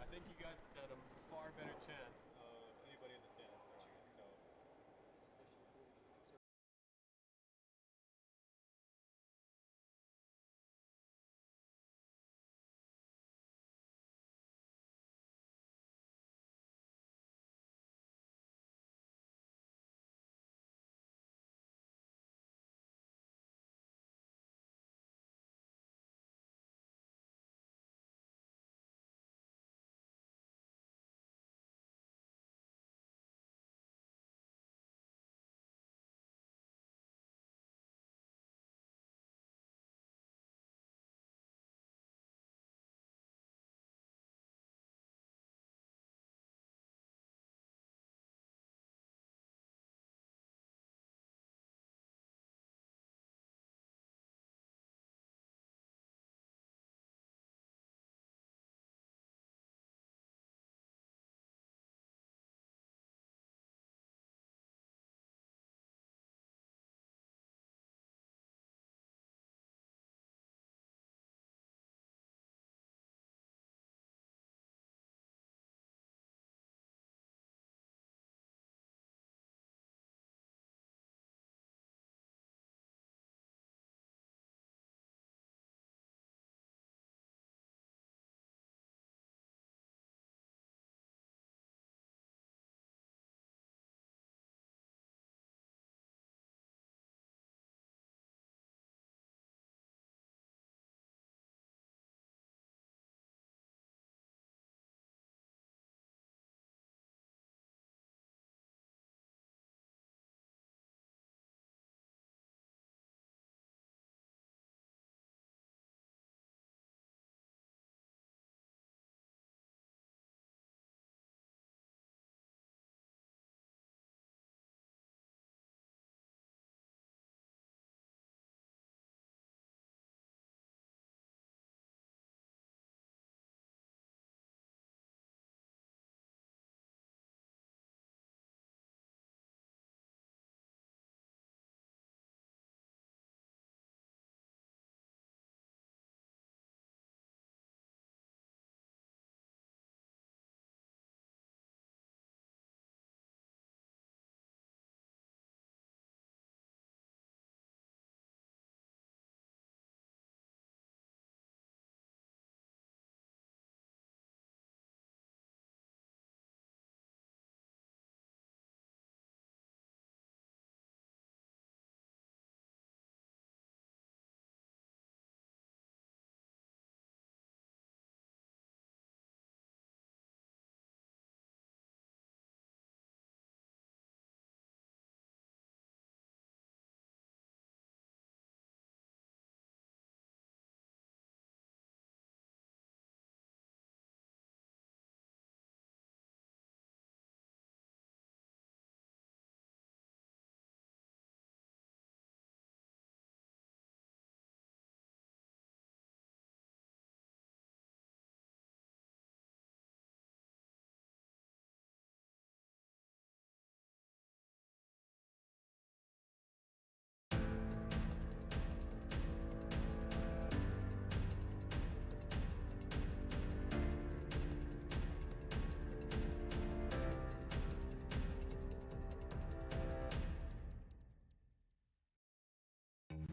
I think you guys stand a far better chance of anybody in the stands throwing it. So.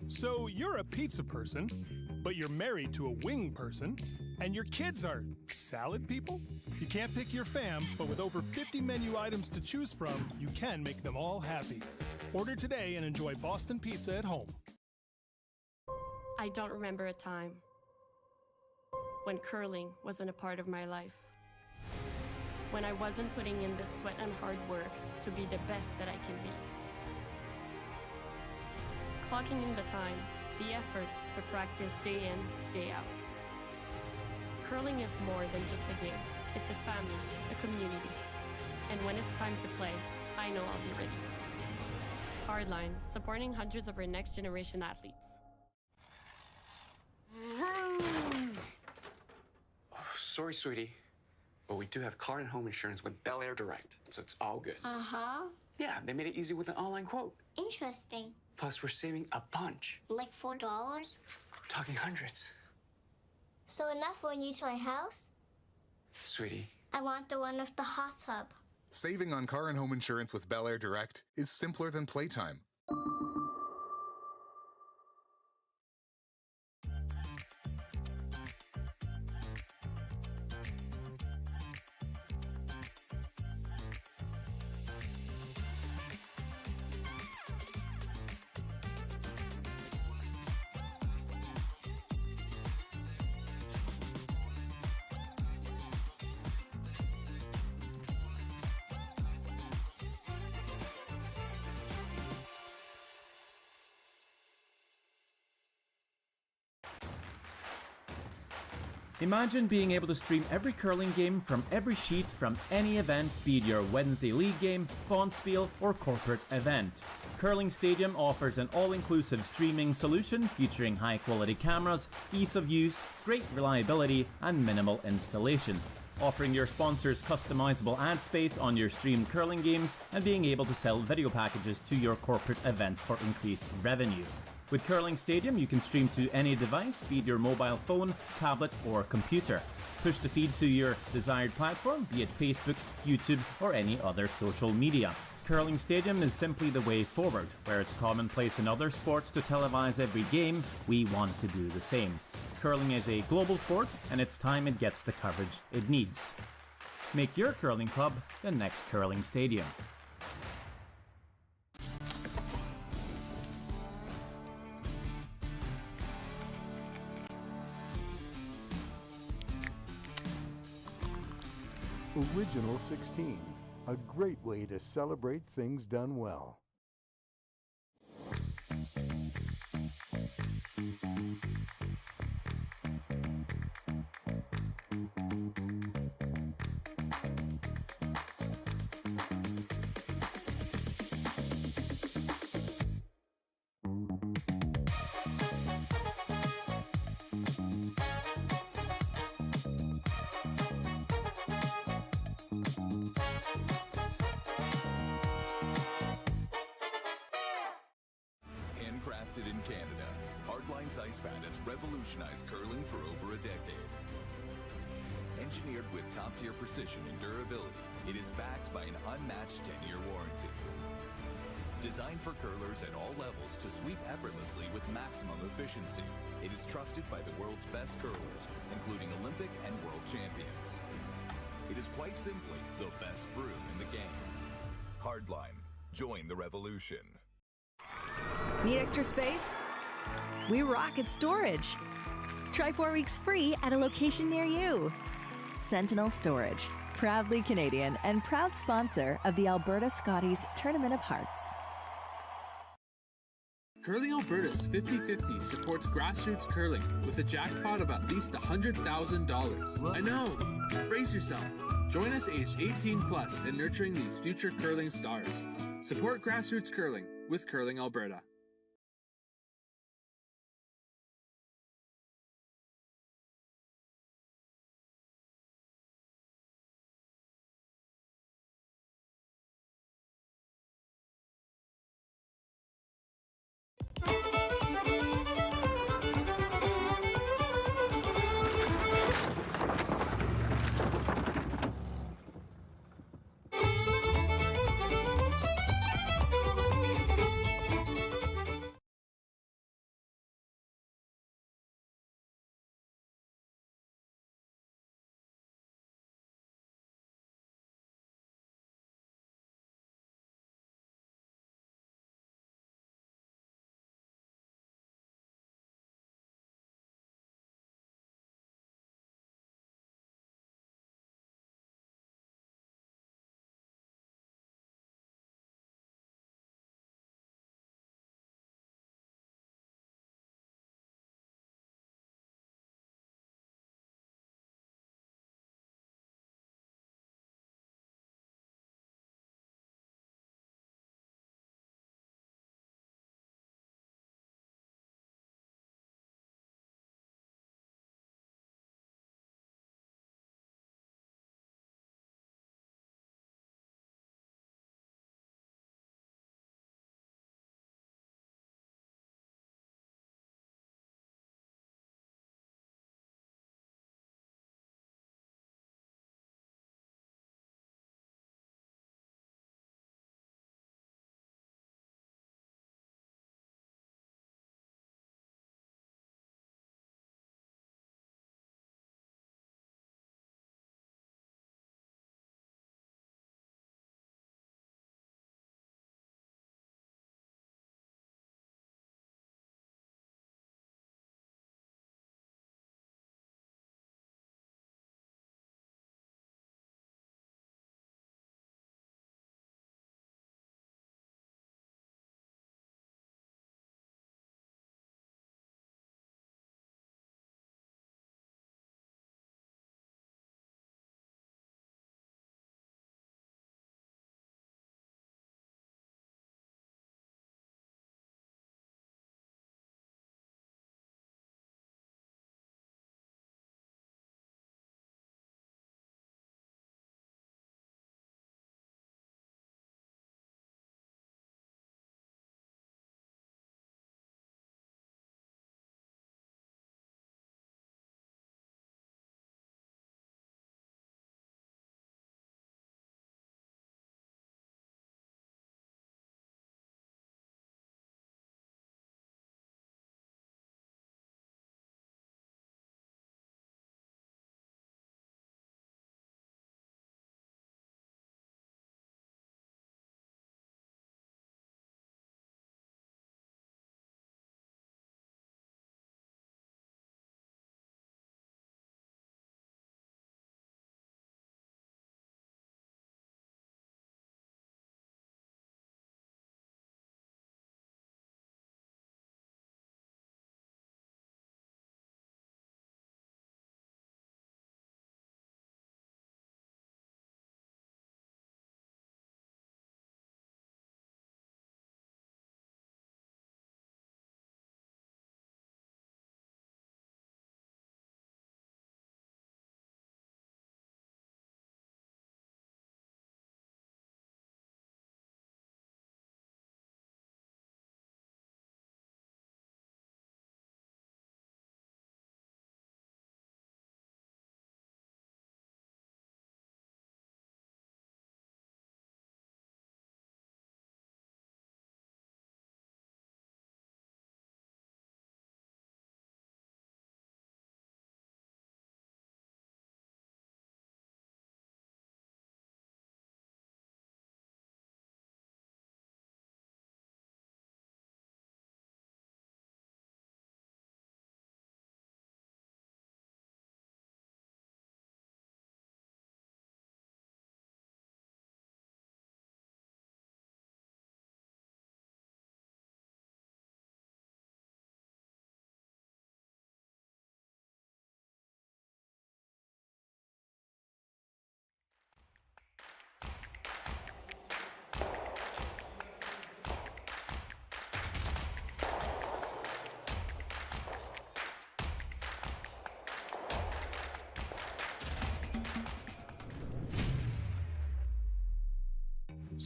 So you're a pizza person, but you're married to a wing person, and your kids are salad people? You can't pick your fam, but with over 50 menu items to choose from, you can make them all happy. Order today and enjoy Boston Pizza at home. I don't remember a time when curling wasn't a part of my life. When I wasn't putting in the sweat and hard work to be the best that I can be. Clocking in the time, the effort to practice day in, day out. Curling is more than just a game. It's a family, a community. And when it's time to play, I know I'll be ready. Hardline, supporting hundreds of our next generation athletes. Oh, sorry, sweetie, but we do have car and home insurance with Bel Air Direct, so it's all good. Uh-huh. Yeah, they made it easy with an online quote. Interesting. Plus, we're saving a bunch. Like $4? We're talking hundreds. So enough for a new toy house? Sweetie. I want the one with the hot tub. Saving on car and home insurance with Bel Air Direct is simpler than playtime. Imagine being able to stream every curling game from every sheet from any event, be it your Wednesday league game, bonspiel, or corporate event. Curling Stadium offers an all-inclusive streaming solution featuring high-quality cameras, ease of use, great reliability, and minimal installation. Offering your sponsors customizable ad space on your streamed curling games and being able to sell video packages to your corporate events for increased revenue. With Curling Stadium, you can stream to any device, be it your mobile phone, tablet, or computer. Push the feed to your desired platform, be it Facebook, YouTube, or any other social media. Curling Stadium is simply the way forward. Where it's commonplace in other sports to televise every game, we want to do the same. Curling is a global sport, and it's time it gets the coverage it needs. Make your curling club the next Curling Stadium. Original 16, a great way to celebrate things done well. Handcrafted in Canada, Hardline's ice pad has revolutionized curling for over a decade. Engineered with top-tier precision and durability, it is backed by an unmatched 10-year warranty. Designed for curlers at all levels to sweep effortlessly with maximum efficiency, it is trusted by the world's best curlers, including Olympic and world champions. It is quite simply the best broom in the game. Hardline. Join the revolution. Need extra space? We rocket storage. Try 4 weeks free at a location near you. Sentinel Storage, proudly Canadian and proud sponsor of the Alberta Scotties Tournament of Hearts. Curling Alberta's 50-50 supports grassroots curling with a jackpot of at least $100,000. I know! Brace yourself. Join us aged 18 plus in nurturing these future curling stars. Support grassroots curling with Curling Alberta.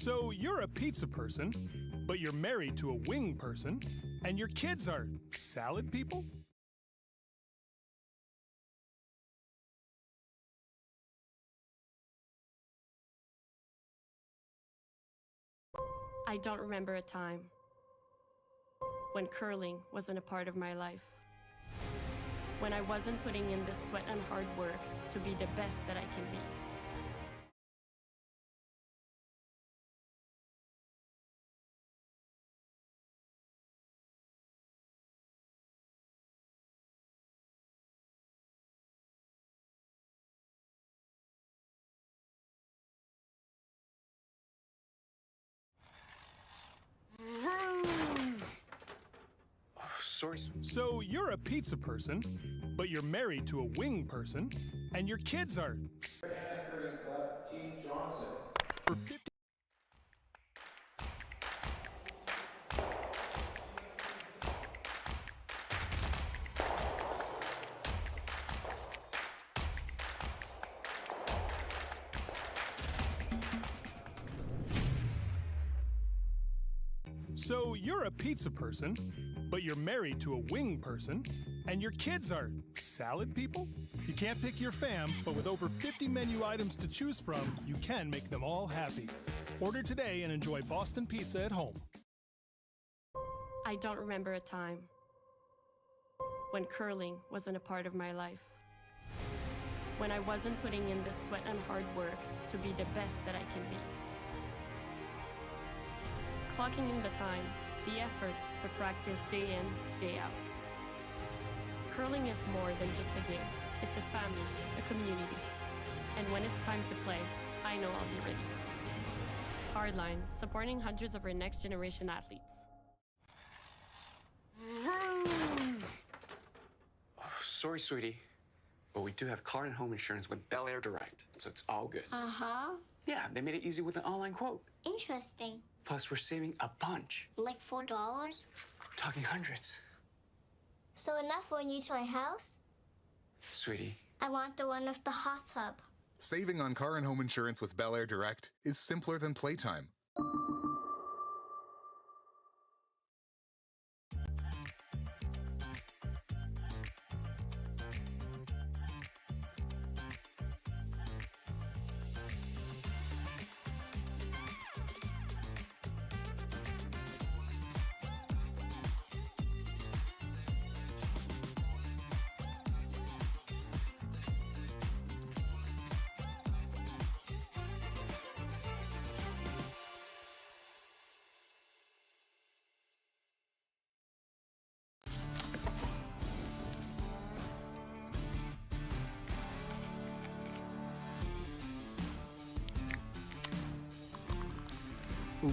So you're a pizza person, but you're married to a wing person, and your kids are salad people? I don't remember a time when curling wasn't a part of my life. When I wasn't putting in the sweat and hard work to be the best that I can be. Sorry. So you're a pizza person, but you're married to a wing person, and your kids are Curling Club, Team Johnson. for 50. So you're a pizza person, but you're married to a wing person, and your kids are salad people? You can't pick your fam, but with over 50 menu items to choose from, you can make them all happy. Order today and enjoy Boston pizza at home. I don't remember a time when curling wasn't a part of my life. When I wasn't putting in the sweat and hard work to be the best that I can be. Clocking in the time, the effort to practice day in, day out. Curling is more than just a game. It's a family, a community. And when it's time to play, I know I'll be ready. Hardline, supporting hundreds of our next generation athletes. Sorry, sweetie, but we do have car and home insurance with Bel Air Direct, so it's all good. Uh-huh. Yeah, they made it easy with an online quote. Interesting. Plus, we're saving a bunch. Like $4? Talking hundreds. So enough for a new toy house? Sweetie. I want the one with the hot tub. Saving on car and home insurance with Bel Air Direct is simpler than playtime.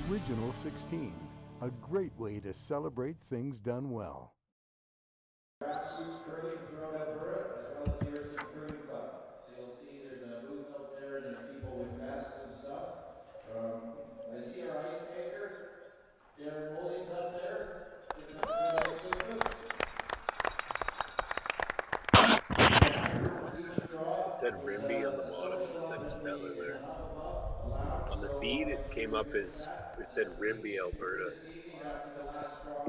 Original 16, a great way to celebrate things done well. Grassroots curling throughout Alberta, as well as here at the Curling Club. So you'll see there's a booth out there and there's people with vests and stuff. I see our ice maker, Darren Mullings up there. Giving us a good ice service. Each draw, it said Rimby on the bottom instead of Stettler there. On the feed, it came up as, it said Rimby, Alberta. This evening after the last draw,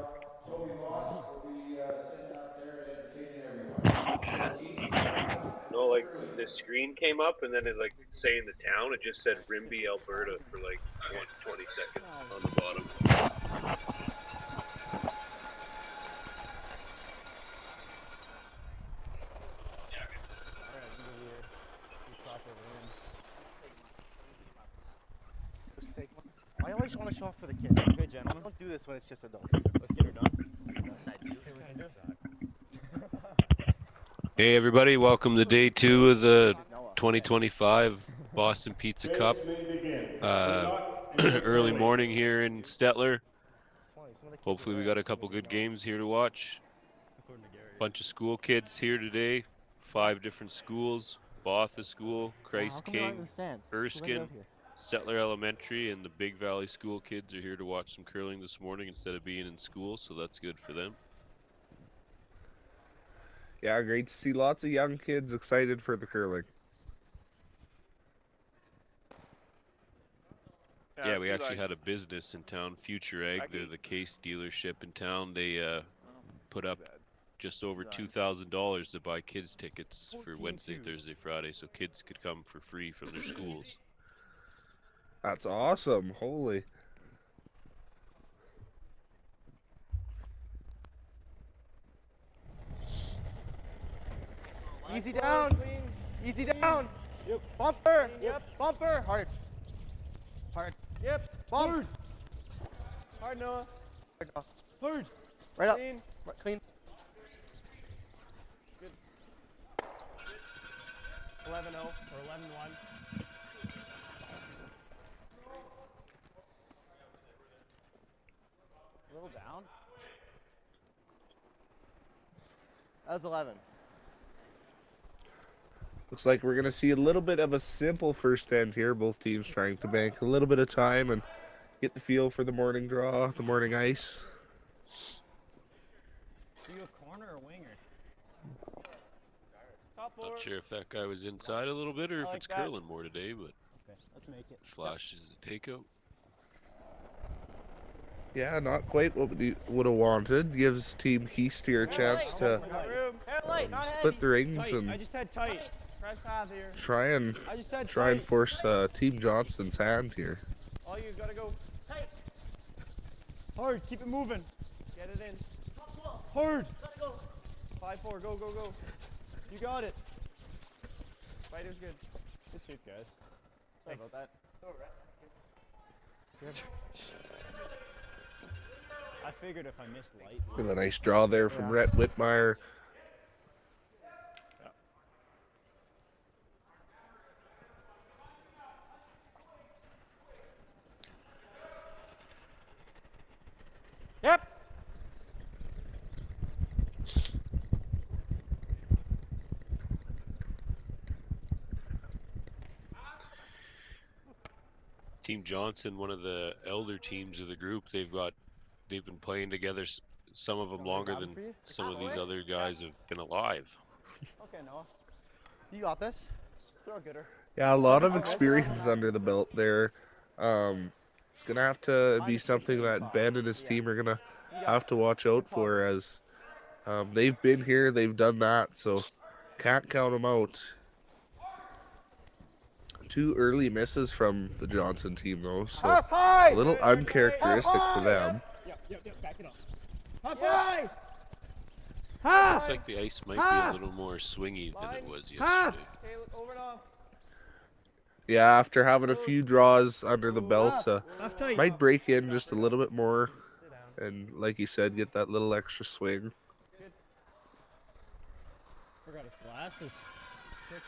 Toby Moss will be sitting up there and entertaining everyone. No, like the screen came up and then it like saying the town, it just said Rimby, Alberta for like 20 seconds on the bottom. I always want to show off for the kids. Hey, gentlemen, don't do this when it's just adults. Let's get her done. Hey everybody, welcome to day 2 of the 2025 Boston Pizza Cup. Early morning here in Stettler. Hopefully we got a couple good games here to watch. Bunch of school kids here today. 5 different schools. Botha School, Christ King, Erskine, Stettler Elementary, and the Big Valley School kids are here to watch some curling this morning instead of being in school, so that's good for them. Yeah, great to see lots of young kids excited for the curling. Yeah, we actually had a business in town, Future Egg. They're the Kiist dealership in town. They put up just over $2,000 to buy kids tickets for Wednesday, Thursday, Friday, so kids could come for free from their schools. That's awesome. Holy. Easy down. Easy down. Yep. Bumper. Yep. Bumper. Hard. Hard. Yep. Bump. Hard, Noah. Hard. Right up. Clean. Right, clean. Good. 11-0 or 11-1. A little down. That was 11. Looks like we're going to see a little bit of a simple first end here. Both teams trying to bank a little bit of time and get the feel for the morning draw, the morning ice. Are you a corner or winger? Not sure if that guy was inside a little bit or if it's curling more today, but okay, let's make it. Flash is a takeout. Yeah, not quite what we would have wanted. Gives Team Kiist here a chance to split the rings and try and force Team Johnson's hand here. All you gotta go tight. Hard, keep it moving. Get it in. Hard. 5-4, go, go, go. You got it. Fighter's good. Good shoot, guys. Sorry about that. Good. I figured if I missed light. With a nice draw there from Rhett Whitmire. Yep. Team Johnson, one of the elder teams of the group, they've been playing together, some of them longer than some of these other guys have been alive. Okay, Noah. You got this. Throw a gooder. Yeah, a lot of experience under the belt there. It's going to have to be something that Ben and his team are going to have to watch out for, as they've been here, they've done that, so can't count them out. 2 early misses from the Johnson team, though, so a little uncharacteristic for them. Yep, back it up. High Looks like the ice might be a little more swingy than it was yesterday. Okay, look over and off. Yeah, after having a few draws under the belt, might break in just a little bit more, and like you said, get that little extra swing. Forgot his glasses. 6-1.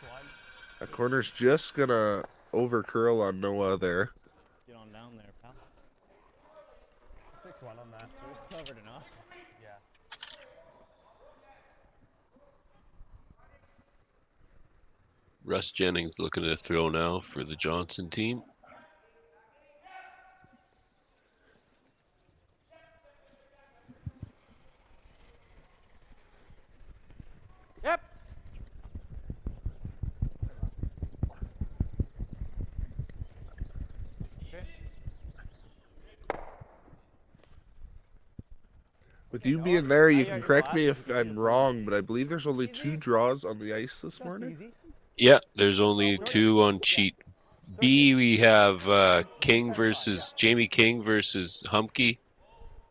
That corner's just gonna over curl on Noah there. Get on down there, pal. 6-1 on that. It was covered enough. Yeah. Russ Jennings looking to throw now for the Johnson team. Yep. With you being there, you can correct me if I'm wrong, but I believe there's only 2 draws on the ice this morning. Yeah, there's only 2 on sheet B. We have Jamie King versus Humke,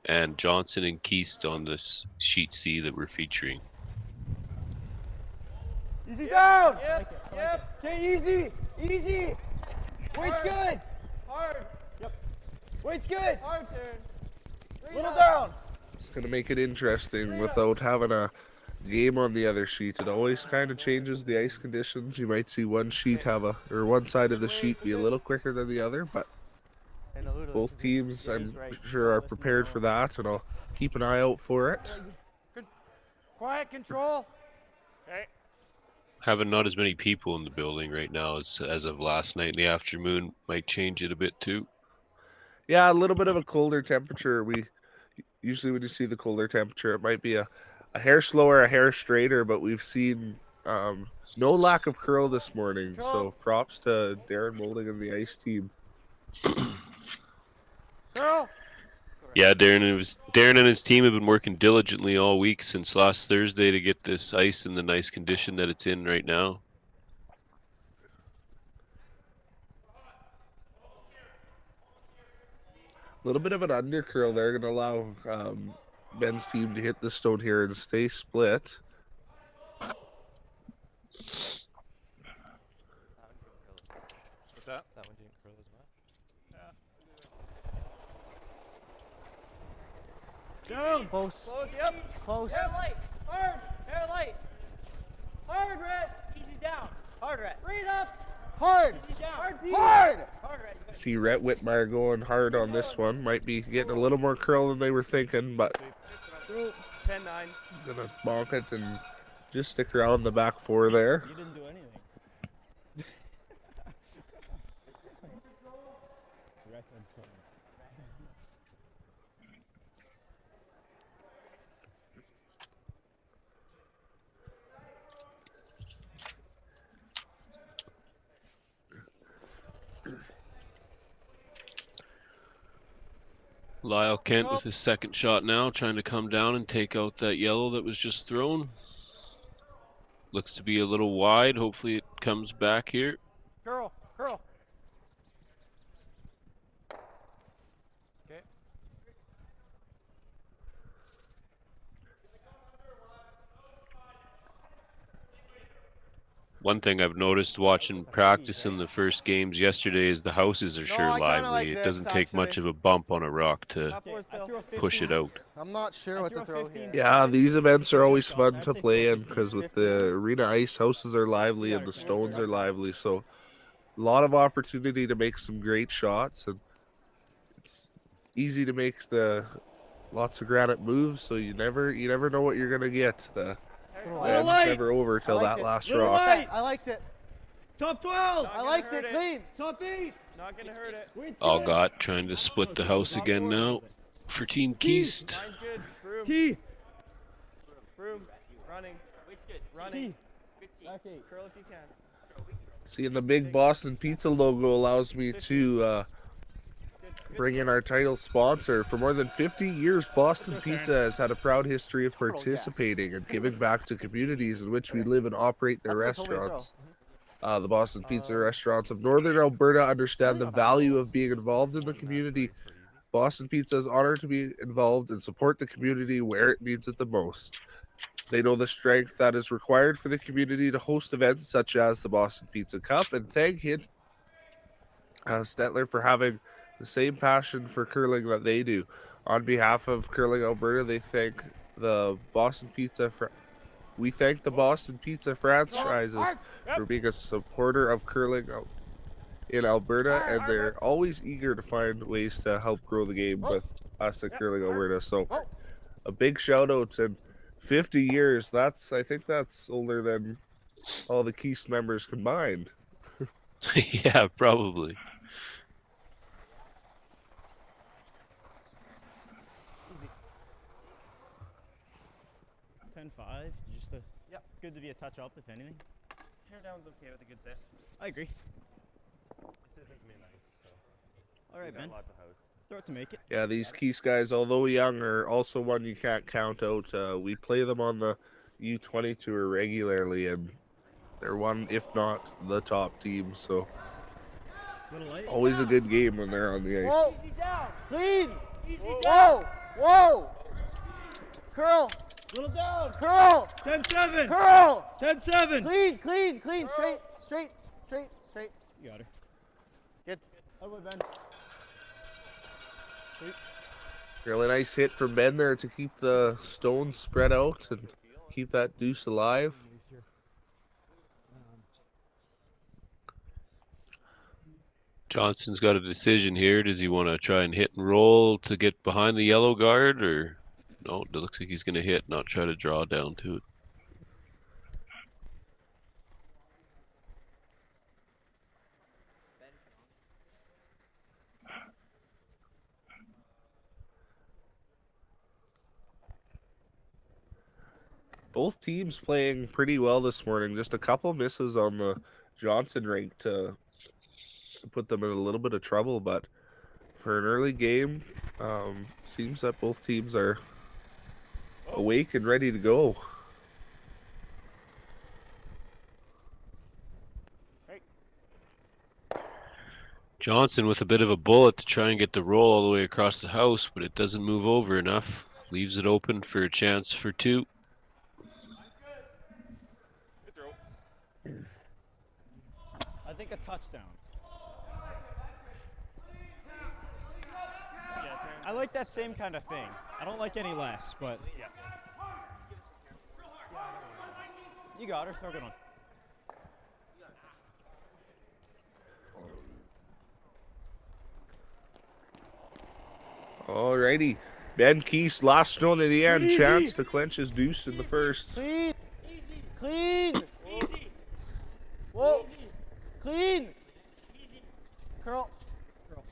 and Johnson and Kiist on this sheet C that we're featuring. Easy down. Yep. Okay, easy. Easy. Weight's good. Hard. Yep. Weight's good. Hard turn. Little down. It's going to make it interesting without having a game on the other sheet. It always kind of changes the ice conditions. You might see one sheet or one side of the sheet be a little quicker than the other, but both teams, I'm sure, are prepared for that, and I'll keep an eye out for it. Quiet control. Okay. Having not as many people in the building right now as of last night in the afternoon might change it a bit too. Yeah, a little bit of a colder temperature. Usually when you see the colder temperature, it might be a hair slower, a hair straighter, but we've seen no lack of curl this morning. So props to Darren Molding and the ice team. Girl. Yeah, Darren and his team have been working diligently all week since last Thursday to get this ice in the nice condition that it's in right now. A little bit of an undercurl there, going to allow Ben's team to hit the stone here and stay split. What's that? That one didn't curl as well. Down. Close. Close, yep. Close. Hair light. Hard. Hair light. Hard, Red. Easy down. Hard, Red. Read up. Hard. Easy down. Hard, Hard. Hard, Red. See Rhett Whitmire going hard on this one. Might be getting a little more curl than they were thinking, but 10-9. gonna bonk it and just stick around the back four there. You didn't do anything. Lyle Kent with his second shot now, trying to come down and take out that yellow that was just thrown. Looks to be a little wide. Hopefully it comes back here. Curl. Curl. Okay. One thing I've noticed watching practice in the first games yesterday is the houses are sure lively. It doesn't take much of a bump on a rock to push it out. I'm not sure what to throw here. Yeah, these events are always fun to play in because with the arena ice, houses are lively and the stones are lively. So a lot of opportunity to make some great shots, and it's easy to make the lots of granite moves. So you never know what you're gonna get. The event's never over till that last rock. I liked it. Top 12. I liked it. Clean. Top 8. Not gonna hurt it. Algot trying to split the house again now for Team Kiist. Mine's good. Broom. T. Broom. Running. Wait's good. Running. Okay. Curl if you can. Seeing the big Boston Pizza logo allows me to bring in our title sponsor. For more than 50 years, Boston Pizza has had a proud history of participating and giving back to communities in which we live and operate their restaurants. The Boston Pizza restaurants of Northern Alberta understand the value of being involved in the community. Boston Pizza is honored to be involved and support the community where it needs it the most. They know the strength that is required for the community to host events such as the Boston Pizza Cup, and thank Hint Stettler for having the same passion for curling that they do. On behalf of Curling Alberta, they thank the Boston Pizza we thank the Boston Pizza franchises for being a supporter of curling in Alberta, and they're always eager to find ways to help grow the game with us at Curling Alberta. So a big shout out, and 50 years, I think that's older than all the Kiist members combined. Yeah, probably. Just good to be a touch up, if anything. Hair down's okay with a good set. I agree. This isn't mid ice, so. All right, Ben. Lots of house. Throw it to make it. Yeah, these Kiist guys, although young, are also one you can't count out. We play them on the U20 tour regularly, and they're one, if not the top team. So always a good game when they're on the ice. Whoa. Easy down. Clean. Easy down. Whoa. Curl. Little down. Curl. 10-7. Curl. 10-7. Clean. Straight. You got her. Good. How about Ben? Sweet. Really nice hit from Ben there to keep the stones spread out and keep that deuce alive. Johnson's got a decision here. Does he want to try and hit and roll to get behind the yellow guard, or no? It looks like he's going to hit, not try to draw down to it. Both teams playing pretty well this morning. Just a couple misses on the Johnson rink to put them in a little bit of trouble, but for an early game. Seems that both teams are awake and ready to go. Johnson with a bit of a bullet to try and get the roll all the way across the house, but it doesn't move over enough. Leaves it open for a chance for two. I think a touchdown. I like that same kind of thing. I don't like any less, but yeah. You got her. Throw a good one. Alrighty. Ben Kiist, last stone in the end. Chance to clinch his deuce in the first. Clean. Easy. Clean. Easy. Whoa. Easy. Clean. Easy. Curl.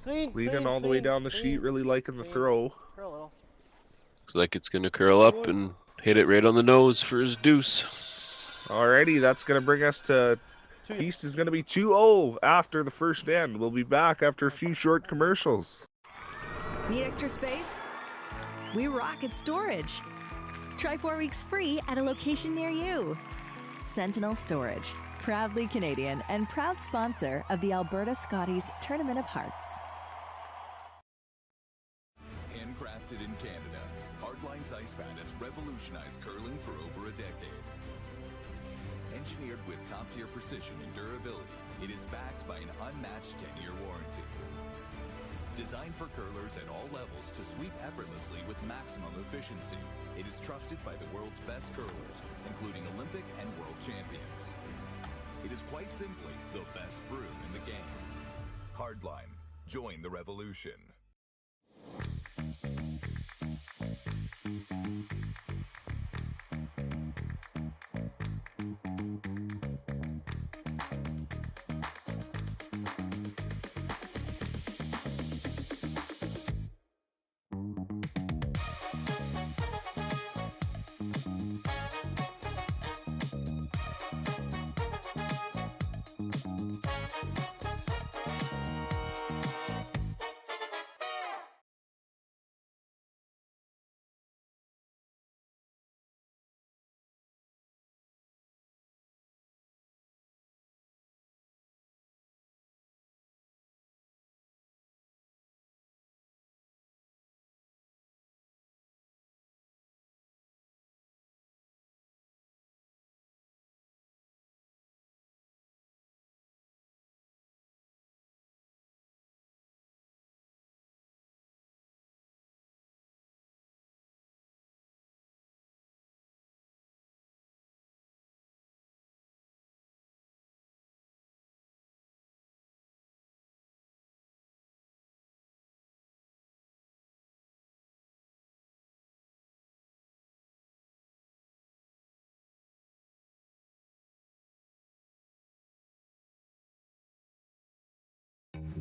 Clean. Leading all the way down the sheet, really liking the throw. Curl a little. Looks like it's going to curl up and hit it right on the nose for his deuce. Alrighty, that's going to bring us to Kiist is going to be 2-0 after the first end. We'll be back after a few short commercials. Need extra space? We rock at storage. Try 4 weeks free at a location near you. Sentinel Storage, proudly Canadian and proud sponsor of the Alberta Scotties Tournament of Hearts. Handcrafted in Canada, Hardline's Ice Pad has revolutionized curling for over a decade. Engineered with top-tier precision and durability, it is backed by an unmatched 10-year warranty. Designed for curlers at all levels to sweep effortlessly with maximum efficiency, it is trusted by the world's best curlers, including Olympic and world champions. It is quite simply the best broom in the game. Hardline. Join the revolution.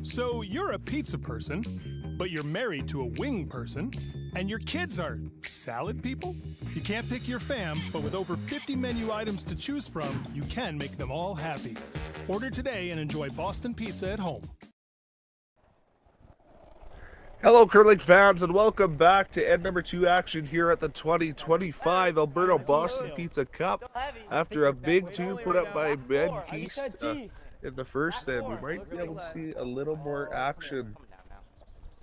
So you're a pizza person, but you're married to a wing person, and your kids are salad people? You can't pick your fam, but with over 50 menu items to choose from, you can make them all happy. Order today and enjoy Boston Pizza at home. Hello, curling fans, and welcome back to end number 2 action here at the 2025 Alberta Boston Pizza Cup. After a big 2 put up by Ben Kiist in the first end, we might be able to see a little more action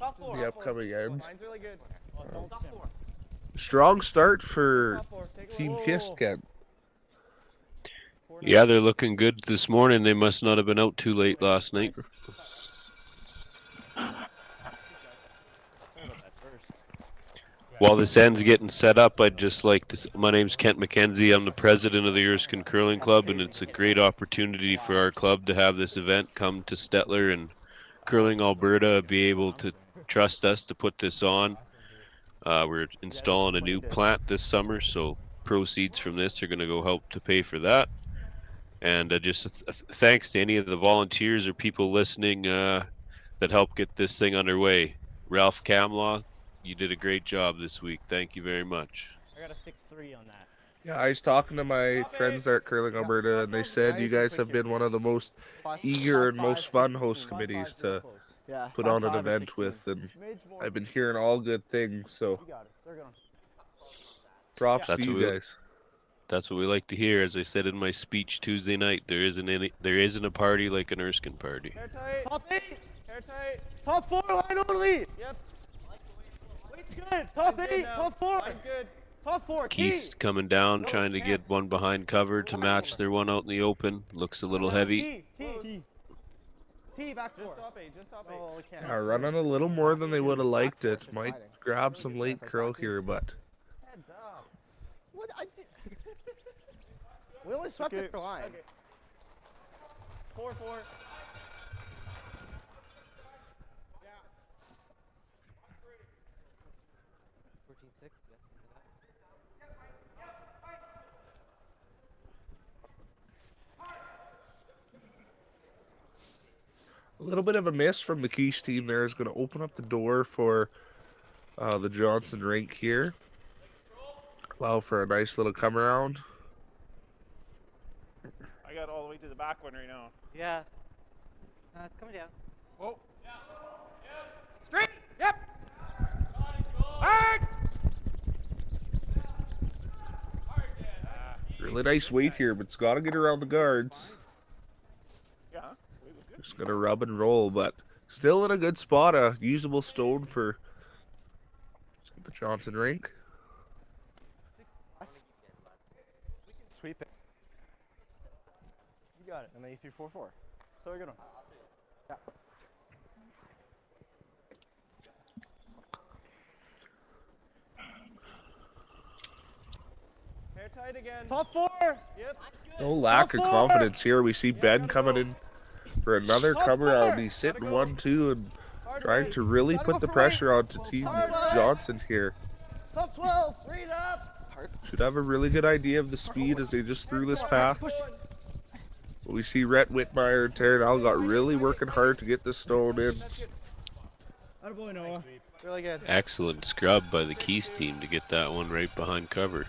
in the upcoming end. Strong start for Team Kiist, Ken. Yeah, they're looking good this morning. They must not have been out too late last night. While this end's getting set up, I'd just like to. My name's Kent McKenzie. I'm the president of the Irricana Curling Club, and it's a great opportunity for our club to have this event come to Stettler and Curling Alberta, be able to trust us to put this on. We're installing a new plant this summer, so proceeds from this are going to go help to pay for that. And just thanks to any of the volunteers or people listening that helped get this thing underway. Ralph Kamlaw, you did a great job this week. Thank you very much. I got a 6-3 on that. Yeah, I was talking to my friends there at Curling Alberta, and they said you guys have been one of the most eager and most fun host committees to Yeah. put I'm on an 5 or event 16. with, and Smidge more. I've been hearing all good things. So You got it. They're going. props That's to what you we- guys. That's what we like to hear. As I said in my speech Tuesday night, there isn't a party like an Erskine party. Hair tight. Top 8. Hair tight. Top 4. Line only. Yep. Weight's good. Top 8. Top 4. Line's good. Top 4. Kiist coming down, trying to get one behind cover to match their one out in the open. Looks a little heavy. T back to 4. Just top 8. Just top 8. Oh, we can't. Yeah, running a little more than they would have liked it. Might grab some late curl here, but Heads up. What? We only swept it for line. Okay. 4-4. 14-6. a little bit of a miss from the Kiist team there is going to open up the door for the Johnson rink here. Allow for a nice little come around. I got all the way to the back one right now. Yeah. No, it's coming down. Oh. Straight. Yep. Hard. Really nice weight here, but it's got to get around the guards. Yeah. Just going to rub and roll, but still in a good spot. A usable stone for the Johnson rink. We can sweep it. You got it. And then you threw 4-4. So we're good one. Yeah. Hair tight again. Top 4. Yep. No lack of confidence here. We see Ben coming in for another come around. He's sitting 1-2 and trying to really put the pressure onto Team Johnson here. Top 12. Read up. Should have a really good idea of the speed as they just threw this path. But we see Rhett Whitmire and Taryn Al got really working hard to get this stone in. Attaboy, Noah. Really good. Excellent scrub by the Kiist team to get that one right behind cover.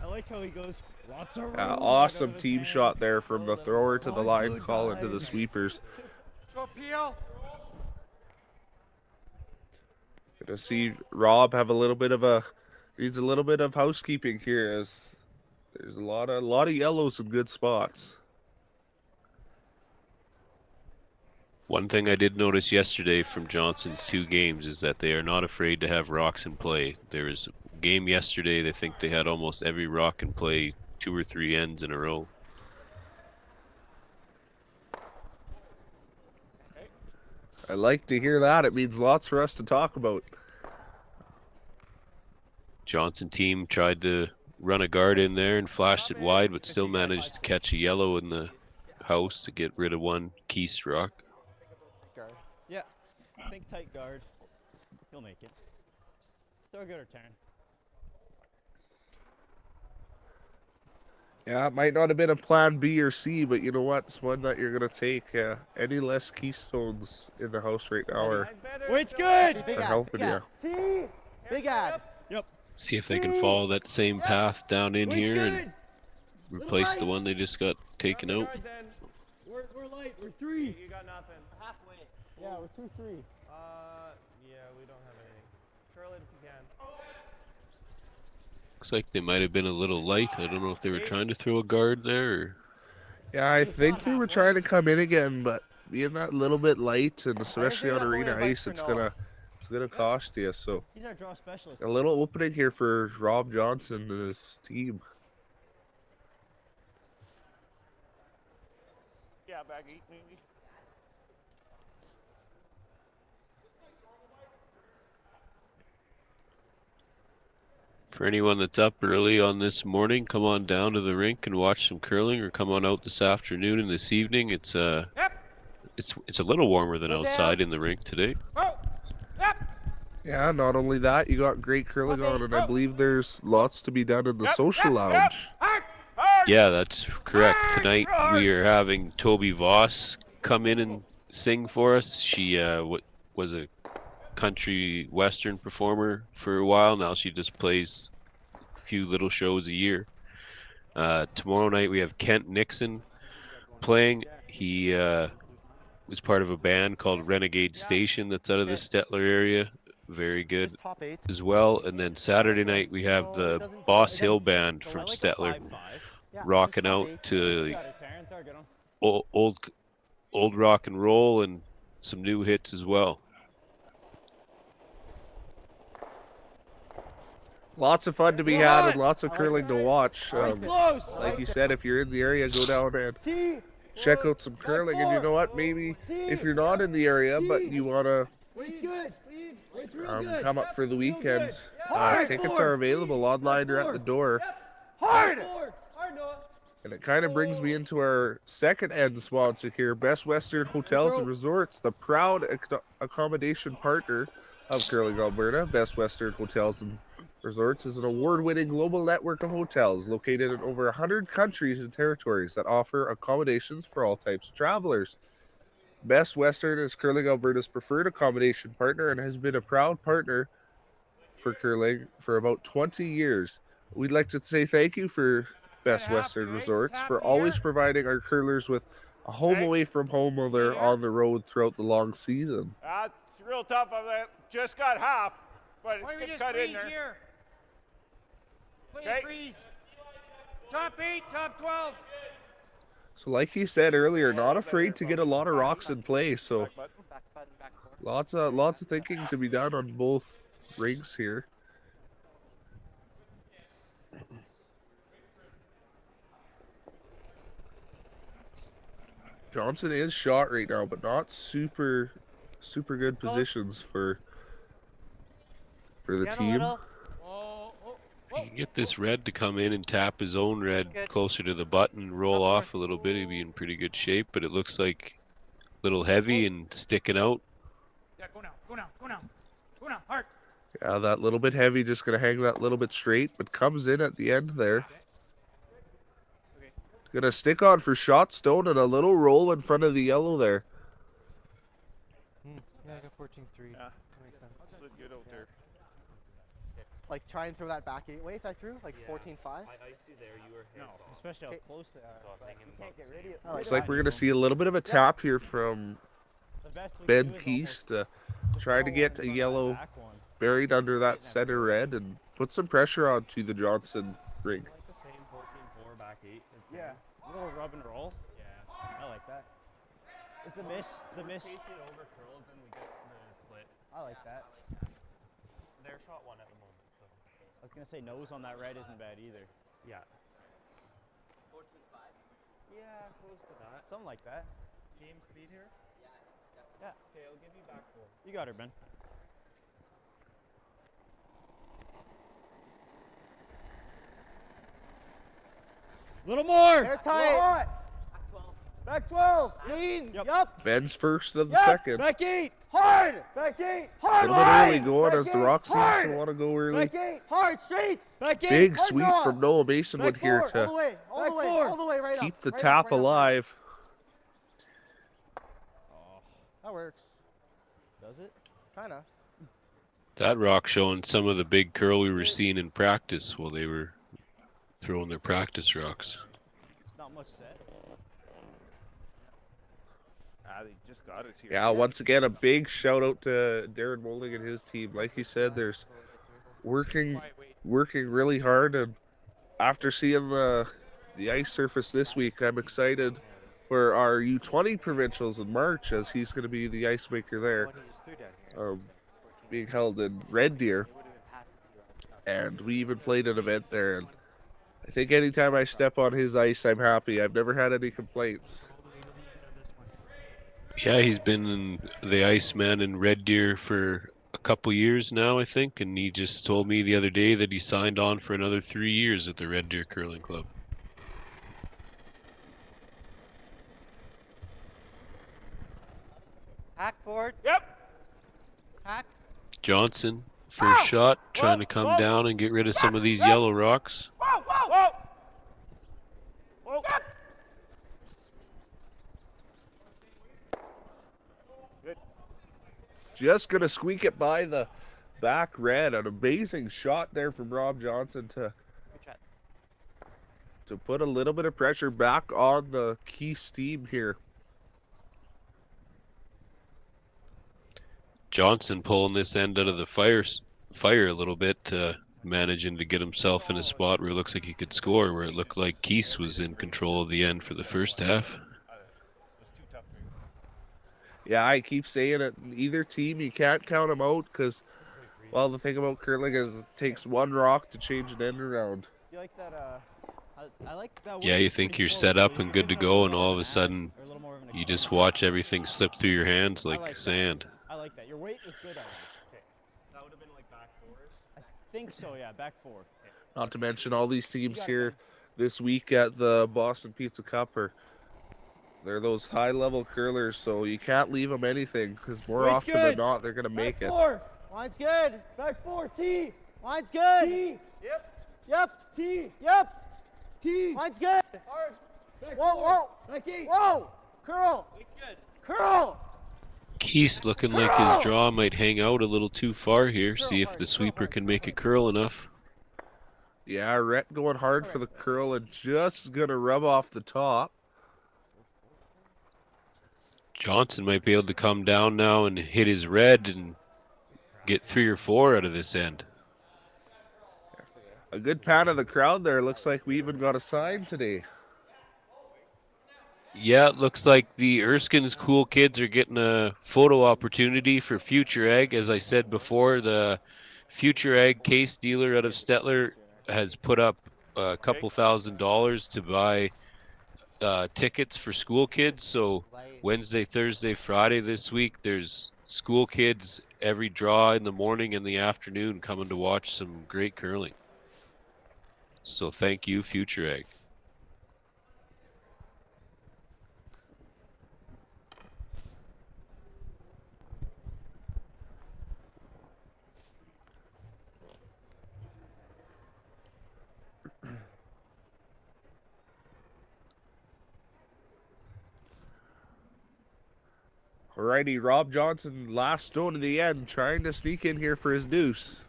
I like how he goes. Lots of Awesome team shot there from the thrower to the line call into the sweepers. Go Peel. Gonna see Rob have a little bit of needs a little bit of housekeeping here, as there's a lot of yellows in good spots. One thing I did notice yesterday from Johnson's 2 games is that they are not afraid to have rocks in play. There was a game yesterday, they think they had almost every rock in play 2 or 3 ends in a row. I like to hear that. It means lots for us to talk about. Johnson team tried to run a guard in there and flashed it wide, but still managed to catch a yellow in the house to get rid of one Kiist rock. Guard. Yeah. Think tight guard. He'll make it. Throw a good return. Yeah, it might not have been a plan B or C, but you know what? It's one that you're going to take. Any less keystones in the house right now are Weight's good. helping you. T. Big ad. Yep. See if they can follow that same path down in here and replace the one they just got taken out. We're light. We're 3. You got nothing. Halfway. Yeah, we're 2-3. Yeah, we don't have anything. Curl it if you can. Looks like they might have been a little light. I don't know if they were trying to throw a guard there or... Yeah, I think they were trying to come in again, but being that little bit light, and especially on arena ice, it's gonna cost you. So He's our draw specialist. a little opening here for Rob Johnson and his team. Yeah, bag 8 maybe. For anyone that's up early on this morning, come on down to the rink and watch some curling, or come on out this afternoon and this evening. It's a little warmer than outside in the rink today. Yeah, not only that, you got great curling on, and I believe there's lots to be done in the social lounge. Yeah, that's correct. Tonight we are having Toby Voss come in and sing for us. She was a country western performer for a while. Now she just plays a few little shows a year. Tomorrow night we have Kent Nixon playing. He was part of a band called Renegade Station that's out of the Stettler area. Very good as well. And then Saturday night we have the Boss Hill Band from Stettler rocking out to old rock and roll and some new hits as well. Lots of fun to be had and lots of curling to watch. Like you said, if you're in the area, go down and check out some curling. And you know what? Maybe if you're not in the area, but you want to come up for the weekend, tickets are available online or at the door. And it kind of brings me into our second end sponsor here, Best Western Hotels and Resorts, the proud accommodation partner of Curling Alberta. Best Western Hotels and Resorts is an award-winning global network of hotels located in over 100 countries and territories that offer accommodations for all types of travelers. Best Western is Curling Alberta's preferred accommodation partner and has been a proud partner for curling for about 20 years. We'd like to say thank you for Best Western Resorts for always providing our curlers with a home away from home while they're on the road throughout the long season. It's real tough. I just got half, but it's cut in there. Here? Play a freeze. Top 8, top 12. So like he said earlier, not afraid to get a lot of rocks in play. So lots of thinking to be done on both rigs here. Johnson is shot right now, but not super good positions for the team. If you can get this red to come in and tap his own red closer to the button, roll off a little bit, he'd be in pretty good shape, but it looks like a little heavy and sticking out. Yeah, go now, hard. Yeah, that little bit heavy, just going to hang that little bit straight, but comes in at the end there. Going to stick on for shot stone and a little roll in front of the yellow there. Yeah, I got 14-3. Yeah, That makes sense. That's good out there. Like try and throw that back 8 weights I threw, like 14-5. I iced you there, you were No, especially how close they are. You can't get rid of it. Looks like we're going to see a little bit of a tap here from Ben Kiist, trying to get a yellow buried under that center red and put some pressure onto the Johnson ring. The same 14-4 back 8 is yeah. A little rub and roll. Yeah, I like that. It's the miss. Chase it over curls and we get the split. I like that. They're shot 1 at the moment, so. I was gonna say nose on that red isn't bad either. Yeah. 14-5. Yeah, close to that. Something like that. Game speed here? Yeah. Okay, I'll give you back 4. You got her, Ben. A little more. They're tight. Back 12. Lean. Yep. Ben's first of the second. Back 8. Hard. Back 8. A Hard. little bit early going as the Rock seems to want to go early. Back 8. Hard. Straights. Back 8. Big sweep from Noah Masonwood here All the to way. All the way. All the way. Right keep up. the right tap up, right up. alive. That works. Does it? Kinda. That rock showing some of the big curl we were seeing in practice while they were throwing their practice rocks. It's not much set. They just got us here. Yeah, once again, a big shout out to Darren Molding and his team. Like he said, there's working really hard, and after seeing the ice surface this week, I'm excited for our U20 provincials in March, as he's going to be the ice maker there, being held in Red Deer. And we even played an event there, and I think anytime I step on his ice, I'm happy. I've never had any complaints. Yeah, he's been the Iceman in Red Deer for a couple years now, I think, and he just told me the other day that he signed on for another 3 years at the Red Deer Curling Club. Hackboard. Yep. Hack. Johnson, first shot, trying to come down and get rid of some of these yellow rocks. Whoa. Good. Just going to squeak it by the back red. An amazing shot there from Rob Johnson to put a little bit of pressure back on the Kiist team here. Johnson pulling this end out of the fire a little bit, managing to get himself in a spot where it looks like he could score, where it looked like Kiist was in control of the end for the first half. Yeah, I keep saying it. Either team, you can't count them out because, well, the thing about curling is it takes one rock to change an end around. You like that? I like that. Yeah, you think you're set up and good to go, and all of a sudden you just watch everything slip through your hands like sand. I like that. Your weight was good on it. Okay. That would have been like back four-ish? I think so, yeah, back four. Okay. Not to mention all these teams here this week at the Boston Pizza Cup they're those high-level curlers, so you can't leave them anything because more often than not they're going to make it. Four. Line's good. Back four. T. Line's good. T. Yep. Yep. T. Yep. T. Line's good. Hard. Back Whoa, four. whoa. Back eight. Whoa. Curl. Weight's good. Curl. Kiist looking like his draw might hang out a little too far here. See if the sweeper can make it curl enough. Yeah, Rhett going hard for the curl and just going to rub off the top. Johnson might be able to come down now and hit his red and get 3 or 4 out of this end. A good pan of the crowd there. Looks like we even got a sign today. Yeah, it looks like the Erskine's cool kids are getting a photo opportunity for Future Egg. As I said before, the Future Egg case dealer out of Stettler has put up a couple $1,000s to buy tickets for school kids. So Wednesday, Thursday, Friday this week, there's school kids every draw in the morning and the afternoon coming to watch some great curling. So thank you, Future Egg. Alrighty, Rob Johnson, last stone in the end, trying to sneak in here for his deuce.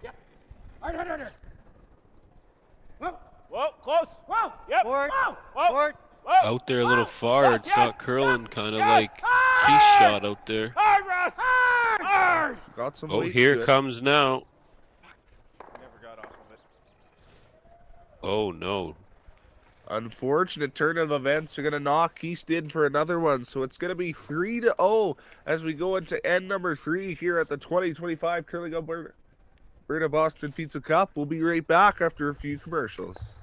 Yep. Hard. Whoa. Whoa, close. Whoa. Yep. Forward. Whoa. Forward. Whoa. Out there a little far, it's not curling, kind of Yes. like Kiist shot out there. Hard, Russ. Hard. Got some Oh, weight here to it it. comes now. Never got off of it. Oh no. Unfortunate turn of events. They're going to knock Kiist in for another one. So it's going to be 3-0 as we go into end number 3 here at the 2025 Curling Alberta Boston Pizza Cup. We'll be right back after a few commercials.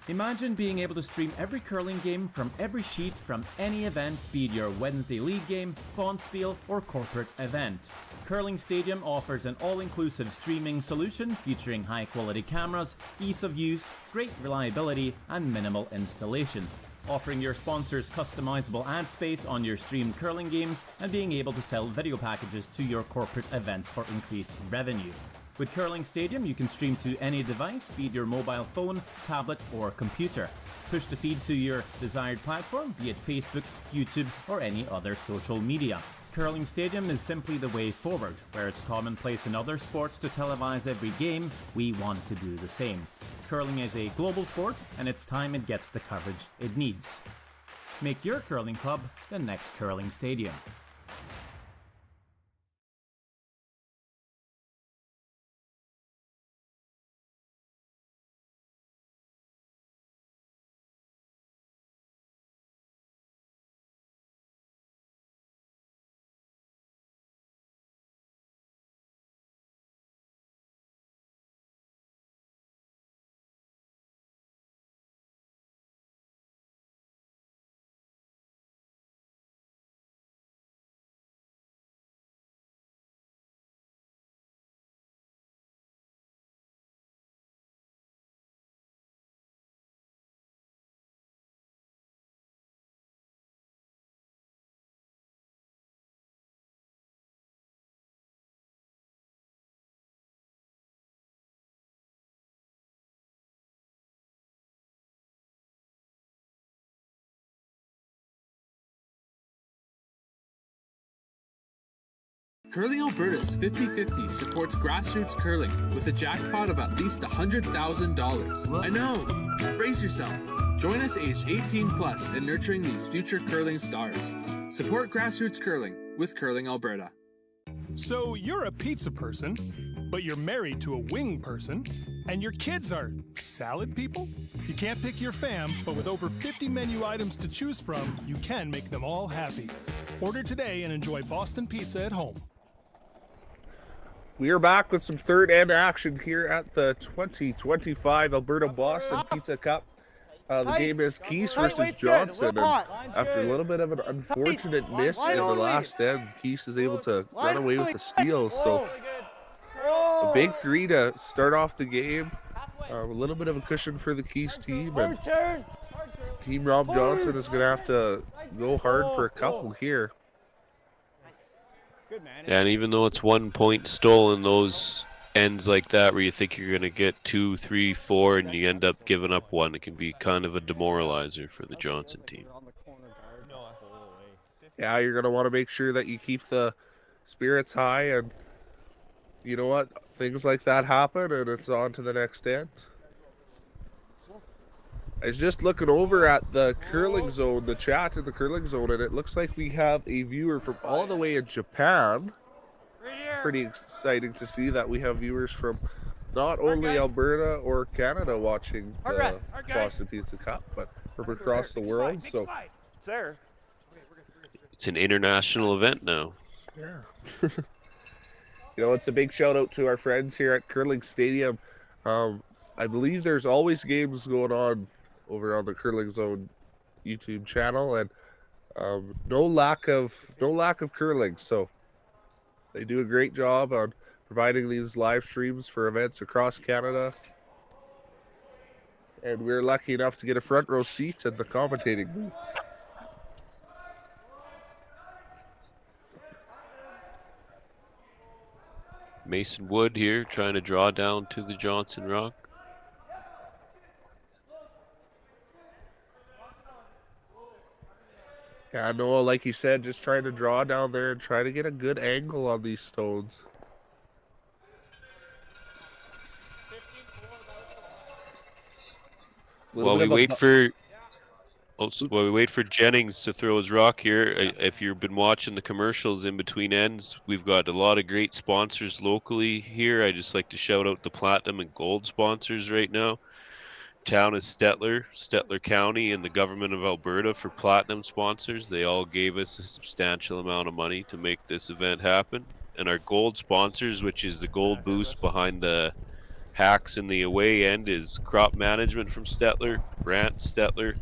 Imagine being able to stream every curling game from every sheet from any event, be it your Wednesday league game, bonspiel, or corporate event. Curling Stadium offers an all-inclusive streaming solution featuring high-quality cameras, ease of use, great reliability, and minimal installation. Offering your sponsors customizable ad space on your streamed curling games and being able to sell video packages to your corporate events for increased revenue. With Curling Stadium, you can stream to any device, be it your mobile phone, tablet, or computer. Push the feed to your desired platform, be it Facebook, YouTube, or any other social media. Curling Stadium is simply the way forward. Where it's commonplace in other sports to televise every game, we want to do the same. Curling is a global sport, and it's time it gets the coverage it needs. Make your curling club the next Curling Stadium. Curling Alberta's 50-50 supports grassroots curling with a jackpot of at least $100,000. I know! Brace yourself. Join us aged 18 plus in nurturing these future curling stars. Support grassroots curling with Curling Alberta. So you're a pizza person, but you're married to a wing person, and your kids are salad people? You can't pick your fam, but with over 50 menu items to choose from, you can make them all happy. Order today and enjoy Boston pizza at home. We are back with some third end action here at the 2025 Alberta Boston Pizza Cup. The game is Kiist versus Johnson, and after a little bit of an unfortunate miss in the last end, Kiist is able to run away with the steal. So a big three to start off the game. A little bit of a cushion for the Kiist team, and Team Rob Johnson is going to have to go hard for a couple here. Yeah, and even though it's 1 point stolen, those ends like that where you think you're going to get 2, 3, 4, and you end up giving up one, it can be kind of a demoralizer for the Johnson team. Yeah, you're going to want to make sure that you keep the spirits high, and you know what? Things like that happen, and it's on to the next end. I was just looking over at the curling zone, the chat in the curling zone, and it looks like we have a viewer from all the way in Japan. Pretty exciting to see that we have viewers from not only Alberta or Canada watching the Boston Pizza Cup, but from across the world. So it's an international event now. Yeah. You know, it's a big shout out to our friends here at Curling Stadium. I believe there's always games going on over on the Curling Zone YouTube channel, and no lack of curling. So they do a great job on providing these live streams for events across Canada. And we're lucky enough to get a front row seat at the commentating booth. Mason Wood here trying to draw down to the Johnson Rock. Yeah, Noah, like you said, just trying to draw down there and try to get a good angle on these stones. While we wait for Jennings to throw his rock here, if you've been watching the commercials in between ends, we've got a lot of great sponsors locally here. I just like to shout out the platinum and gold sponsors right now. Town is Stettler County, and the government of Alberta for platinum sponsors. They all gave us a substantial amount of money to make this event happen. And our gold sponsors, which is the gold boost behind the hacks in the away end, is Crop Management from Stettler, Brant Stettler,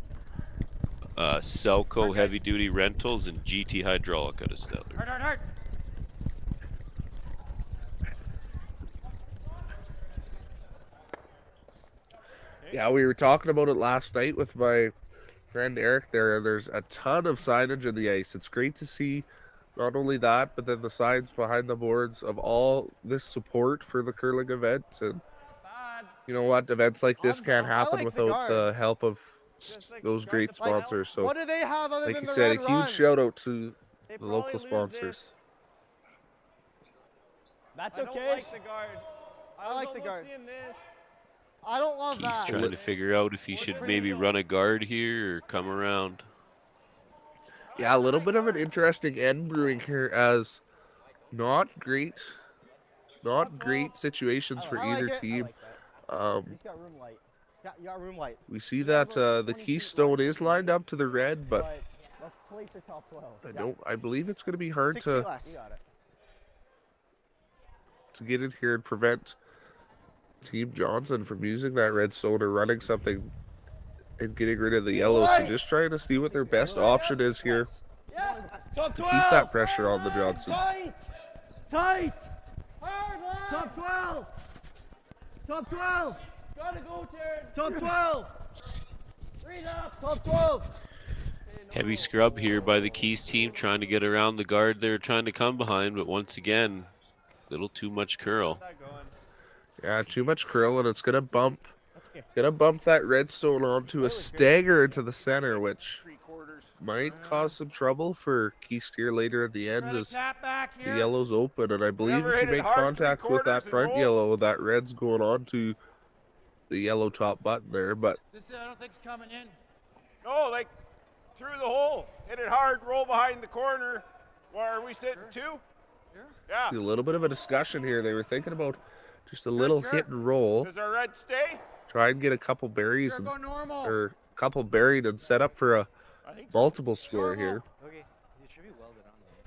Selco Heavy Duty Rentals, and GT Hydraulic out of Stettler. Hard. Yeah, we were talking about it last night with my friend Eric there, and there's a ton of signage in the ice. It's great to see not only that, but then the signs behind the boards of all this support for the curling event. And you know what? Events like this can't happen without the help of those great sponsors. So, what do they have other like than you the said, red a run? huge shout out to the local sponsors. That's I okay. don't like the guard. I like the guard. Seeing this. I don't love He's that. trying to figure out if he should maybe run a guard here or come around. Yeah, a little bit of an interesting end brewing here, as not great situations for either team. He's got room light. Yeah, you got room light. We see that the keystone is lined up to the red, but Let's place our top 12. I believe it's going to be hard to get in here and prevent Team Johnson from using that red stone or running something and getting rid of the yellow. So just trying to see what their best option is here to keep that pressure on the Johnson. Tight! Top 12! Top 12! Gotta go, Taryn! Top 12! Read up! Top 12! Heavy scrub here by the Kiist team, trying to get around the guard they're trying to come behind, but once again, a little too much curl. Yeah, too much curl, and it's gonna bump that redstone onto a stagger into the center, which might cause some trouble for Kiist here later at the end as the yellow's open. And I believe Whoever if you hit it make hard contact with that 3/4 and front roll. yellow, that red's going on to the yellow top button there. But This I don't think's coming in. No, like through the hole. Hit it hard, roll behind the corner. Where are we sitting? 2? Yeah. see a little bit of a discussion here. They were thinking about just a little hit and roll. Does our red stay? Try and get a couple berries and, Go normal. or a couple buried and set up for a multiple score here. Okay. It should be welded on there.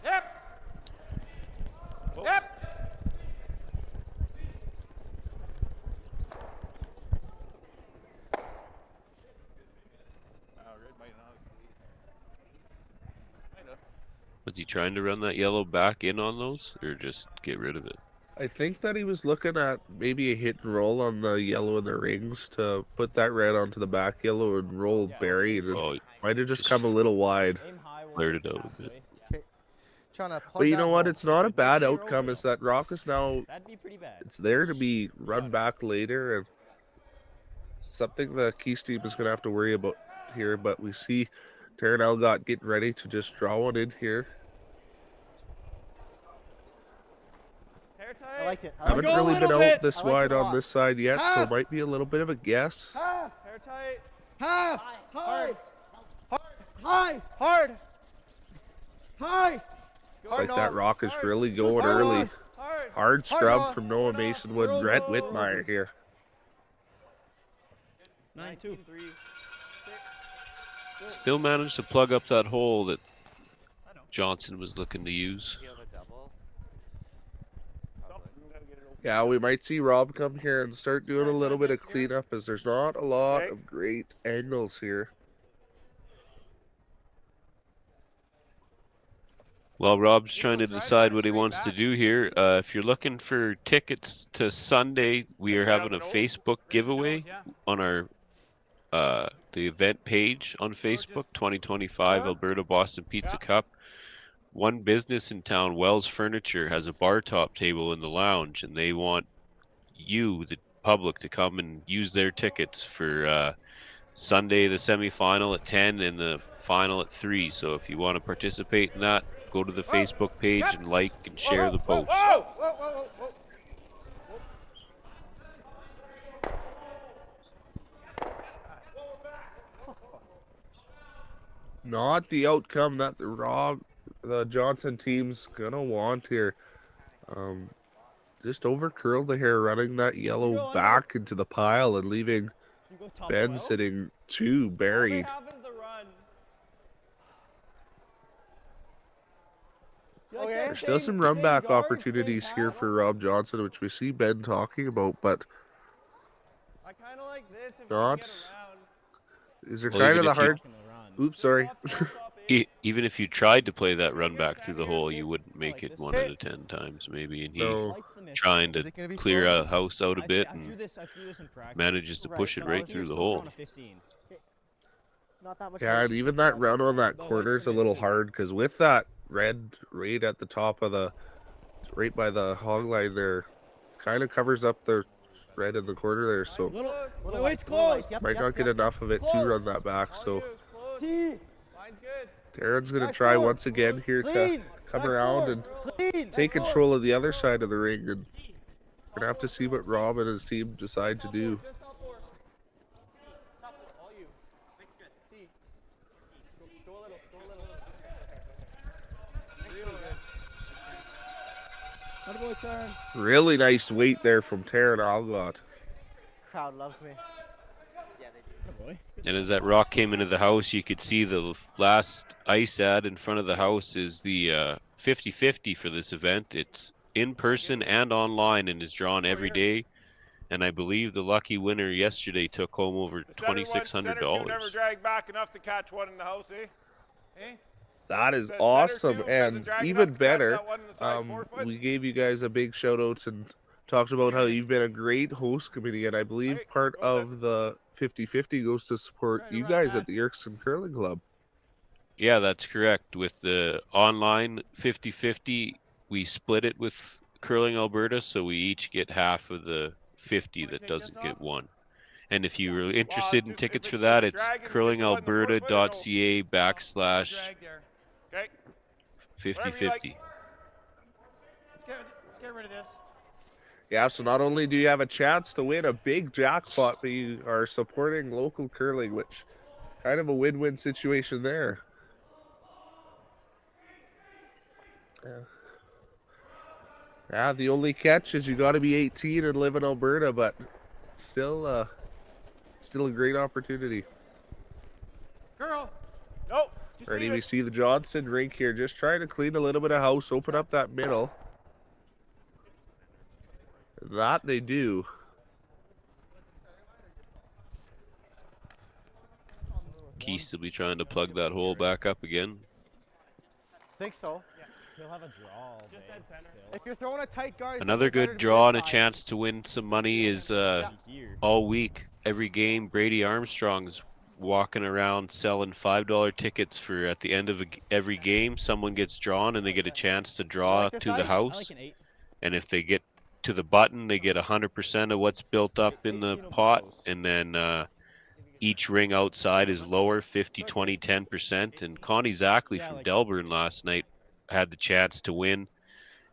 Yep. Yep. Was he trying to run that yellow back in on those, or just get rid of it? I think that he was looking at maybe a hit and roll on the yellow in the rings to put that red onto the back yellow and roll buried. And might have just come a little wide. Cleared it out a bit. But you know what? It's not a bad outcome. Is that rock is now, That'd be pretty bad. it's there to be run back later, and it's something the Kiist team is going to have to worry about here. But we see Taryn Elgott getting ready to just draw one in here. I like it. Haven't really been out this wide on this side yet, so might be a little bit of a guess. Half. Hair tight. Half. Hard. High. Hard. High. Looks like that rock is really going early. Hard scrub from Noah Masonwood and Rhett Whitmire here. 9-2. Still managed to plug up that hole that Johnson was looking to use. Yeah, we might see Rob come here and start doing a little bit of cleanup as there's not a lot of great angles here. Well, Rob's trying to decide what he wants to do here. If you're looking for tickets to Sunday, we are having a Facebook giveaway on our the event page on Facebook, 2025 Alberta Boston Pizza Cup. One business in town, Wells Furniture, has a bar top table in the lounge, and they want you, the public, to come and use their tickets for Sunday, the semifinal at 10 and the final at 3. So if you want to participate in that, go to the Facebook page and like and share the post. Not the outcome that the Johnson team's gonna want here. Just over curled the hair, running that yellow back into the pile and leaving Ben sitting 2 buried. There's still some run back opportunities here for Rob Johnson, which we see Ben talking about, but not. Is there kind of the hard? Oops, sorry. Even if you tried to play that run back through the hole, you wouldn't make it 1 out of 10 times maybe. And he trying to clear a house out a bit and manages to push it right through the hole. Yeah, and even that run on that corner is a little hard because with that red right at the top of right by the hog line there, kind of covers up the red in the corner there, so might not get enough of it to run that back. So Darren's going to try once again here to come around and take control of the other side of the ring, and we're going to have to see what Rob and his team decide to do. Really nice weight there from Taryn Algott. Crowd loves me. And as that rock came into the house, you could see the last ice ad in front of the house is the 50-50 for this event. It's in person and online and is drawn every day. And I believe the lucky winner yesterday took home over $2,600. Never drag back enough to catch one in the house, eh? That is awesome, and even better, we gave you guys a big shout out and talked about how you've been a great host committee, and I believe part of the 50-50 goes to support you guys at the Irricana Curling Club. Yeah, that's correct. With the online 50-50, we split it with Curling Alberta, so we each get half of the 50 that doesn't get one. And if you're interested in tickets for that, it's curlingalberta.ca/50-50. Let's get rid of this. Yeah, so not only do you have a chance to win a big jackpot, but you are supporting local curling, which kind of a win-win situation there. Yeah, the only catch is you got to be 18 and live in Alberta, but still a great opportunity. Girl, nope. Ready, we see the Johnson rink here, just trying to clean a little bit of house, open up that middle. That they do. Kiist will be trying to plug that hole back up again. Think so. He'll have a draw. Just dead center. If you're throwing a tight guard, Another good draw and a chance to win some money is all week, every game, Brady Armstrong's walking around selling $5 tickets for at the end of every game. Someone gets drawn and they get a chance to draw to the house. And if they get to the button, they get 100% of what's built up in the pot. And then each ring outside is lower, 50, 20, 10%. And Connie Zackley from Delburn last night had the chance to win.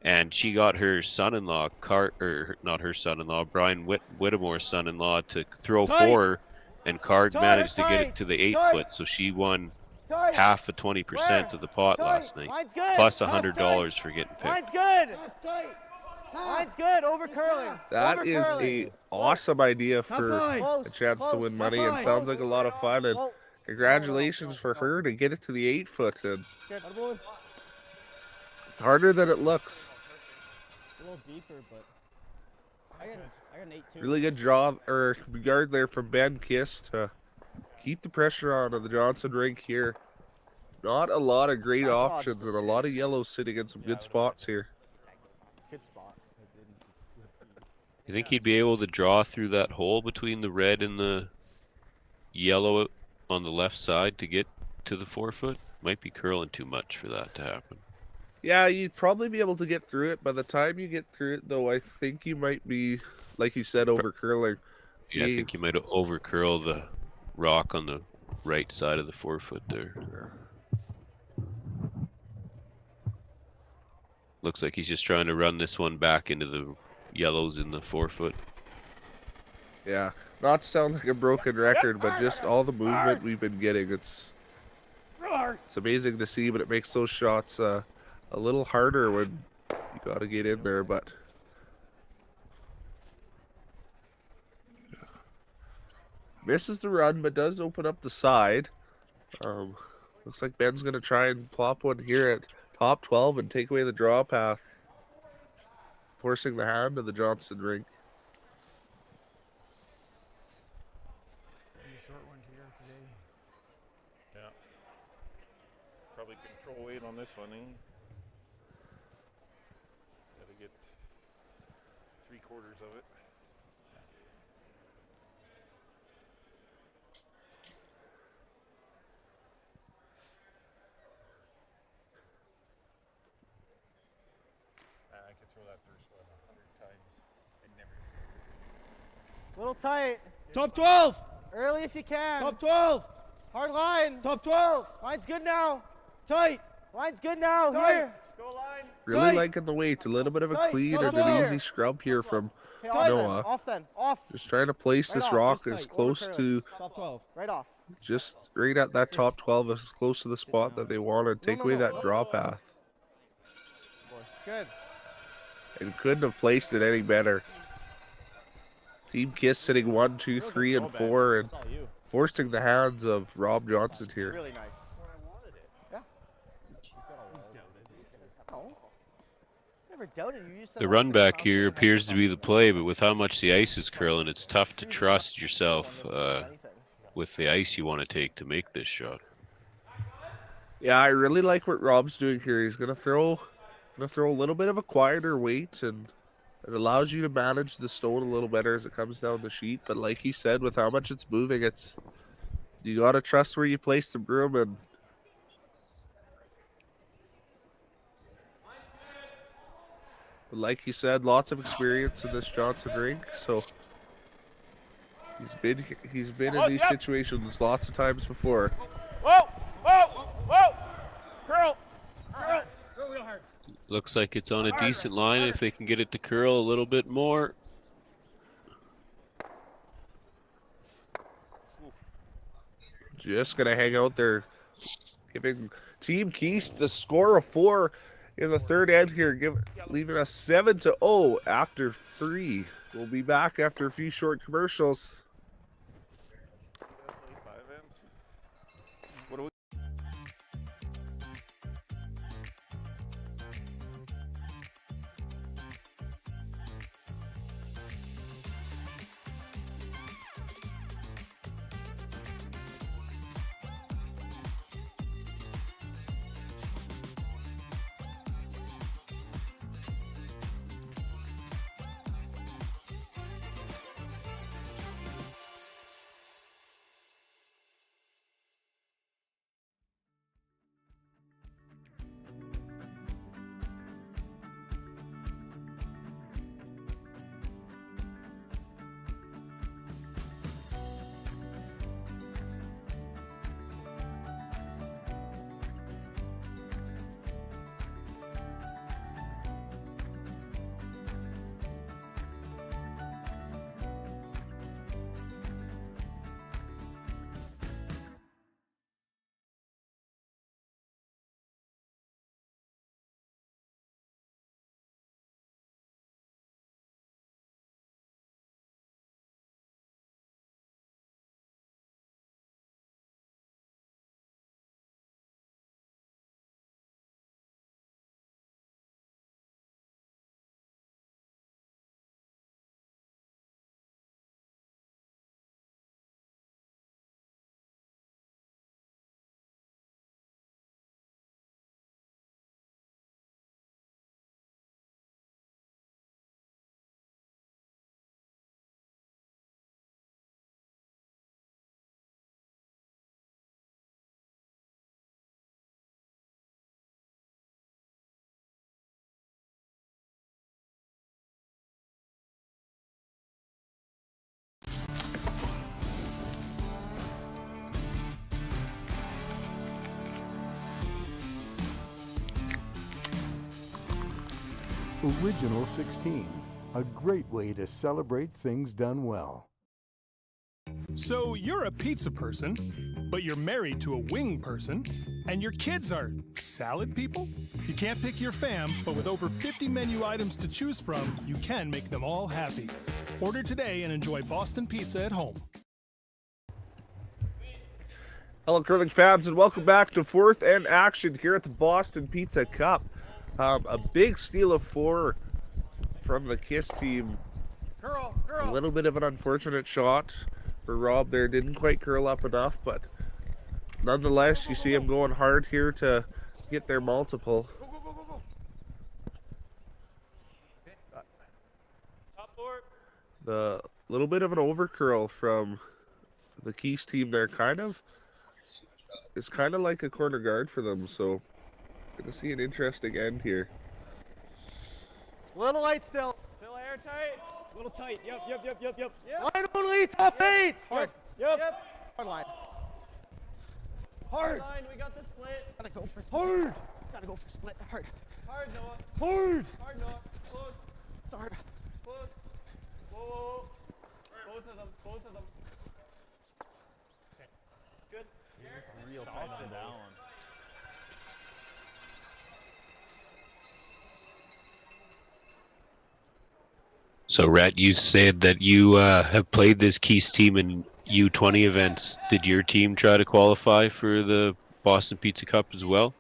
And she got her son-in-law, not her son-in-law, Brian Whittemore's son-in-law, to throw for her. And Card managed to get it to the 8-foot. So she won half of 20% of the pot last night. Plus $100 for getting picked. Mine's good. Mine's good. Over curling. That is a awesome idea for a chance to win money, and sounds like a lot of fun. And congratulations for her to get it to the 8-foot. And it's harder than it looks. A little deeper, but I got an 8-2. Really good draw or guard there from Ben Kiist to keep the pressure on the Johnson rink here. Not a lot of great options and a lot of yellows sitting in some good spots here. Good spot. You think he'd be able to draw through that hole between the red and the yellow on the left side to get to the 4-foot? Might be curling too much for that to happen. Yeah, you'd probably be able to get through it. By the time you get through it, though, I think you might be, like you said, over curling. Yeah, I think you might over curl the rock on the right side of the 4-foot there. Looks like he's just trying to run this one back into the yellows in the 4-foot. Yeah, not to sound like a broken record, but just all the movement we've been getting. It's amazing to see, but it makes those shots a little harder when you got to get in there. But misses the run, but does open up the side. Looks like Ben's going to try and plop one here at top 12 and take away the draw path, forcing the hand of the Johnson rink. Short one here today. Yeah. Probably control weight on this one, eh? Gotta get 3/4 of it. I could throw that first one 100 times and never. Little tight. Top 12. Early if you can. Top 12. Hard line. Top 12. Line's good now. Tight. Line's good now. Tight. Here. Go line. Really Tight. liking the weight. A little bit of a Tight. clean Top and 12. an easy scrub here from Okay, off Noah. then. Off then. Off. Just trying to place Right this off. rock Just as tight. close Over to, Top 12. Right off. just right at that top 12, as close to the spot that they wanted. Take away that draw path. Good. And couldn't have placed it any better. Team Kiist sitting 1, 2, 3, and 4, and forcing the hands of Rob Johnson here. Really nice. Yeah. No. Never doubted you. The run back here appears to be the play, but with how much the ice is curling, it's tough to trust yourself with the ice you want to take to make this shot. Yeah, I really like what Rob's doing here. He's gonna throw a little bit of a quieter weight and It allows you to manage the stone a little better as it comes down the sheet. But like you said, with how much it's moving, you got to trust where you place the broom. And like you said, lots of experience in this Johnson rink. So he's been in these situations lots of times before. Whoa, whoa, whoa! Curl, curl, go real hard. Looks like it's on a decent line if they can get it to curl a little bit more. Just going to hang out there, giving Team Kiist a score of 4 in the third end here, leaving us 7-0 after 3. We'll be back after a few short commercials. What do we? Original 16, a great way to celebrate things done well. So you're a pizza person, but you're married to a wing person, and your kids are salad people? You can't pick your fam, but with over 50 menu items to choose from, you can make them all happy. Order today and enjoy Boston Pizza at home. Hello, curling fans, and welcome back to fourth end action here at the Boston Pizza Cup. A big steal of 4 from the Kiist team. A little bit of an unfortunate shot for Rob there. Didn't quite curl up enough, but nonetheless, you see him going hard here to get their multiple. The little bit of an overcurl from the Kiist team there is kind of like a corner guard for them, so gonna see an interesting end here. Little light still. Still airtight. A little tight. Yep. Line only, top 8. Hard. Yep. Hard line. Hard line. We got the split. Gotta go for hard. Gotta go for split. Hard. Hard, Noah. Hard. Hard, Noah. Close. Hard. Close. Whoa. Both of them. Okay. Good. Real tight on that one. So, Rat, you said that you have played this Kiist team in U20 events. Did your team try to qualify for the Boston Pizza Cup as well?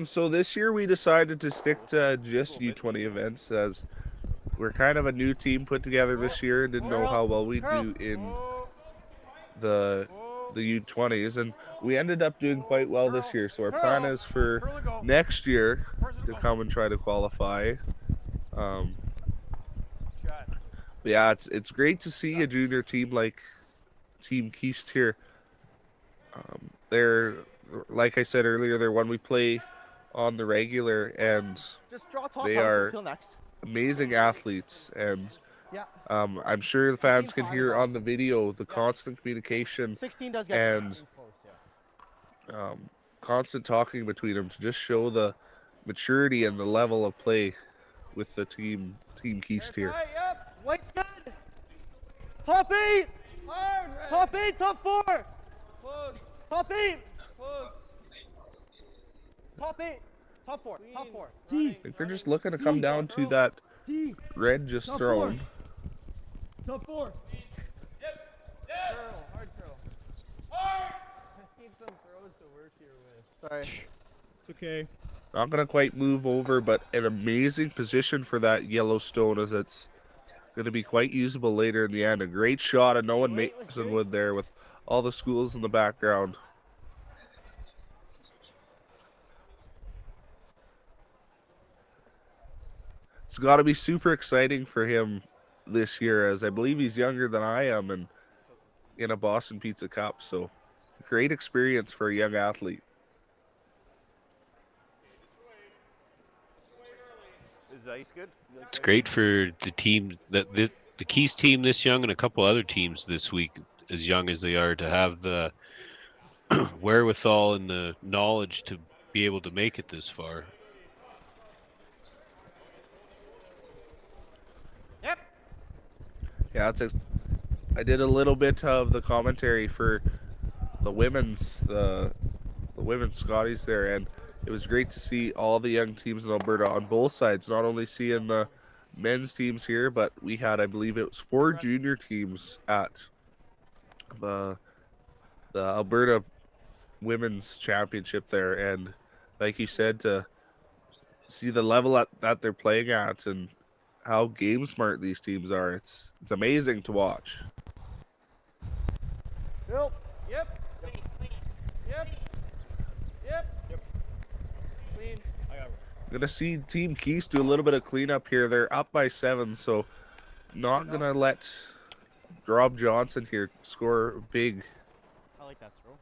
So this year we decided to stick to just U20 events, as we're kind of a new team put together this year and didn't know how well we'd do in the U20s, and we ended up doing quite well this year. So our plan is for next year to come and try to qualify. Yeah, it's great to see a junior team like Team Kiist here. They're, like I said earlier, they're one we play on the regular, and Just draw top they house are and kill next. amazing athletes. And Yeah. I'm sure the fans can hear on the video the constant communication 16 does get and constant talking between them to just show the maturity and the level of play with the Team Kiist here. Yep. White's good. Top 8. Hard, top 8, top 4. Close. Top 8. Close. Top 8. Top 4. Top 4. I think they're just looking to come down to that red just thrown. Top 4. Yes. Curl. Hard curl. Hard. I need some throws to work here with. Sorry. It's okay. Not going to quite move over, but an amazing position for that yellow stone, as it's going to be quite usable later in the end. A great shot of Noah Masonwood there with all the schools in the background. It's got to be super exciting for him this year, as I believe he's younger than I am and in a Boston Pizza Cup. So great experience for a young athlete. Is the ice good? It's great for the team, the Kiist team this young, and a couple other teams this week, as young as they are, to have the wherewithal and the knowledge to be able to make it this far. Yep. Yeah, I did a little bit of the commentary for the women's Scotties there, and it was great to see all the young teams in Alberta on both sides, not only seeing the men's teams here, but we had, I believe it was 4 junior teams at the Alberta Women's Championship there. And like you said, to see the level that they're playing at and how game smart these teams are, it's amazing to watch. Yep. Yep. Yep. Yep. Clean. I got it. Gonna see Team Kiist do a little bit of cleanup here. They're up by 7, so not gonna let Rob Johnson here score big. I like that throw.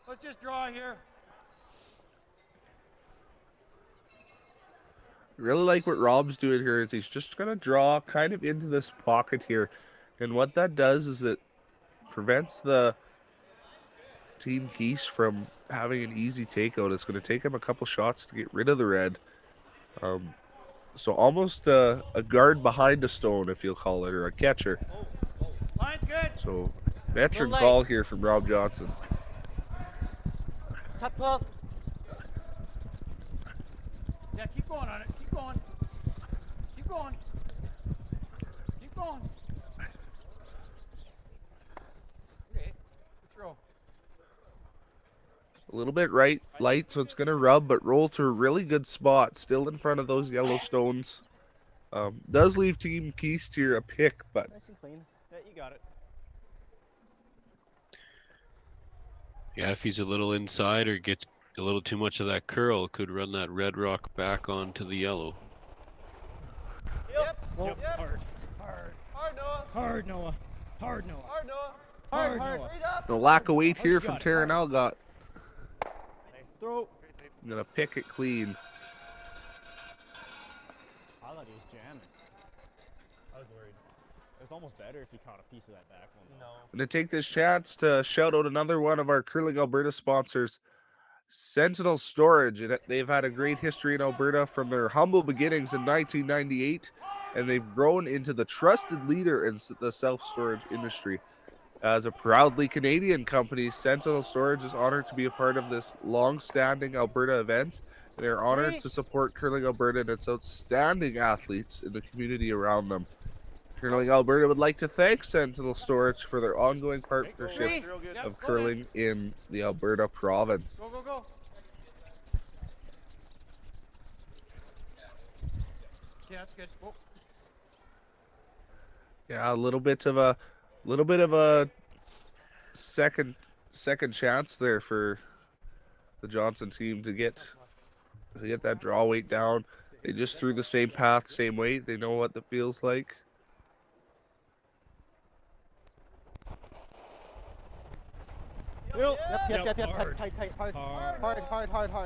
Let's just draw here. Really like what Rob's doing here is he's just gonna draw kind of into this pocket here, and what that does is it prevents the Team Kiist from having an easy takeout. It's going to take him a couple shots to get rid of the red. So almost a guard behind a stone, if you'll call it, or a catcher. Line's good. So veteran call here from Rob Johnson. Top 12. Yeah, keep going on it. Keep going. Keep going. Keep going. Okay. Throw. A little bit light, so it's going to rub, but roll to a really good spot, still in front of those yellow stones. Does leave Team Kiist here a pick, but Nice and clean. Yeah, you got it. Yeah, if he's a little inside or gets a little too much of that curl, it could run that red rock back onto the yellow. Yep. Yep. Hard. Hard. Hard, Noah. Hard, Noah. Hard, Noah. Hard, Noah. Hard, Hard. Noah. Straight up. no lack of weight here from Taran Algot. Nice throw. I'm going to pick it clean. I thought he was jamming. I was worried. It was almost better if he caught a piece of that back one. No. I'm going to take this chance to shout out another one of our Curling Alberta sponsors, Sentinel Storage. They've had a great history in Alberta from their humble beginnings in 1998, and they've grown into the trusted leader in the self-storage industry. As a proudly Canadian company, Sentinel Storage is honored to be a part of this long-standing Alberta event. They're honored to support Curling Alberta and its outstanding athletes in the community around them. Curling Alberta would like to thank Sentinel Storage for their ongoing partnership of curling in the Alberta province. Go, go, go. Yeah, that's good. Whoa. Yeah, a little bit of a second chance there for the Johnson team to get They get that draw weight down. They just threw the same path, same weight. They know what that feels like. Yep. Tight.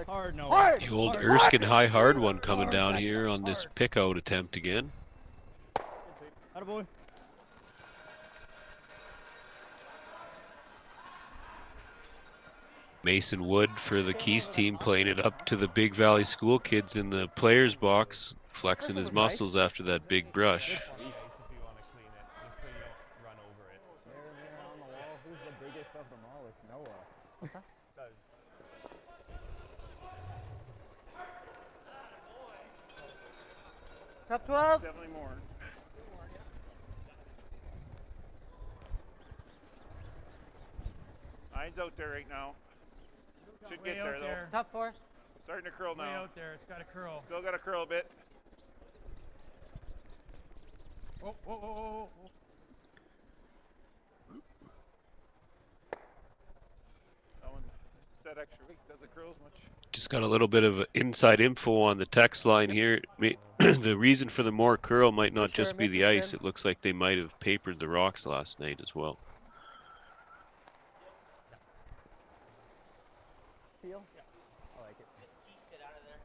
Hard. No. The old Erskine high hard one coming down here on this pick out attempt again. Attaboy. Mason Wood for the Kiist team playing it up to the Big Valley School kids in the players box, flexing his muscles after that big brush. Who's the biggest of them all? It's Noah. What's that? Top 12. Definitely more. Nine's out there right now. Should get there though. Top 4. Starting to curl now. Way out there. It's got to curl. Still got to curl a bit. Whoa. That one, that extra weight doesn't curl as much. Just got a little bit of inside info on the text line here. The reason for the more curl might not just be the ice. It looks like they might have papered the rocks last night as well. Feel? Yeah. I like it. Just Kiist it out of there.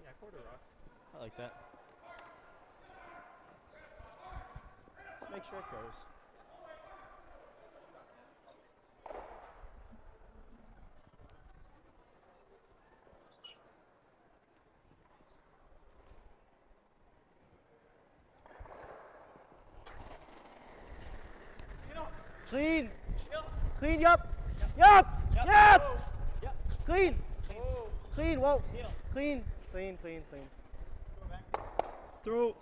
Yeah, quarter rock. I like that. Make sure it goes. Clean. Clean. Yup. Clean. Clean. Whoa. Clean. Throw.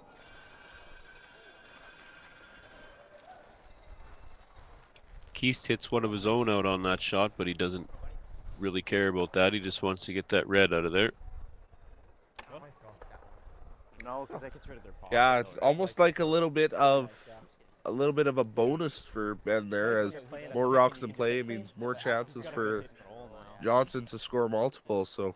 Kiist hits one of his own out on that shot, but he doesn't really care about that. He just wants to get that red out of there. No, because that gets rid of their pocket. Yeah, it's almost like a little bit of a bonus for Ben there, as more rocks in play means more chances for Johnson to score multiple. So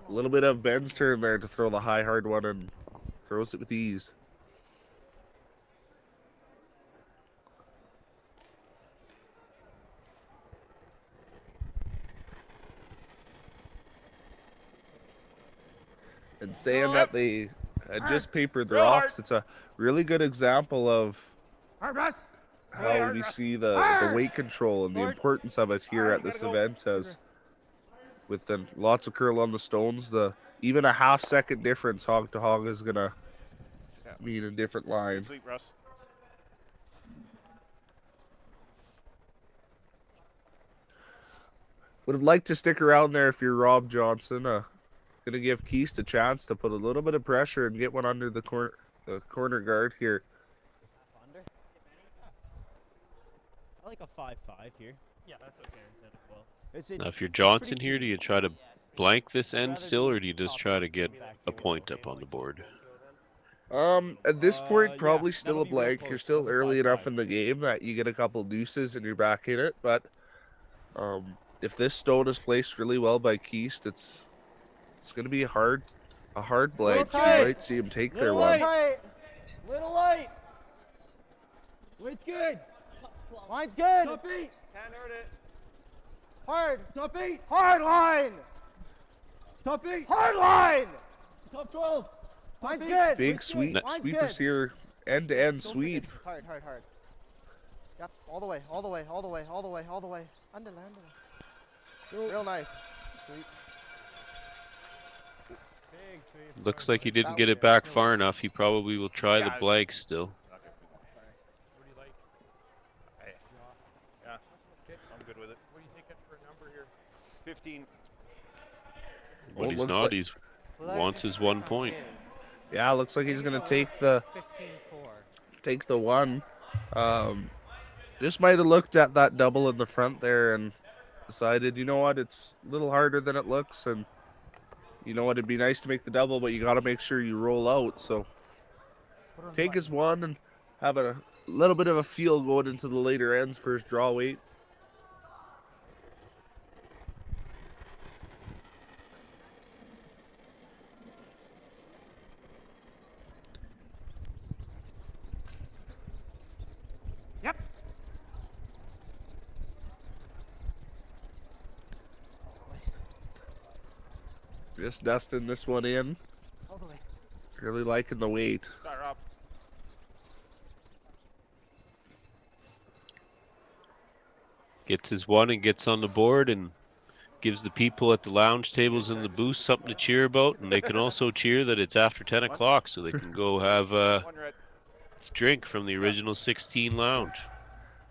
a little bit of Ben's turn there to throw the high hard one, and throws it with ease. And saying that they had just papered the rocks, it's a really good example of how we see the weight control and the importance of it here at this event, as with the lots of curl on the stones, even a half-second difference hog to hog is gonna mean a different line. Sweet, Russ. Would have liked to stick around there if you're Rob Johnson. Gonna give Kiist a chance to put a little bit of pressure and get one under the corner guard here. I like a 5-5 here. Yeah, that's what Darren said as well. Now, if you're Johnson here, do you try to blank this end still, or do you just try to get a point up on the board? At this point, probably still a blank. You're still early enough in the game that you get a couple deuces and you're back in it. But if this stone is placed really well by Kiist, it's going to be a hard blank. You might see him take their one. Little light. Weight's good. Line's good. Top 8. Can't hurt it. Hard. Top 8. Hard line. Top 8. Hard line. Top 12. Line's good. Big sweep. Sweepers here. End-to-end sweep. Hard. Yep. All the way. Under. Real nice. Sweep. Looks like he didn't get it back far enough. He probably will try the blank still. What do you like? Yeah, I'm good with it. What are you thinking for a number here? 15. But he's not. He wants his 1 point. Yeah, looks like he's gonna take the one. Just might have looked at that double in the front there and decided, you know what, it's a little harder than it looks, and you know what, it'd be nice to make the double, but you got to make sure you roll out. So take his one and have a little bit of a feel going into the later ends for his draw weight. Just dusting this one in. Really liking the weight. Gets his one and gets on the board and gives the people at the lounge tables in the booth something to cheer about, and they can also cheer that it's after 10 o'clock so they can go have a drink from the original 16 lounge.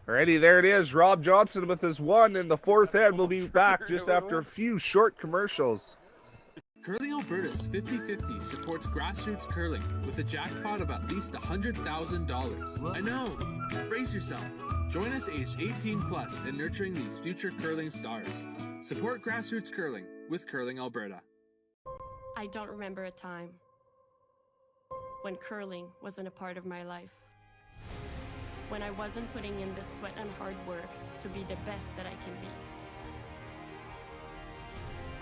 Alrighty, there it is. Rob Johnson with his one in the fourth end. We'll be back just after a few short commercials. Curling Alberta's 50-50 supports grassroots curling with a jackpot of at least $100,000. I know! Brace yourself. Join us aged 18 plus in nurturing these future curling stars. Support grassroots curling with Curling Alberta. I don't remember a time when curling wasn't a part of my life. When I wasn't putting in the sweat and hard work to be the best that I can be.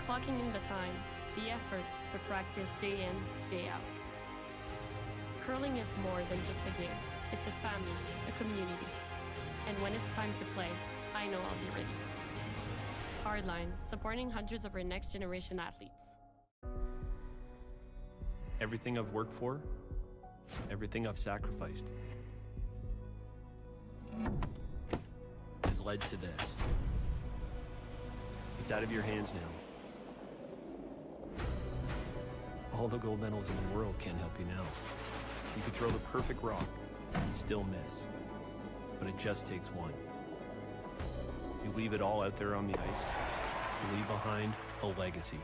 Clocking in the time, the effort to practice day in, day out. Curling is more than just a game. It's a family, a community. And when it's time to play, I know I'll be ready. Hardline, supporting hundreds of our next generation athletes. Everything I've worked for, everything I've sacrificed, has led to this. It's out of your hands now. All the gold medals in the world can't help you now. You could throw the perfect rock and still miss, but it just takes one. You leave it all out there on the ice to leave behind a legacy.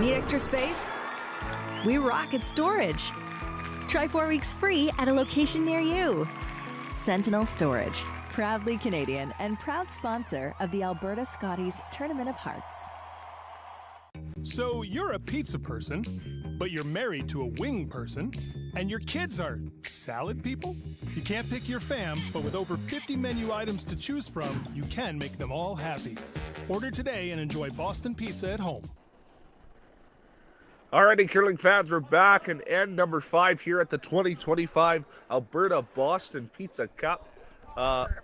Need extra space? We rock at Storage. Try 4 weeks free at a location near you. Sentinel Storage, proudly Canadian and proud sponsor of the Alberta Scotties Tournament of Hearts. So you're a pizza person, but you're married to a wing person, and your kids are salad people? You can't pick your fam, but with over 50 menu items to choose from, you can make them all happy. Order today and enjoy Boston pizza at home. Alrighty, curling fans, we're back in end number 5 here at the 2025 Alberta Boston Pizza Cup.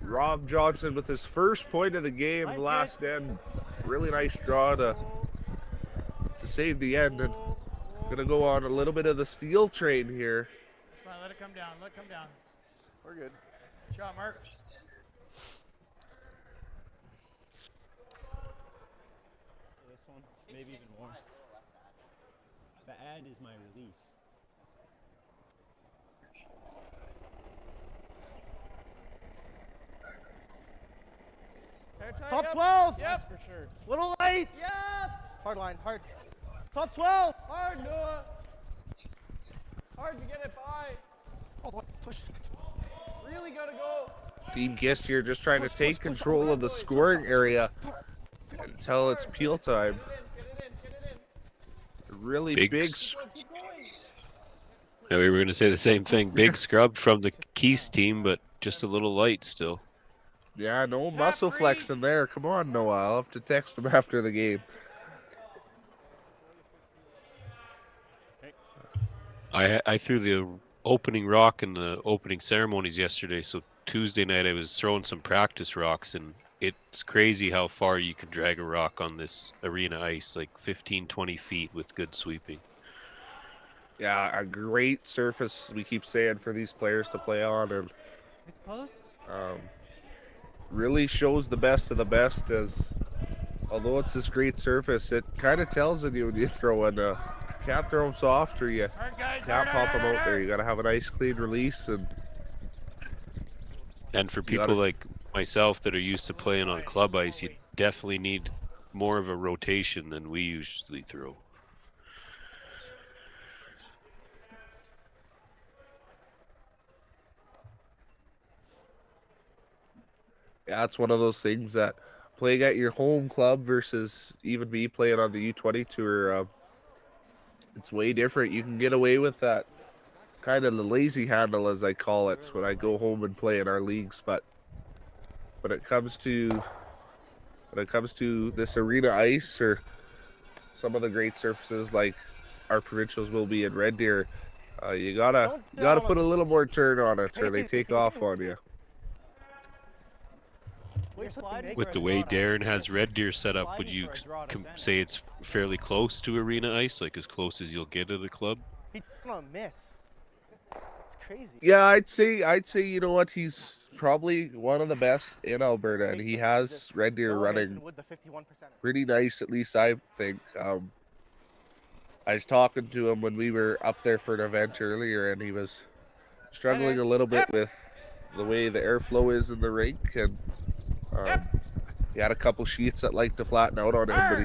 Rob Johnson with his first point of the game, last end. Really nice draw to save the end, and gonna go on a little bit of the steel train here. Come on, let it come down. Let it come down. We're good. Shot, Mark. This one, maybe even more. The ad is my release. Top 12. Yep, for sure. Little lights. Yep. Hard line, hard. Top 12. Hard, Noah. Hard to get it by. All the way. Push. Really gotta go. Team Kiist here just trying to take control of the scoring area until it's peel time. Really big. Yeah, we were going to say the same thing. Big scrub from the Kiist team, but just a little light still. Yeah, no muscle flex in there. Come on, Noah. I'll have to text him after the game. I threw the opening rock in the opening ceremonies yesterday, so Tuesday night I was throwing some practice rocks, and it's crazy how far you can drag a rock on this arena ice, like 15, 20 feet with good sweeping. Yeah, a great surface, we keep saying, for these players to play on, and It's close. really shows the best of the best, as although it's this great surface, it kind of tells on you when you throw in. Can't throw them soft, or you can't pop them out there. You got to have a nice clean release. And for people like myself that are used to playing on club ice, you definitely need more of a rotation than we usually throw. Yeah, it's one of those things that playing at your home club versus even me playing on the U20 tour, it's way different. You can get away with that kind of the lazy handle, as I call it, when I go home and play in our leagues. But when it comes to this arena ice or some of the great surfaces like our provincials will be in Red Deer, you gotta put a little more turn on it, or they take off on you. With the way Darren has Red Deer set up, would you say it's fairly close to arena ice, like as close as you'll get at a club? He's gonna miss. It's crazy. Yeah, I'd say you know what, he's probably one of the best in Alberta, and he has Red Deer running pretty nice, at least I think. I was talking to him when we were up there for an event earlier, and he was struggling a little bit with the way the airflow is in the rink, and he had a couple sheets that like to flatten out on him, but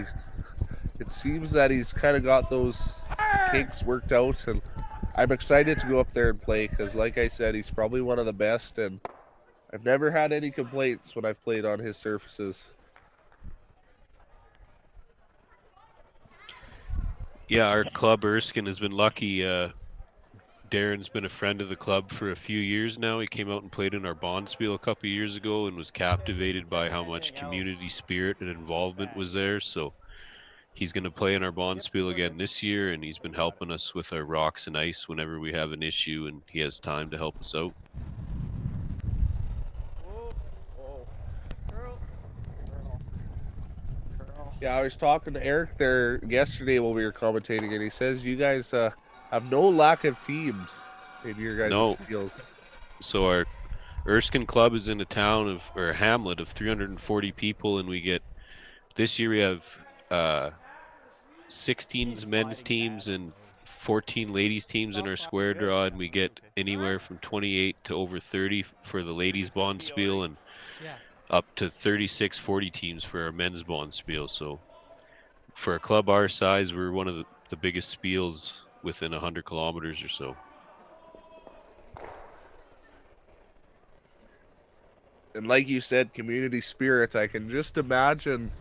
it seems that he's kind of got those kinks worked out, and I'm excited to go up there and play because, like I said, he's probably one of the best, and I've never had any complaints when I've played on his surfaces. Yeah, our club, Erskine, has been lucky. Darren's been a friend of the club for a few years now. He came out and played in our Bonspiel a couple of years ago and was captivated by how much community spirit and involvement was there. So he's going to play in our Bonspiel again this year, and he's been helping us with our rocks and ice whenever we have an issue, and he has time to help us out. Yeah, I was talking to Eric there yesterday while we were commentating, and he says you guys have no lack of teams in your guys' skills. So our Erskine club is in a town of, or a hamlet of 340 people, and we get, this year we have 16 men's teams and 14 ladies teams in our square draw, and we get anywhere from 28 to over 30 for the ladies Bonspiel, and up to 36, 40 teams for our men's Bonspiel. So for a club our size, we're one of the biggest spiels within 100 kilometers or so. And like you said, community spirit. I can just imagine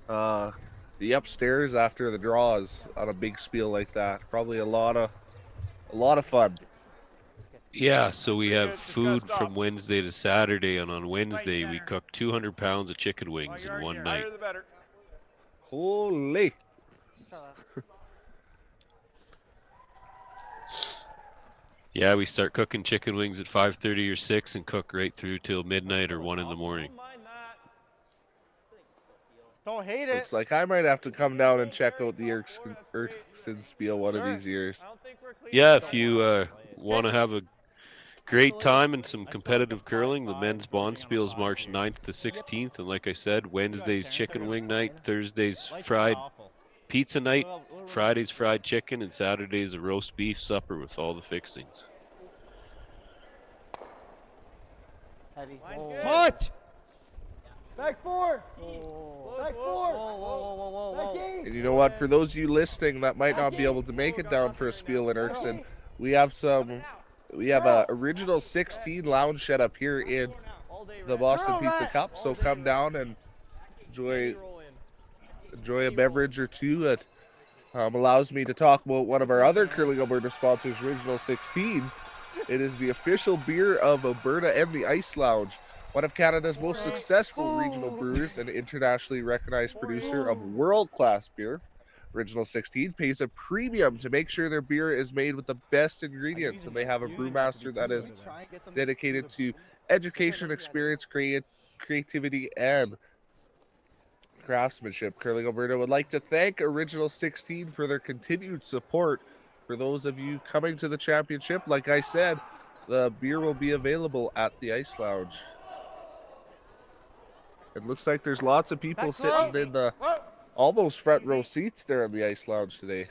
the upstairs after the draws on a big spiel like that. Probably a lot of fun. Yeah, so we have food from Wednesday to Saturday, and on Wednesday we cook 200 pounds of chicken wings in one night. Holy! Yeah, we start cooking chicken wings at 5:30 or 6 and cook right through till midnight or 1 in the morning. Don't hate it. Looks like I might have to come down and check out the Erskine Spiel one of these years. Yeah, if you want to have a great time and some competitive curling, the men's Bonspiel is March 9th to 16th, and like I said, Wednesday's chicken wing night, Thursday's fried pizza night, Friday's fried chicken, and Saturday's a roast beef supper with all the fixings. Hot! Back four! Back four! And you know what? For those of you listening that might not be able to make it down for a spiel in Erskine, we have a original 16 lounge set up here in the Boston Pizza Cup. So come down and enjoy a beverage or two. It allows me to talk about one of our other Curling Alberta sponsors, Original 16. It is the official beer of Alberta and the Ice Lounge. One of Canada's most successful regional brewers and internationally recognized producer of world-class beer. Original 16 pays a premium to make sure their beer is made with the best ingredients, and they have a brewmaster that is dedicated to education, experience, creativity, and craftsmanship. Curling Alberta would like to thank Original 16 for their continued support. For those of you coming to the championship, like I said, the beer will be available at the Ice Lounge. It looks like there's lots of people sitting in the almost front row seats there in the Ice Lounge today.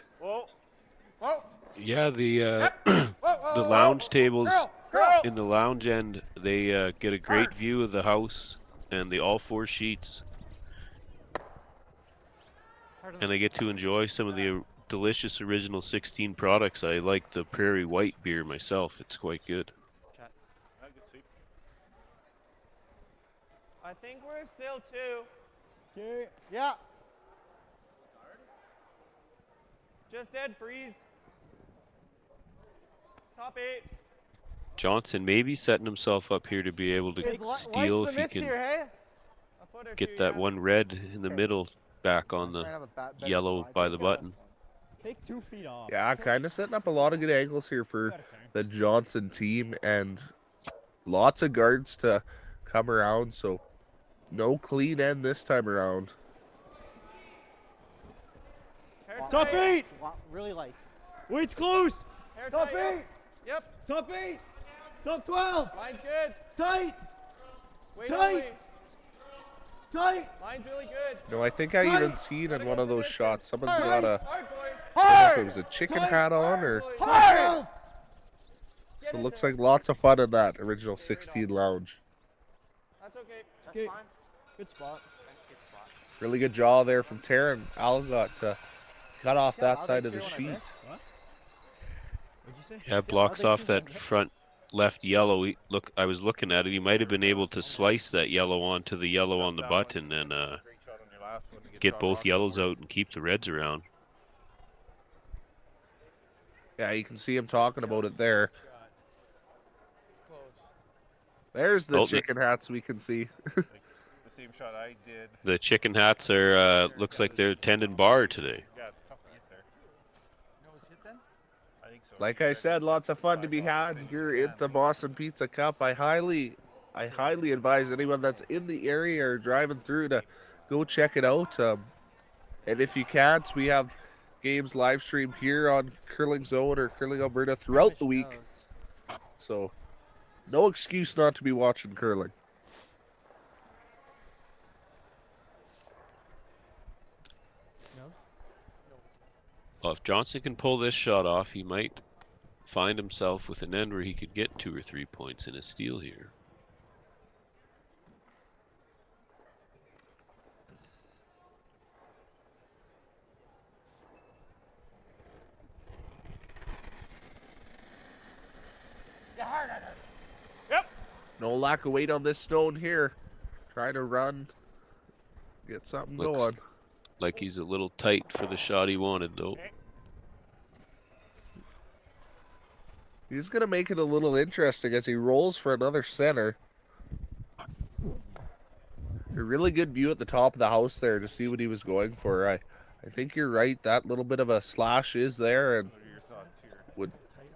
Yeah, the lounge tables in the lounge end, they get a great view of the house and the all four sheets, and they get to enjoy some of the delicious Original 16 products. I like the Prairie White beer myself. It's quite good. I think we're still two. Okay. Yeah. Just dead. Freeze. Top 8. Johnson maybe setting himself up here to be able to steal if he can get that one red in the middle back on the yellow by the button. Take 2 feet off. Yeah, kind of setting up a lot of good angles here for the Johnson team, and lots of guards to come around, so no clean end this time around. Top 8. Really light. Weight's close. Top 8. Yep. Top 8. Top 12. Line's good. Tight. Wait tight. Only. Tight. Line's really good. No, I think I even seen in one of those shots, someone's got a, I don't know if it was a chicken hat on or. Hard. So it looks like lots of fun in that original 16 lounge. That's okay. That's fine. Good spot. Really good jaw there from Taryn. Al got to cut off that side of the sheet. Yeah, blocks off that front left yellow. I was looking at it. He might have been able to slice that yellow onto the yellow on the button and get both yellows out and keep the reds around. Yeah, you can see him talking about it there. There's the chicken hats we can see. The same shot I did. The chicken hats are looks like they're tendon bar today. Yeah, it's tough to get there. No, it's hit then? I think so. Like I said, lots of fun to be had here at the Boston Pizza Cup. I highly advise anyone that's in the area or driving through to go check it out. And if you can't, we have games live streamed here on Curling Zone or Curling Alberta throughout the week. So no excuse not to be watching curling. Well, if Johnson can pull this shot off, he might find himself with an end where he could get 2 or 3 points in a steal here. Yep. No lack of weight on this stone here. Trying to run, get something going. Like he's a little tight for the shot he wanted, though. He's going to make it a little interesting as he rolls for another center. A really good view at the top of the house there to see what he was going for. I think you're right. That little bit of a slash is there and would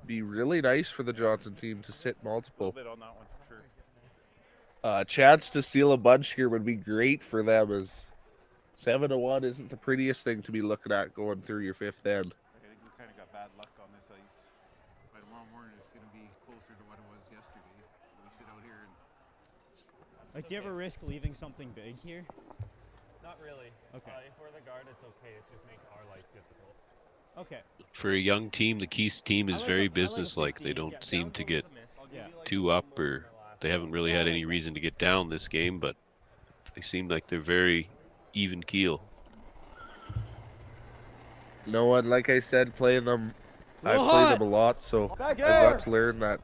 be really nice for the Johnson team to sit multiple. Chance to steal a bunch here would be great for them, as 7-1 isn't the prettiest thing to be looking at going through your 5th end. I think we kind of got bad luck on this ice. By tomorrow morning, it's going to be closer to what it was yesterday. We sit out here and... Like, do you ever risk leaving something big here? Not really. Okay. If we're the guard, it's okay. It just makes our life difficult. Okay. For a young team, the Kiist team is very businesslike. They don't seem to get too up, or they haven't really had any reason to get down this game, but they seem like they're very even keel. No one, like I said, playing them, I play them a lot, so I've got to learn that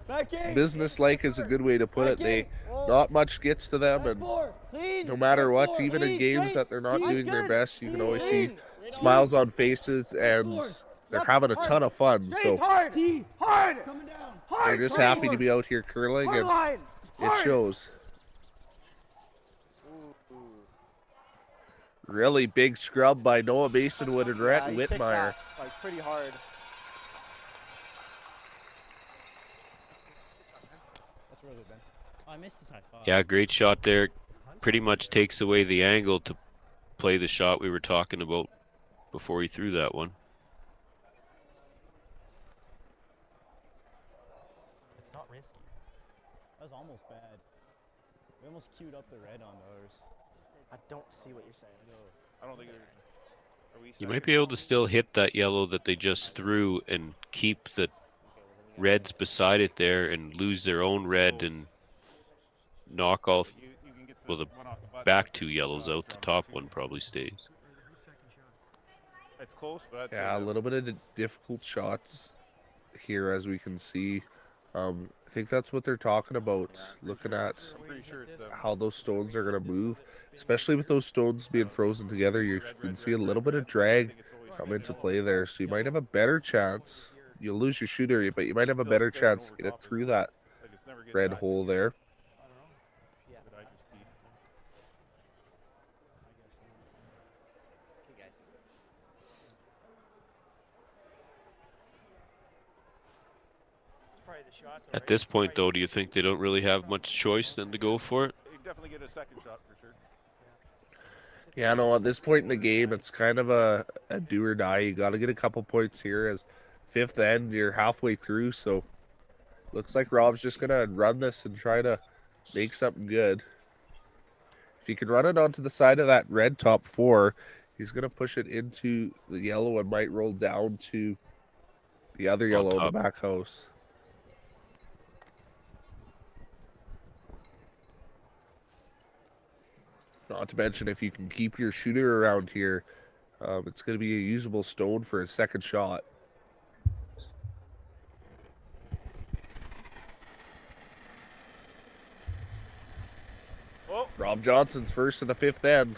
business-like is a good way to put it. They, not much gets to them, and no matter what, even in games that they're not doing their best, you can always see smiles on faces, and they're having a ton of fun. So they're just happy to be out here curling, and it shows. Really big scrub by Noah Masonwood and Rhett Whitmire. Like pretty hard. That's where they've been. Oh, I missed his high five. Yeah, great shot there. Pretty much takes away the angle to play the shot we were talking about before he threw that one. It's not risky. That was almost bad. We almost queued up the red on ours. I don't see what you're saying. No. I don't think You might be able to still hit that yellow that they just threw and keep the reds beside it there and lose their own red and knock all the back 2 yellows out. The top one probably stays. It's close, but yeah, a little bit of difficult shots here, as we can see. I think that's what they're talking about, looking at how those stones are going to move. Especially with those stones being frozen together, you can see a little bit of drag come into play there. So you might have a better chance. You'll lose your shoot area, but you might have a better chance to get it through that red hole there. At this point, though, do you think they don't really have much choice than to go for it? You definitely get a second shot for sure. Yeah, no, at this point in the game, it's kind of a do or die. You got to get a couple points here as fifth end. You're halfway through, so looks like Rob's just going to run this and try to make something good. If he can run it onto the side of that red top four, he's going to push it into the yellow and might roll down to the other yellow in the back house. Not to mention, if you can keep your shooter around here, it's going to be a usable stone for a second shot. Rob Johnson's first of the fifth end.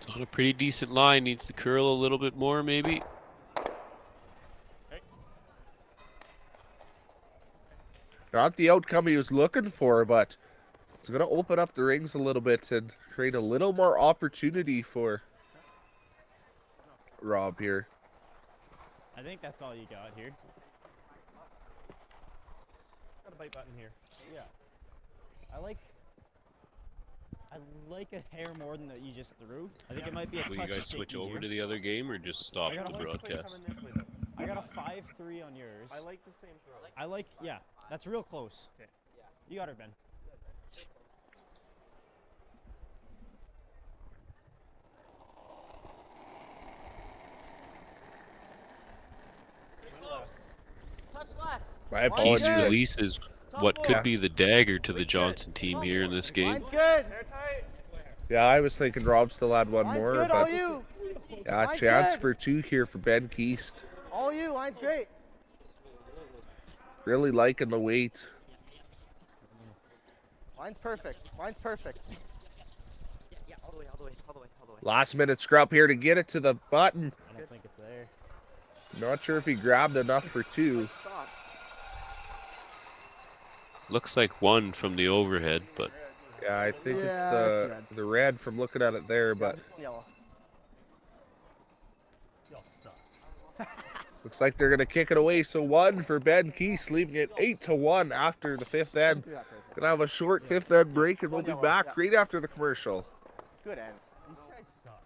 It's on a pretty decent line. Needs to curl a little bit more, maybe. Not the outcome he was looking for, but it's going to open up the rings a little bit and create a little more opportunity for Rob here. I think that's all you got here. Got a bite button here. Yeah. I like a hair more than that you just threw. I think it might be a touch. Will you guys switch over to the other game or just stop the broadcast? I got a 5-3 on yours. I like the same throw. Yeah, that's real close. Okay. Yeah. You got her, Ben. My apologies. Kiist releases what could be the dagger to the Johnson team here in this game. Yeah, I was thinking Rob still had one more, good, but you. yeah, chance for two here for Ben Kiist. All you, line's great. Really liking the weight. Line's perfect. Line's perfect. Yeah, all the way, all the way, all the way, all the way. Last minute scrub here to get it to the button. I don't think it's there. Not sure if he grabbed enough for two. Looks like one from the overhead, but yeah, I think it's the red from looking at it there, but yellow. Looks like they're gonna kick it away. So one for Ben Kiist, leaving it 8-1 after the fifth end. Gonna have a short fifth end break, and we'll be back right after the commercial. Good end. These guys suck.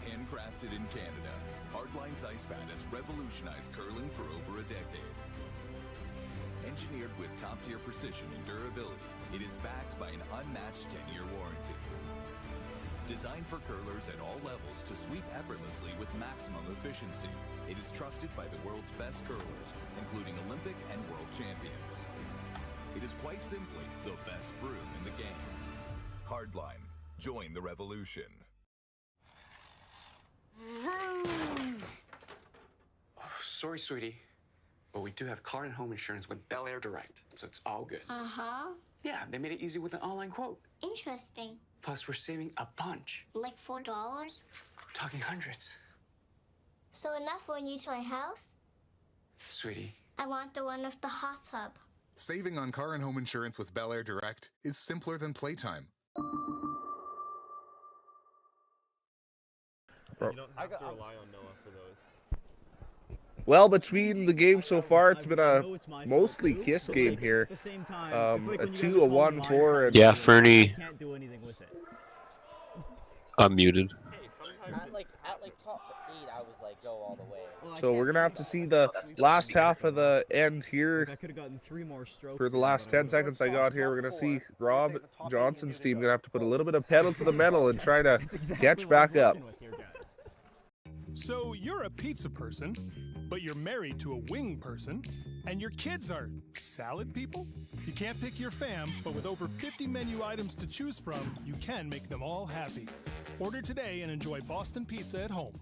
Handcrafted in Canada, Hardlines Ice Pad has revolutionized curling for over a decade. Engineered with top-tier precision and durability, it is backed by an unmatched 10-year warranty. Designed for curlers at all levels to sweep effortlessly with maximum efficiency, it is trusted by the world's best curlers, including Olympic and world champions. simply the best broom in the game. Hardline. Join the revolution. Sorry, sweetie, but we do have car and home insurance with Bel Air Direct, so it's all good. Uh-huh. Yeah, they made it easy with an online quote. Interesting. Plus, we're saving a bunch. Like $4? Talking hundreds. So enough for a new toy house? Sweetie. I want the one with the hot tub. Saving on car and home insurance with Bel Air Direct is simpler than playtime. You don't have to rely on Noah for those. Well, between the games so far, it's been a mostly Kiist game here. A 2, a 1, 4, and Yeah, Fernie. I'm muted. At top 8, I was like, go all the way. so we're gonna have to see the last half of the end here. For the last 10 seconds I got here, we're gonna see Rob Johnson's team gonna have to put a little bit of pedal to the metal and try to catch back up. So you're a pizza person, but you're married to a wing person, and your kids are salad people? You can't pick your fam, but with over 50 menu items to choose from, you can make them all happy. Order today and enjoy Boston Pizza at home.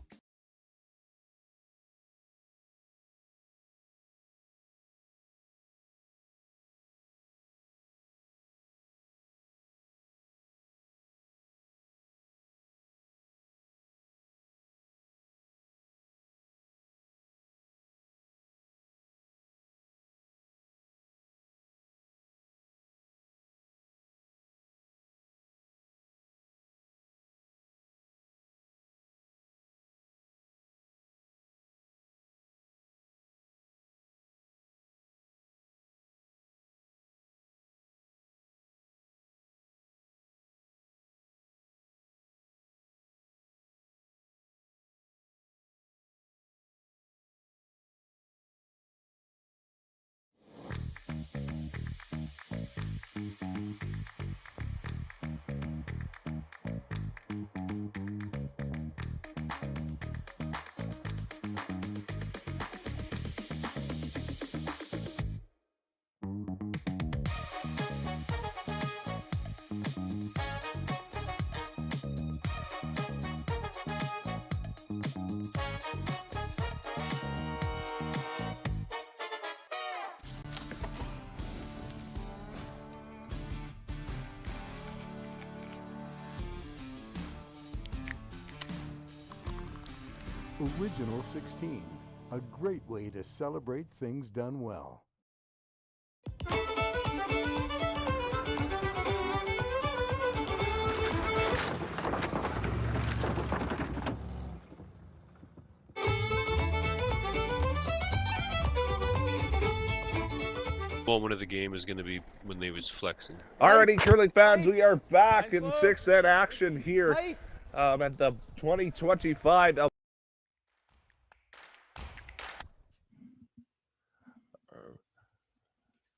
Original 16, a great way to celebrate things done well. Moment of the game is going to be when they was flexing. Alrighty, curling fans, we are back in 6-set action here at the 2025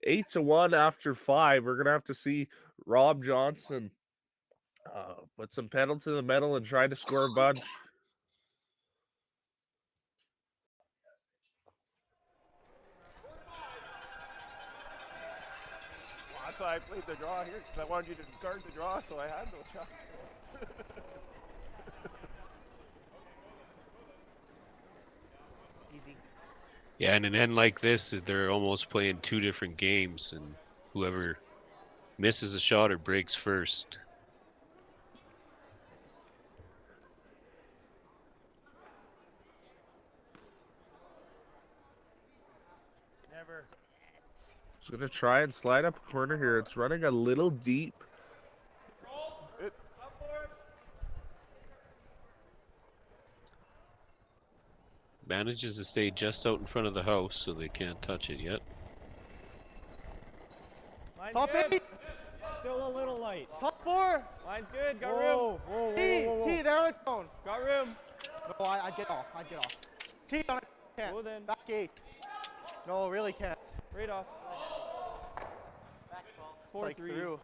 8-1 after 5. We're gonna have to see Rob Johnson put some pedal to the metal and try to score a bunch. That's why I played the draw here, because I wanted you to guard the draw, so I had no shot. Easy. Yeah, in an end like this, they're almost playing two different games, and whoever misses a shot or breaks first. Never. He's gonna try and slide up a corner here. It's running a little deep. Manages to stay just out in front of the house, so they can't touch it yet. Line's Top good. 8. Still a little light. Top 4. Line's good. Got Whoa, room. whoa, T. whoa, whoa, whoa. T. There on the phone. Got room. No, I'd get off. I'd get off. T on it. Can't. Well then. Back 8. No, really can't. Right off. It's like 4-3. through.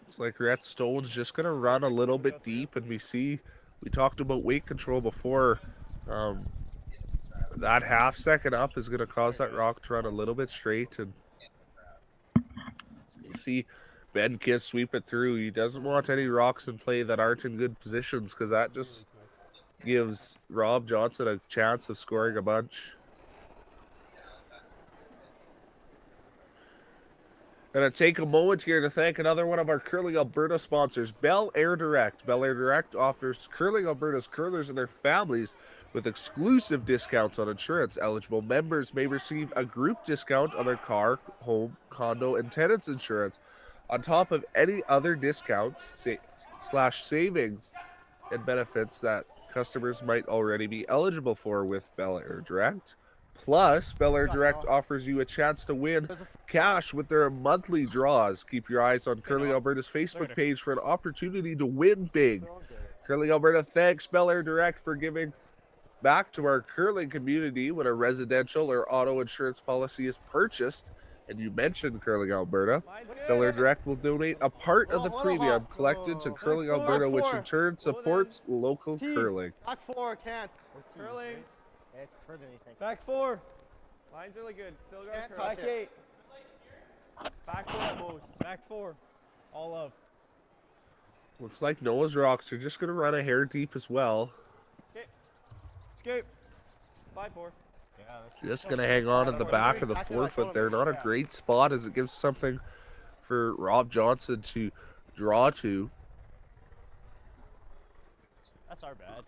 It's like Rhett Stone's just gonna run a little bit deep, and we talked about weight control before. That half second up is gonna cause that rock to run a little bit straight, and see Ben Kiist sweep it through. He doesn't want any rocks in play that aren't in good positions because that just gives Rob Johnson a chance of scoring a bunch. Gonna take a moment here to thank another one of our Curling Alberta sponsors, Bel Air Direct. Bel Air Direct offers Curling Alberta's curlers and their families with exclusive discounts on insurance. Eligible members may receive a group discount on their car, home, condo, and tenants insurance, on top of any other discounts slash savings and benefits that customers might already be eligible for with Bel Air Direct. Plus, Bel Air Direct offers you a chance to win cash with their monthly draws. Keep your eyes on Curling Alberta's Facebook page for an opportunity to win big. Curling Alberta thanks Bel Air Direct for giving back to our curling community when a residential or auto insurance policy is purchased and you mention Curling Alberta. Bel Air Direct will donate a part of the premium collected to Curling Alberta, which in turn supports local curling. Back 4, can't. Curling. It's further than you think. Back 4. Line's really good. Still got curl. Back 8. Back 4 at most. Back 4. All love. Looks like Noah's Rocks are just going to run a hair deep as well. Okay. Escape. 5-4. Yeah, Just going to hang on in the back of the forefoot there. Not a great spot as it gives something for Rob Johnson to draw to. That's our bad.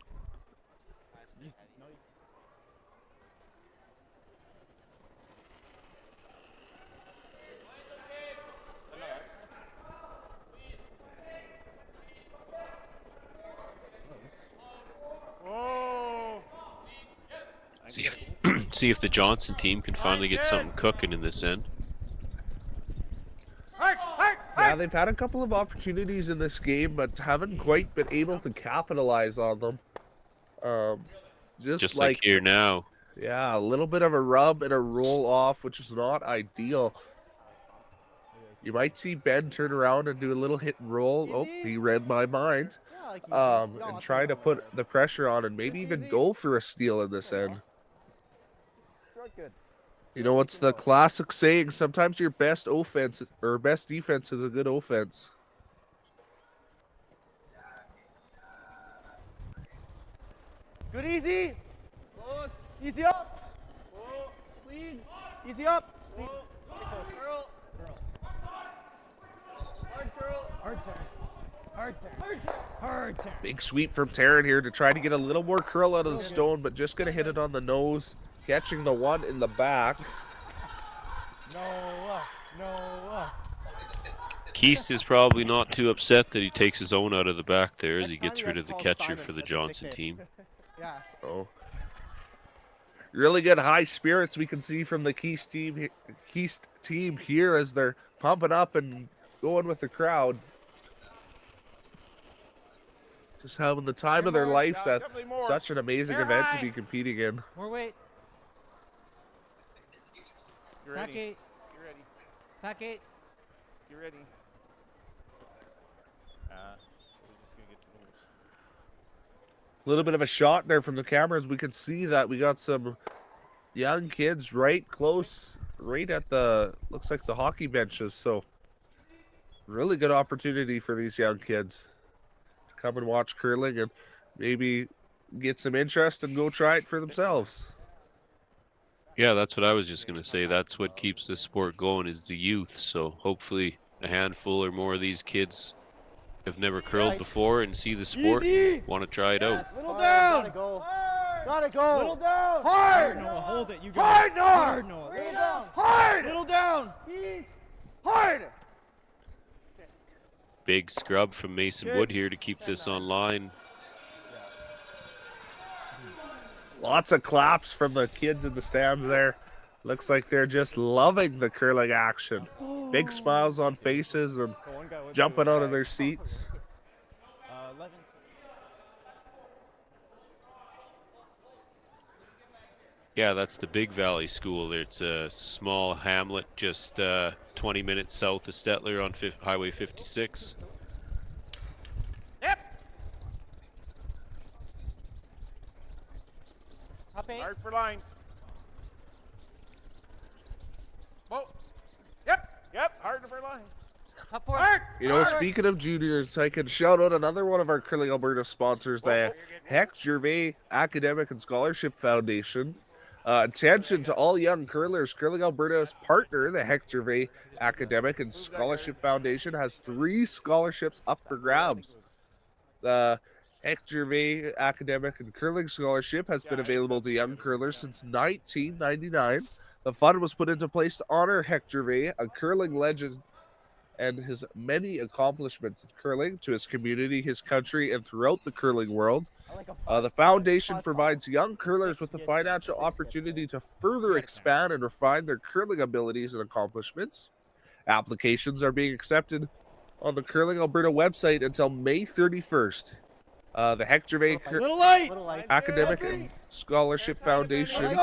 See if the Johnson team can finally get something cooking in this end. Yeah, they've had a couple of opportunities in this game, but haven't quite been able to capitalize on them. Just like here now. Yeah, a little bit of a rub and a roll off, which is not ideal. You might see Ben turn around and do a little hit and roll. Oh, he read my mind. And try to put the pressure on and maybe even go for a steal in this end. You know, what's the classic saying? Sometimes your best offense or best defense is a good offense. Good, easy. Close. Easy up. Whoa. Clean. Easy up. Whoa. Curl. Hard curl. Hard turn. Hard turn. Hard turn. Hard turn. Big sweep from Taryn here to try to get a little more curl out of the stone, but just going to hit it on the nose. Catching the one in the back. No. Kiist is probably not too upset that he takes his own out of the back there as he gets rid of the catcher for the Johnson team. Oh. Really good high spirits we can see from the Kiist team here as they're pumping up and going with the crowd. Just having the time of their lives at such an amazing event to be competing in. More weight. You're Pack ready. 8. You're ready. Pack 8. You're ready. A little bit of a shot there from the cameras. We can see that we got some young kids right close, right at the, looks like the hockey benches. So really good opportunity for these young kids to come and watch curling and maybe get some interest and go try it for themselves. Yeah, that's what I was just going to say. That's what keeps this sport going is the youth. So hopefully a handful or more of these kids have never curled before and see the sport and want to try it out. Little down. Gotta go. Gotta go. Little down. Hard. Noah, hold it. You got it. Hard, Noah. Little down. Hard. Little down. Hard. Big scrub from Mason Wood here to keep this online. Lots of claps from the kids in the stands there. Looks like they're just loving the curling action. Big smiles on faces and jumping out of their seats. Yeah, that's the Big Valley School. It's a small hamlet just 20 minutes south of Stettler on Highway 56. Top 8. Hard for line. Whoa. Yep. Hard for line. You know, speaking of juniors, I can shout out another one of our Curling Alberta sponsors, the Heck Gervais Academic and Scholarship Foundation. Attention to all young curlers. Curling Alberta's partner, the Heck Gervais Academic and Scholarship Foundation, has 3 scholarships up for grabs. The Heck Gervais Academic and Curling Scholarship has been available to young curlers since 1999. The fund was put into place to honor Heck Gervais, a curling legend, and his many accomplishments in curling to his community, his country, and throughout the curling world. The foundation provides young curlers with the financial opportunity to further expand and refine their curling abilities and accomplishments. Applications are being accepted on the Curling Alberta website until May 31st. The Heck Gervais Academic and Scholarship Foundation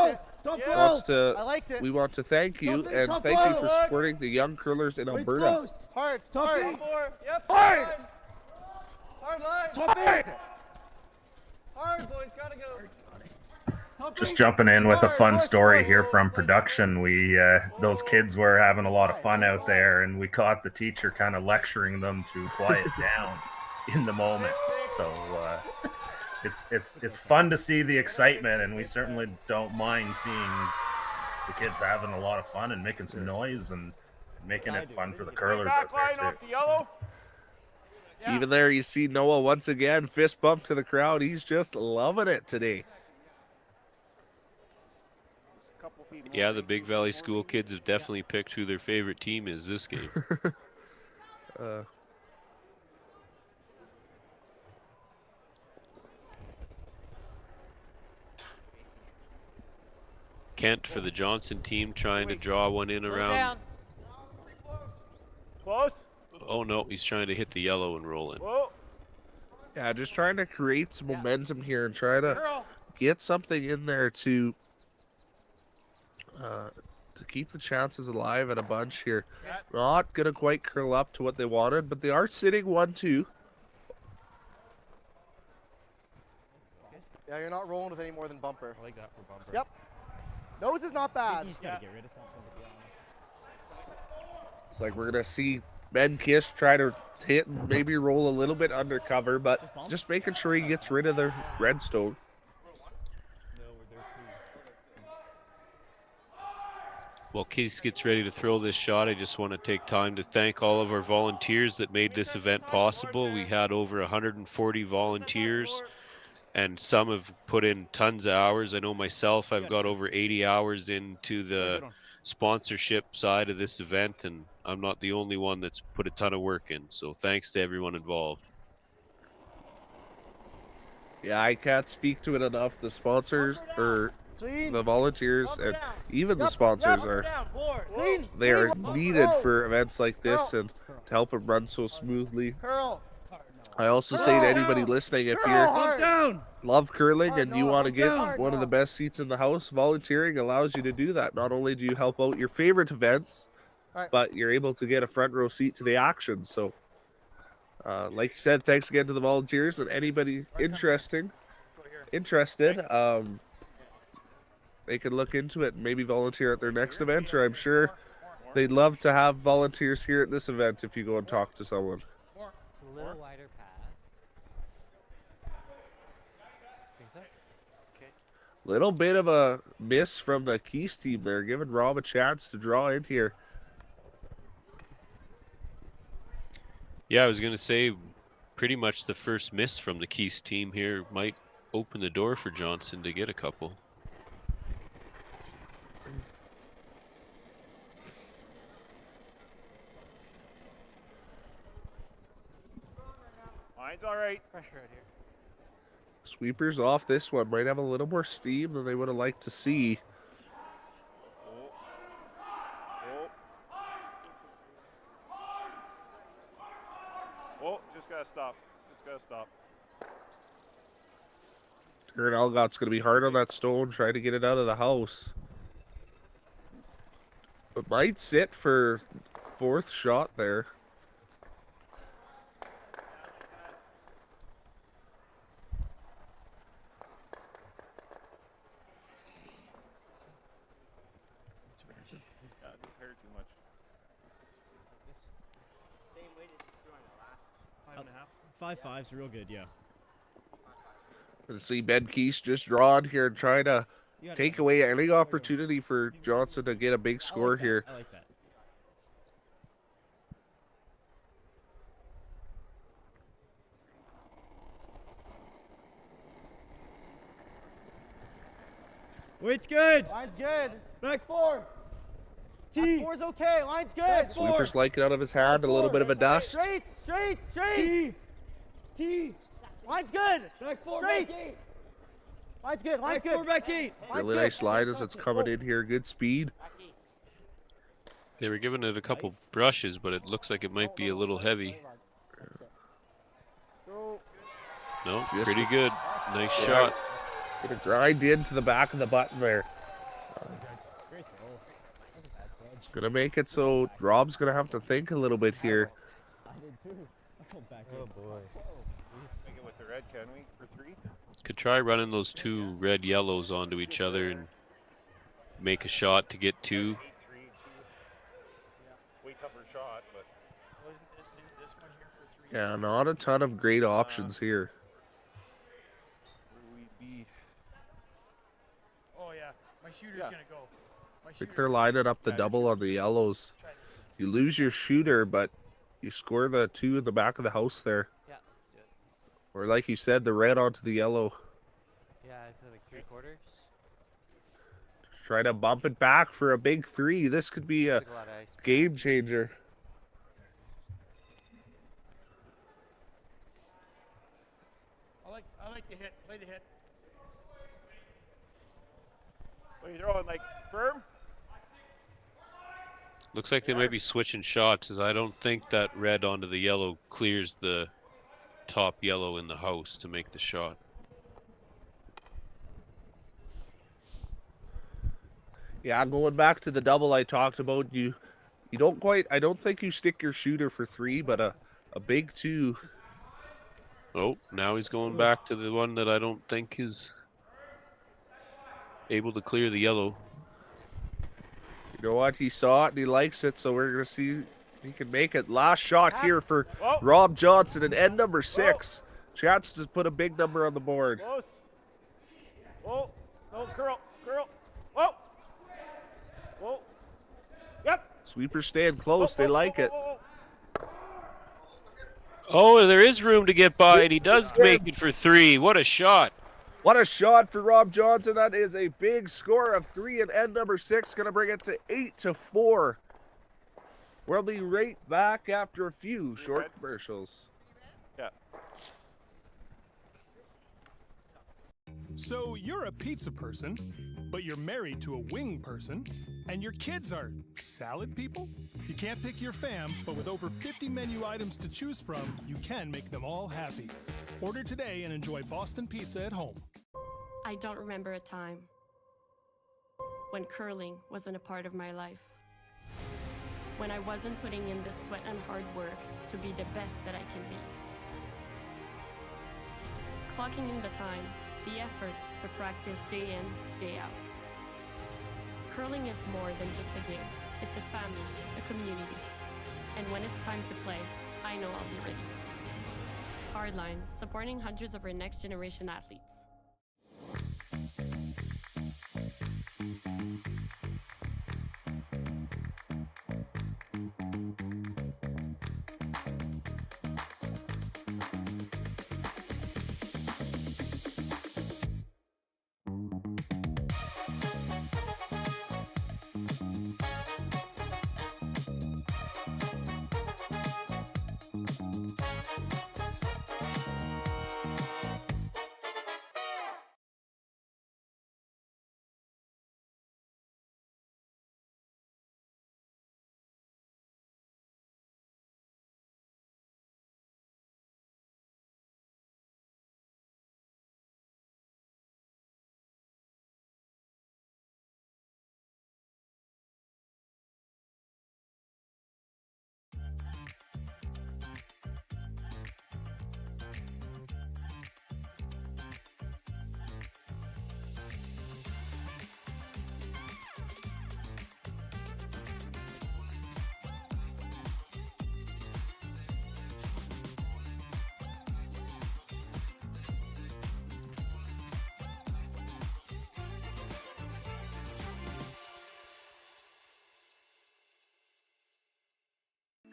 we want to thank you, and thank you for supporting the young curlers in Alberta. Hard, hard. Yep, hard. Hard line. Top it. Hard, boys, gotta go. Just jumping in with a fun story here from production. Those kids were having a lot of fun out there, and we caught the teacher kind of lecturing them to quiet down in the moment. So it's fun to see the excitement, and we certainly don't mind seeing the kids having a lot of fun and making some noise and making it fun for the curlers out there too. Even there, you see Noah once again, fist bump to the crowd. He's just loving it today. Yeah, the Big Valley School kids have definitely picked who their favorite team is this game. Kent for the Johnson team trying to draw one in around. Close. Oh no, he's trying to hit the yellow and roll in. Whoa. Yeah, just trying to create some momentum here and try to get something in there to keep the chances alive at a bunch here. Not gonna quite curl up to what they wanted, but they are sitting 1-2. Yeah, you're not rolling with any more than bumper. I like that for bumper. Yep. Nose is not bad. You just gotta get rid of something, to be honest. It's like we're gonna see Ben Kiist try to hit and maybe roll a little bit undercover, but just making sure he gets rid of the redstone. While Kiist gets ready to throw this shot, I just want to take time to thank all of our volunteers that made this event possible. We had over 140 volunteers, and some have put in tons of hours. I know myself, I've got over 80 hours into the sponsorship side of this event, and I'm not the only one that's put a ton of work in. So thanks to everyone involved. Yeah, I can't speak to it enough. The sponsors, or the volunteers, and even the sponsors are needed for events like this and to help them run so smoothly. I also say to anybody listening, if you love curling and you want to get one of the best seats in the house, volunteering allows you to do that. Not only do you help out your favorite events, but you're able to get a front row seat to the action. So, like you said, thanks again to the volunteers, and anybody interested, they can look into it and maybe volunteer at their next event, or I'm sure they'd love to have volunteers here at this event if you go and talk to someone. It's a little wider path. Think so? Okay. Little bit of a miss from the Kiist team there, giving Rob a chance to draw in here. Yeah, I was going to say pretty much the first miss from the Kiist team here might open the door for Johnson to get a couple. Mine's all right. Pressure out here. Sweepers off this one. Might have a little more steam than they would have liked to see. Oh, just gotta stop. Just gotta stop. Aaron Algott's going to be hard on that stone, trying to get it out of the house. But might sit for fourth shot there. Yeah, this hurt too much. 5-5's real good, yeah. Let's see Ben Kiist just drawing here and trying to take away any opportunity for Johnson to get a big score here. I like that. Weight's good. Line's good. Back 4. Back 4's okay. Line's good. Back 4. Sweeper's like it out of his hand, a little bit of a dust. Straight. T. Line's good. Back 4, Straight. back 8. Line's good. Line's Back good. 4, back 8. Really nice line as it's coming in here. Good speed. They were giving it a couple brushes, but it looks like it might be a little heavy. No, pretty good. Nice shot. Gonna grind into the back of the button there. It's gonna make it so Rob's gonna have to think a little bit here. Oh boy. Make it with the red, can we, for 3? Could try running those 2 red yellows onto each other and make a shot to get 2. Way tougher shot, but. Yeah, not a ton of great options here. Oh yeah, my shooter's gonna go. I think they're lining up the double on the yellows. You lose your shooter, but you score the 2 in the back of the house there. Yeah, let's do it. Or like you said, the red onto the yellow. Yeah, it's like 3/4. Just try to bump it back for a big 3. This could be a game changer. I like the hit. Play the hit. What are you throwing, like firm? Looks like they might be switching shots, as I don't think that red onto the yellow clears the top yellow in the house to make the shot. Yeah, going back to the double I talked about, you don't quite, I don't think you stick your shooter for 3, but a big 2. Oh, now he's going back to the one that I don't think is able to clear the yellow. You know what? He saw it and he likes it, so we're going to see if he can make it. Last shot here for Rob Johnson and end number 6. Chance to put a big number on the board. Close. Oh, no, curl. Whoa. Whoa. Yep. Sweepers staying close. They like it. Oh, there is room to get by, and he does make it for 3. What a shot. What a shot for Rob Johnson. That is a big score of 3, and end number 6 going to bring it to 8-4. We'll be right back after a few short commercials. Yeah. So you're a pizza person, but you're married to a wing person, and your kids are salad people? You can't pick your fam, but with over 50 menu items to choose from, you can make them all happy. Order today and enjoy Boston Pizza at home. I don't remember a time when curling wasn't a part of my life. When I wasn't putting in the sweat and hard work to be the best that I can be. Clocking in the time, the effort to practice day in, day out. Curling is more than just a game. It's a family, a community. And when it's time to play, I know I'll be ready. Hardline, supporting hundreds of our next generation athletes.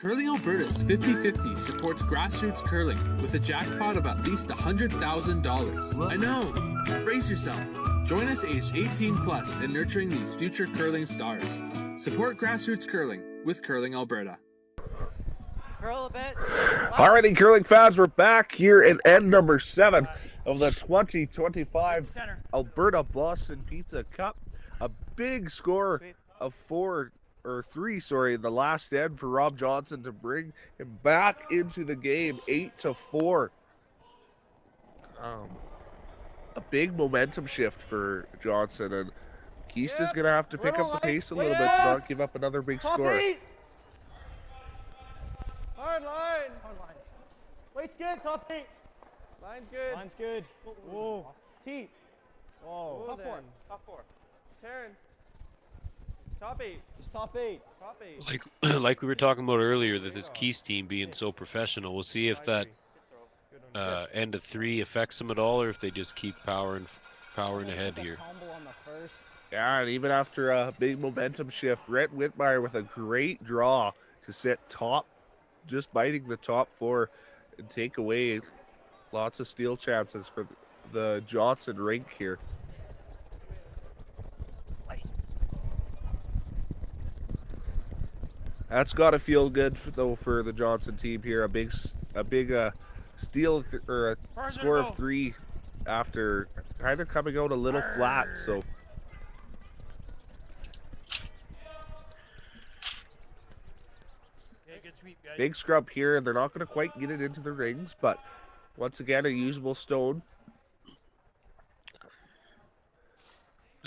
Curling Alberta's 50-50 supports grassroots curling with a jackpot of at least $100,000. I know! Brace yourself. Join us aged 18 plus in nurturing these future curling stars. Support grassroots curling with Curling Alberta. Curl a bit. Alrighty, curling fans, we're back here in end number 7 of the 2025 Alberta Boston Pizza Cup. A big score of 3 in the last end for Rob Johnson to bring him back into the game, 8-4. A big momentum shift for Johnson, and Kiist is going to have to pick up the pace a little bit to not give up another big score. Hard line. Hard line. Weight's good. Top 8. Line's good. Line's good. Whoa. T. Whoa. Top 4. Top 4. Turn. Top 8. Just top 8. Top 8. Like we were talking about earlier, that this Kiist team being so professional, we'll see if that end of 3 affects them at all, or if they just keep powering ahead here. Yeah, and even after a big momentum shift, Rhett Whitmire with a great draw to sit top, just biting the top 4 and take away lots of steal chances for the Johnson rink here. That's got to feel good though for the Johnson team here. A big steal or a score of 3 after kind of coming out a little flat. So big scrub here, and they're not going to quite get it into the rings, but once again a usable stone.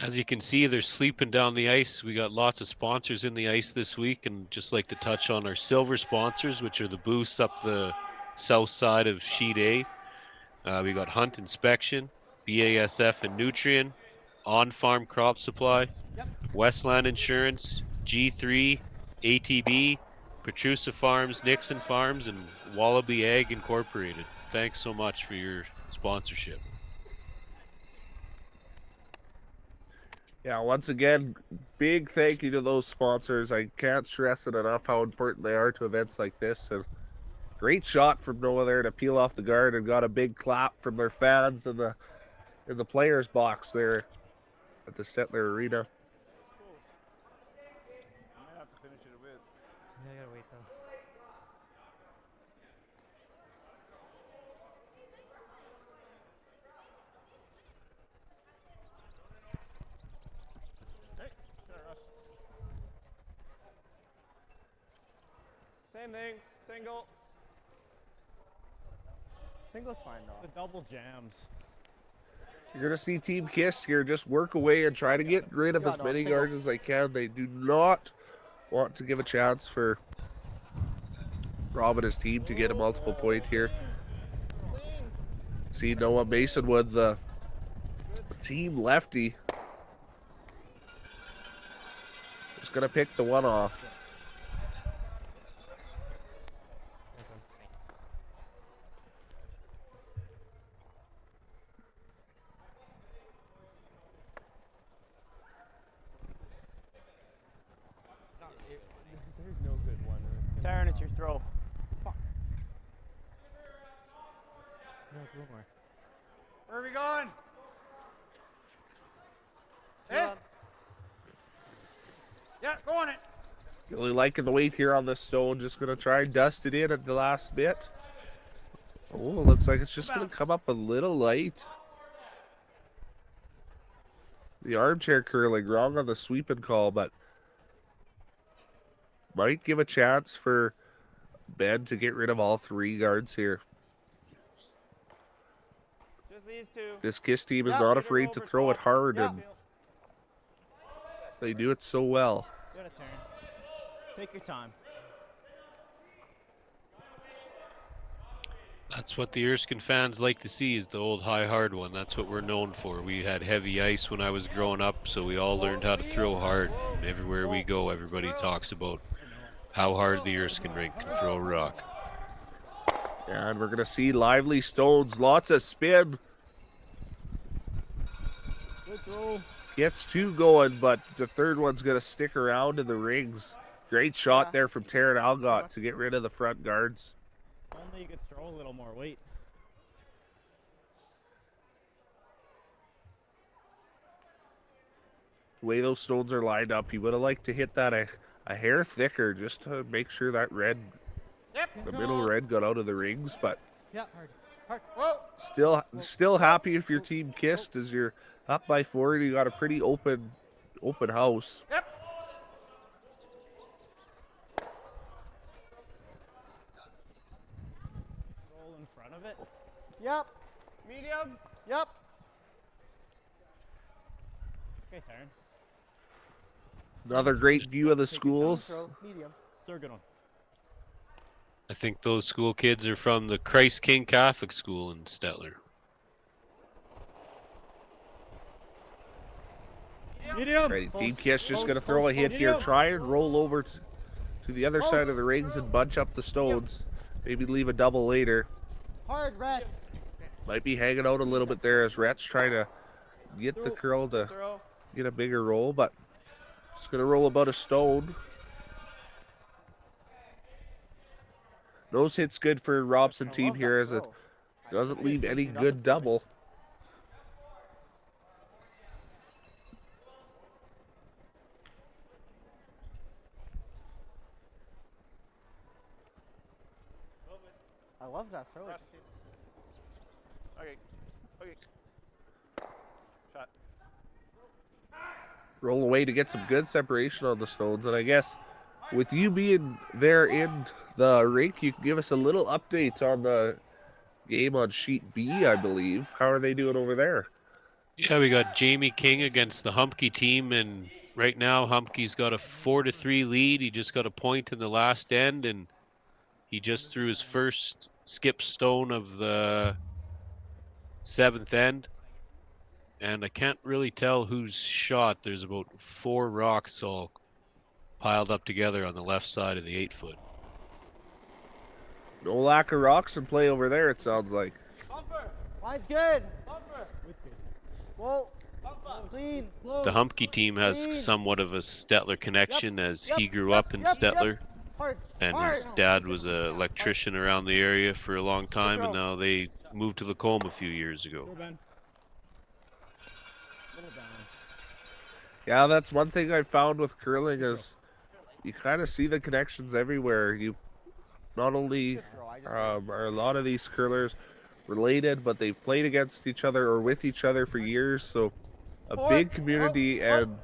As you can see, they're sleeping down the ice. We got lots of sponsors in the ice this week, and just like to touch on our silver sponsors, which are the booths up the south side of Sheet A. We got Hunt Inspection, BASF and Nutrien, On Farm Crop Supply, Westland Insurance, G3, ATB, Petrusa Farms, Nixon Farms, and Wallaby Ag Incorporated. Thanks so much for your sponsorship. Yeah, once again, big thank you to those sponsors. I can't stress it enough how important they are to events like this. And great shot from Noah there to peel off the guard, and got a big clap from their fans in the players' box there at the Stettler Arena. I have to finish it with. Yeah, I gotta wait though. Same thing, single. Single's fine though. The double jams. You're going to see Team Kiist here just work away and try to get rid of as many guards as they can. They do not want to give a chance for Rob and his team to get a multiple point here. See Noah Masonwood, the team lefty, is going to pick the one off. There's no good one. Taryn, it's your throw. Fuck. No, it's a little more. Where are we going? Hey. Yeah, go on it. Really liking the weight here on this stone. Just going to try and dust it in at the last bit. Oh, looks like it's just going to come up a little light. The armchair curling, wrong on the sweeping call, but might give a chance for Ben to get rid of all 3 guards here. Just these 2. This Kiist team is not afraid to throw it hard, and they do it so well. Get a turn. Take your time. That's what the Erskine fans like to see, is the old high hard one. That's what we're known for. We had heavy ice when I was growing up, so we all learned how to throw hard. And everywhere we go, everybody talks about how hard the Erskine rink can throw a rock. And we're going to see lively stones, lots of spin. Good throw. Gets 2 going, but the third one's going to stick around in the rings. Great shot there from Taryn Algott to get rid of the front guards. Only you could throw a little more weight. The way those stones are lined up, he would have liked to hit that a hair thicker just to make sure that red, the middle red got out of the rings, but Yeah, hard. Whoa. still happy if your team Kiist as you're up by 4 and you got a pretty open house. Yep. Roll in front of it. Yep. Medium. Yep. Okay, Taryn. Another great view of the schools. Medium. They're a good one. I think those school kids are from the Christ King Catholic School in Stettler. Medium. Ready, Team Kiist just going to throw a hit here. Try and roll over to the other side of the rings and bunch up the stones. Maybe leave a double later. Hard, Rats. Might be hanging out a little bit there as Rhett's trying to get the curl to get a bigger roll, but just going to roll about a stone. Nose hit's good for Robson team here as it doesn't leave any good double. I love that throw. Okay. Shot. Roll away to get some good separation on the stones, and I guess with you being there in the rink, you can give us a little update on the game on sheet B, I believe. How are they doing over there? Yeah, we got Jamie King against the Humpkey team, and right now Humpkey's got a 4-3 lead. He just got a point in the last end, and he just threw his first skip stone of the 7th end. And I can't really tell who's shot. There's about 4 rocks all piled up together on the left side of the 8-foot. No lack of rocks in play over there, it sounds like. Bumper. Mine's good. Bumper. Whoa. Clean. The Humpkey team has somewhat of a Stettler connection as he grew up in Stettler. And his dad was an electrician around the area for a long time, and now they moved to Lacombe a few years ago. Yeah, that's one thing I found with curling is you kind of see the connections everywhere. You not only are a lot of these curlers related, but they've played against each other or with each other for years. So a big community and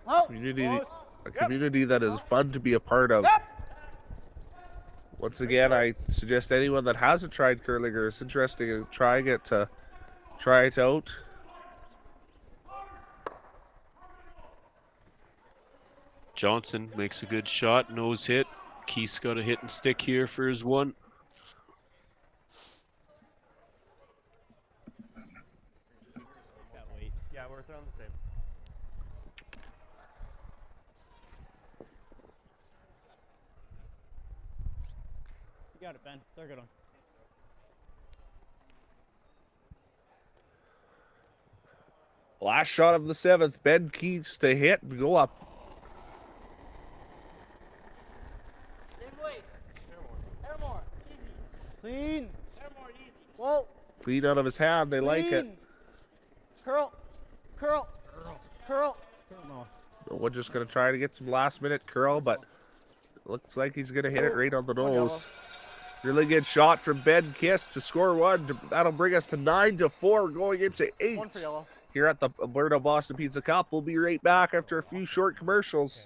a community that is fun to be a part of. Once again, I suggest anyone that hasn't tried curling or is interested in trying it to try it out. Johnson makes a good shot, nose hit. Kiist got a hit and stick here for his one. Yeah, we're throwing the same. You got it, Ben. They're good on. Last shot of the 7th. Ben Kiist to hit and go up. Clean. Whoa. Clean out of his hand. They like it. Curl. Curl. Curl. We're just going to try to get some last minute curl, but looks like he's going to hit it right on the nose. Really good shot from Ben Kiist to score 1. That'll bring us to 9-4 going into 8 here at the Alberta Boston Pizza Cup. We'll be right back after a few short commercials.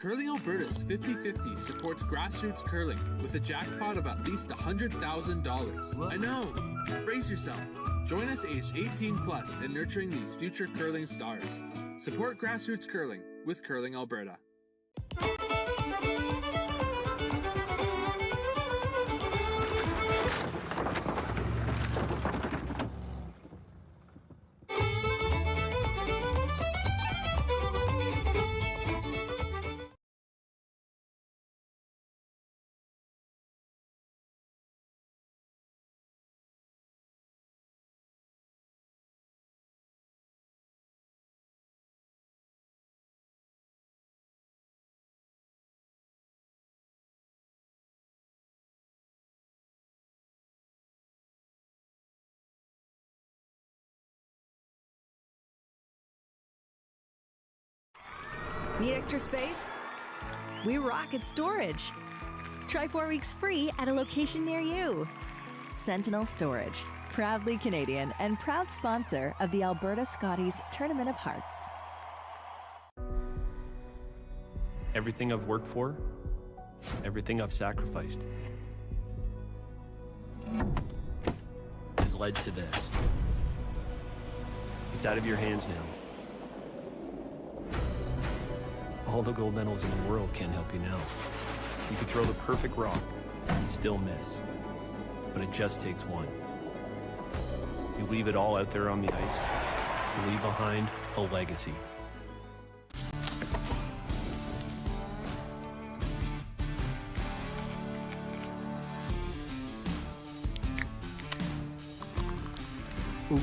Curling Alberta's 50-50 supports grassroots curling with a jackpot of at least $100,000. I know! Brace yourself. Join us aged 18 plus in nurturing these future curling stars. Support grassroots curling with Curling Alberta. Need extra space? We rock at Storage. Try 4 weeks free at a location near you. Sentinel Storage, proudly Canadian and proud sponsor of the Alberta Scotties Tournament of Hearts. Everything I've worked for, everything I've sacrificed, has led to this. It's out of your hands now. All the gold medals in the world can't help you now. You could throw the perfect rock and still miss, but it just takes one. You leave it all out there on the ice to leave behind a legacy.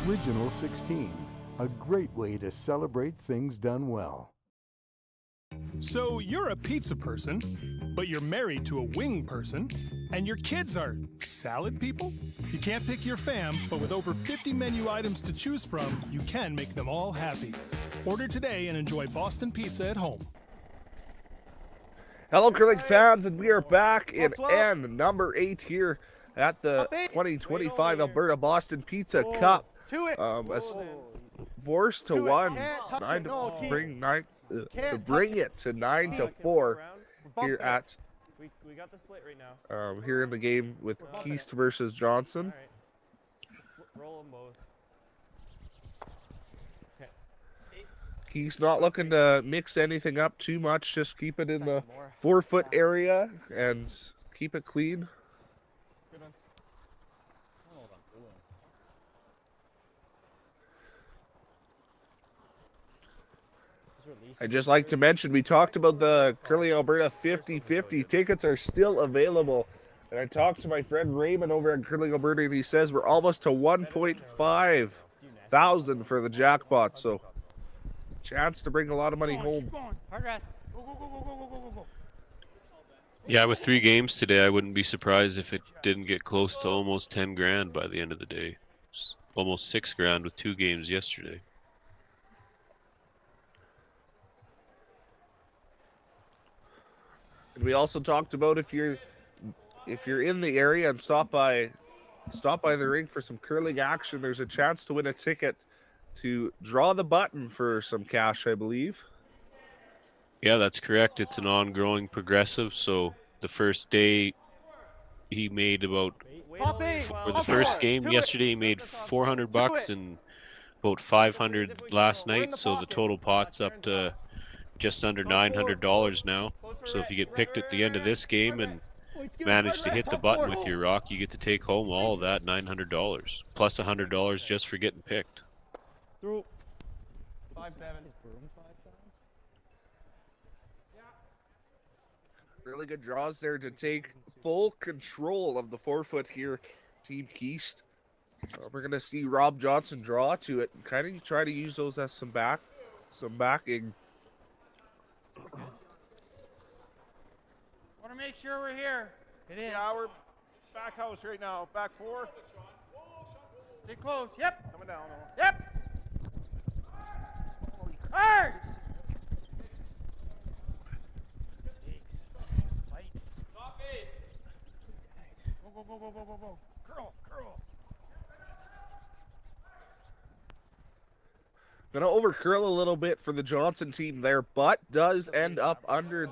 Original 16, a great way to celebrate things done well. So you're a pizza person, but you're married to a wing person, and your kids are salad people? You can't pick your fam, but with over 50 menu items to choose from, you can make them all happy. Order today and enjoy Boston pizza at home. Hello, curling fans, and we are back in N number 8 here at the 2025 Alberta Boston Pizza Cup. Forced to 1, 9 to bring it to 9 to 4 here at we got the split right now. Here in the game with Kiist versus Johnson. Roll them both. Okay. Kiist not looking to mix anything up too much, just keep it in the 4-foot area and keep it clean. I'd just like to mention, we talked about the Curling Alberta 50-50. Tickets are still available. And I talked to my friend Raymond over at Curling Alberta, and he says we're almost to 1.5 thousand for the jackpot. So, chance to bring a lot of money home. Yeah, with 3 games today, I wouldn't be surprised if it didn't get close to almost 10 grand by the end of the day. It's almost 6 grand with 2 games yesterday. And we also talked about if you're in the area and stop by the rink for some curling action, there's a chance to win a ticket to draw the button for some cash, I believe. Yeah, that's correct. It's an ongoing progressive. So the first day he made about, for the first game yesterday, he made $400 and about 500 last night. So the total pot's up to just under $900 now. So if you get picked at the end of this game and manage to hit the button with your rock, you get to take home all of that $900 plus $100 just for getting picked. Through 5-7. Really good draws there to take full control of the 4-foot here, Team Kiist. We're gonna see Rob Johnson draw to it and kind of try to use those as some backing. Want to make sure we're here. It is. Yeah, we're back house right now. Back 4. Stay close. Yep. Coming down. Yep. Hard. 6. Fight. Stop it. Go. Curl. Gonna over curl a little bit for the Johnson team there, but does end up under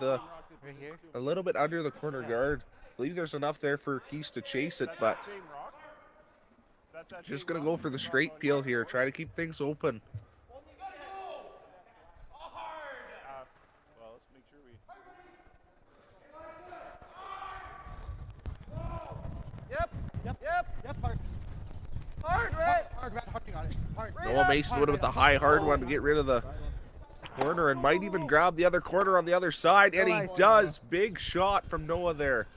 a little bit under the corner guard. I believe there's enough there for Kiist to chase it, but just gonna go for the straight peel here. Try to keep things open. Well, let's make sure we. Yep. Hard, Red. Hard, you got it. Hard. Noah Mason would have with the high hard one to get rid of the corner and might even grab the other corner on the other side, and he does. Big shot from Noah there.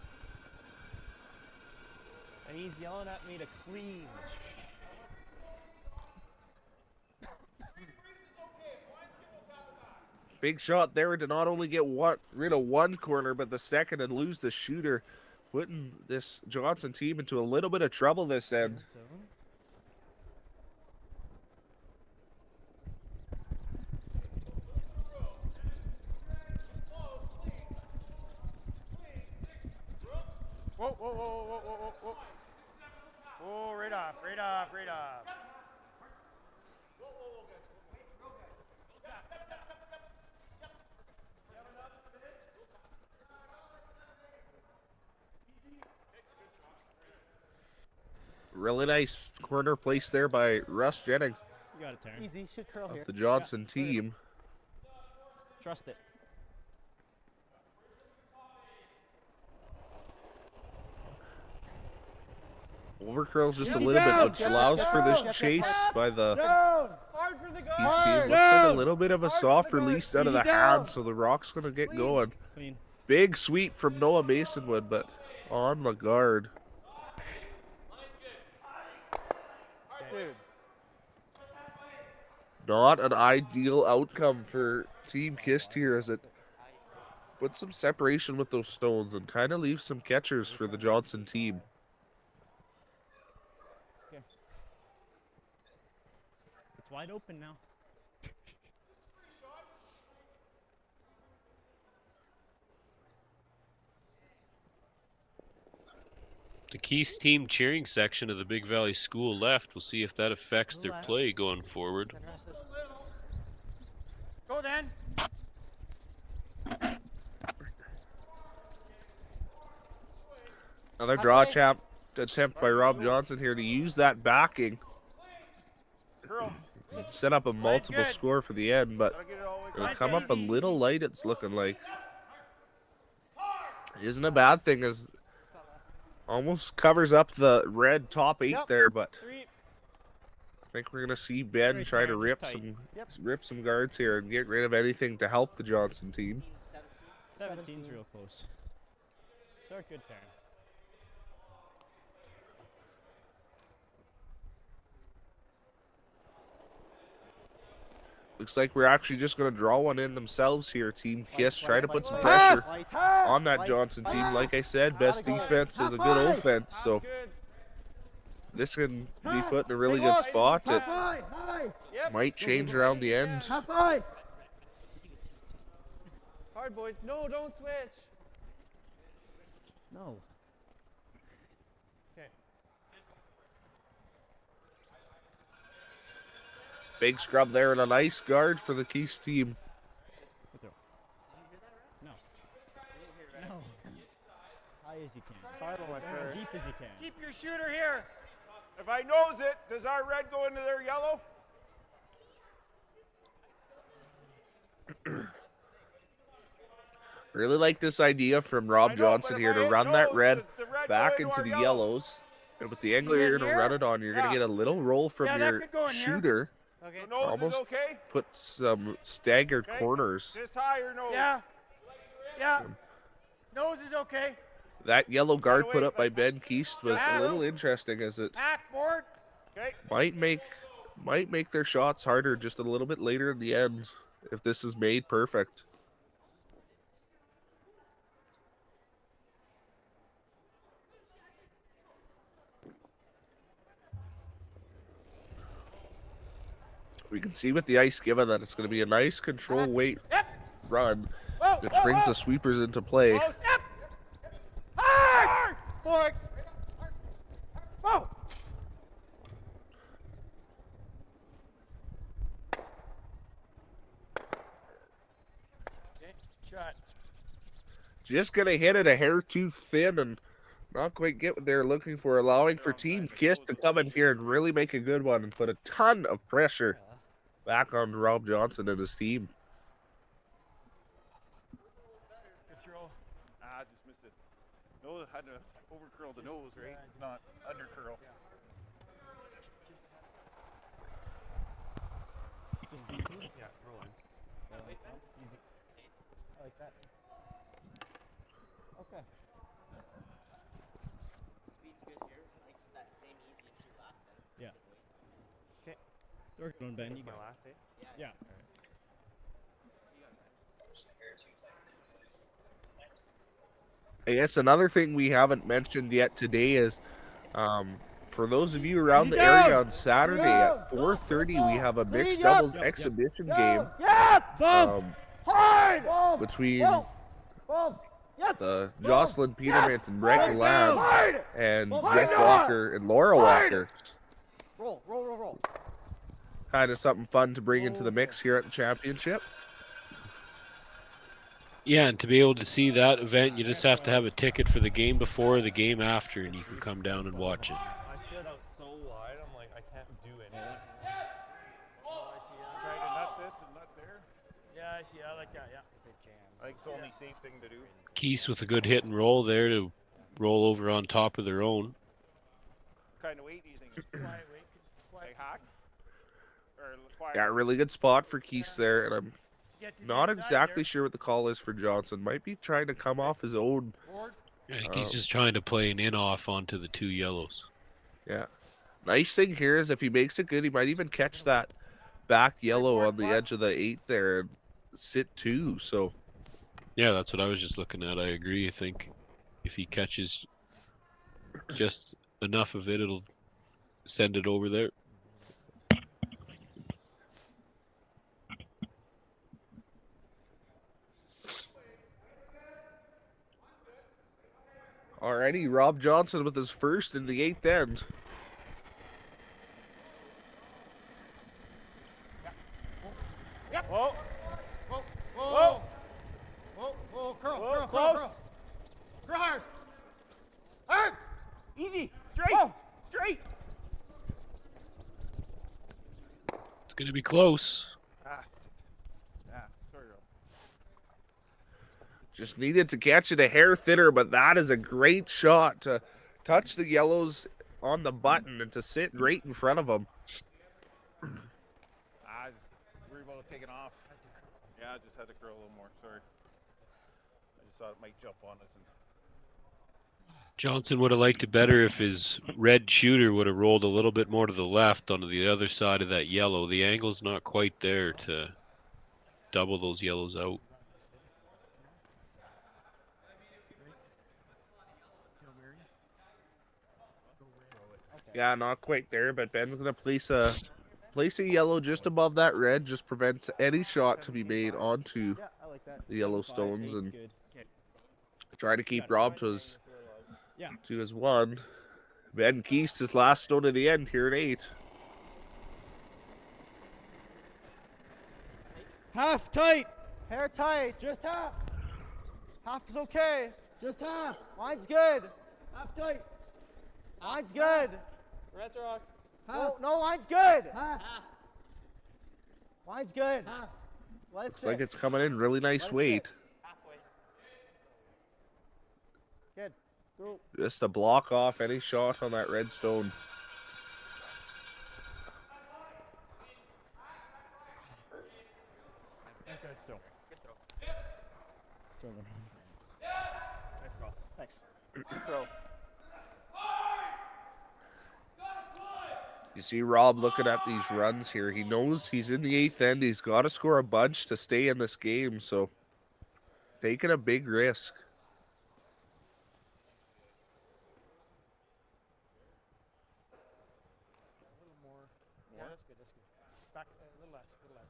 And he's yelling at me to clean. Big shot there to not only get rid of one corner, but the second and lose the shooter, putting this Johnson team into a little bit of trouble this end. Whoa, whoa, whoa, whoa, whoa, whoa, whoa. Whoa, right off, right off, right off. Really nice corner place there by Russ Jennings. You got it, Taryn. Easy, should curl here. The Johnson team. Trust it. Overcurls just a little bit, which allows for this chase by the Kiist team. Looks like a little bit of a soft release out of the hand, so the rock's going to get going. Big sweep from Noah Masonwood, but on the guard. Dude. Not an ideal outcome for Team Kiist here, as it puts some separation with those stones and kind of leaves some catchers for the Johnson team. Okay. It's wide open now. The Kiist team cheering section of the Big Valley School left. We'll see if that affects their play going forward. Go then. Another draw attempt by Rob Johnson here to use that backing. Set up a multiple score for the end, but it'll come up a little light, it's looking like. Isn't a bad thing, as almost covers up the red top 8 there, but I think we're gonna see Ben try to rip some guards here and get rid of anything to help the Johnson team. 17's real close. They're a good turn. Looks like we're actually just going to draw one in themselves here. Team Kiist try to put some pressure on that Johnson team. Like I said, best defense is a good offense, so this can be put in a really good spot. It might change around the end. Hard, boys. No, don't switch. No. Okay. Big scrub there and a nice guard for the Kiist team. No. No. High as you can. Sidle at first. Deep as you can. Keep your shooter here. If I nose it, does our red go into their yellow? Really like this idea from Rob Johnson here to run that red back into the yellows. And with the angle you're going to run it on, you're going to get a little roll from your shooter. Okay. Almost put some staggered corners. Just higher nose. Yeah. Yeah. Nose is okay. That yellow guard put up by Ben Kiist was a little interesting, as it Backboard. Okay. might make their shots harder just a little bit later in the end if this is made perfect. We can see with the ice given that it's going to be a nice control weight run, which brings the sweepers into play. Hard! Fork! Whoa! Okay, shot. Just going to hit it a hair too thin and not quite get what they're looking for, allowing for Team Kiist to come in here and really make a good one and put a ton of pressure back on Rob Johnson and his team. Good throw. Just missed it. Noah had to overcurl the nose, right? Not undercurl. Yeah, roll in. Easy. I like that. Okay. Speed's good here. Likes that same easy as you last time. Yeah. Okay. They're going, Ben. You go. Last hit? Yeah. I guess another thing we haven't mentioned yet today is for those of you around the area on Saturday at 4:30, we have a mixed doubles exhibition game between the Jocelyn Peterman and Brett Galland Hard. and Well, Jeff hard. Walker and Laura Walker. Roll, roll, roll, roll. Kind of something fun to bring into the mix here at the championship. Yeah, and to be able to see that event, you just have to have a ticket for the game before, the game after, and you can come down and watch it. I stood out so wide, I'm like, I can't do anything. Oh, I see. Try to nut this and nut there. Yeah, I see. I like that. Yeah. I think it's the only safe thing to do. Kiist with a good hit and roll there to roll over on top of their own. What kind of weight do you think? Quiet weight. Like hack? Or quiet? Yeah, really good spot for Kiist there, and I'm not exactly sure what the call is for Johnson. Might be trying to come off his own. I think he's just trying to play an in-off onto the 2 yellows. Yeah. Nice thing here is if he makes it good, he might even catch that back yellow on the edge of the 8 there and sit 2, so. Yeah, that's what I was just looking at. I agree. I think if he catches just enough of it, it'll send it over there. Alrighty, Rob Johnson with his first in the 8th end. Whoa. Whoa. Whoa. Whoa. Whoa. Curl. Whoa, Curl. close. Curl. Curl hard. Hard. Easy. Straight. Whoa. Straight. It's going to be close. Ah, yeah, sorry, Rob. Just needed to catch it a hair thinner, but that is a great shot to touch the yellows on the button and to sit right in front of them. I worried about taking off. Yeah, I just had to curl a little more. Sorry. I just thought it might jump on us. And Johnson would have liked it better if his red shooter would have rolled a little bit more to the left onto the other side of that yellow. The angle's not quite there to double those yellows out. Yeah, not quite there, but Ben's gonna place a yellow just above that red, just prevent any shot to be made onto the yellow stones and try to keep Rob to his 1. Ben Kiist, his last stone of the end here at 8. Half tight. Hair tight. Just half. Half is okay. Just half. Mine's good. Half tight. Mine's good. Red rock. No, no, mine's good. Half. Mine's good. Half. Let it Looks sit. like it's coming in really nice weight. Halfway. Good. Through. Just to block off any shot on that red stone. Nice red still. Good throw. Nice call. Thanks. Good throw. You see Rob looking at these runs here. He knows he's in the 8th end. He's got to score a bunch to stay in this game, so taking a big risk. A little more. Yeah, that's good. That's good. Back a little less. A little less.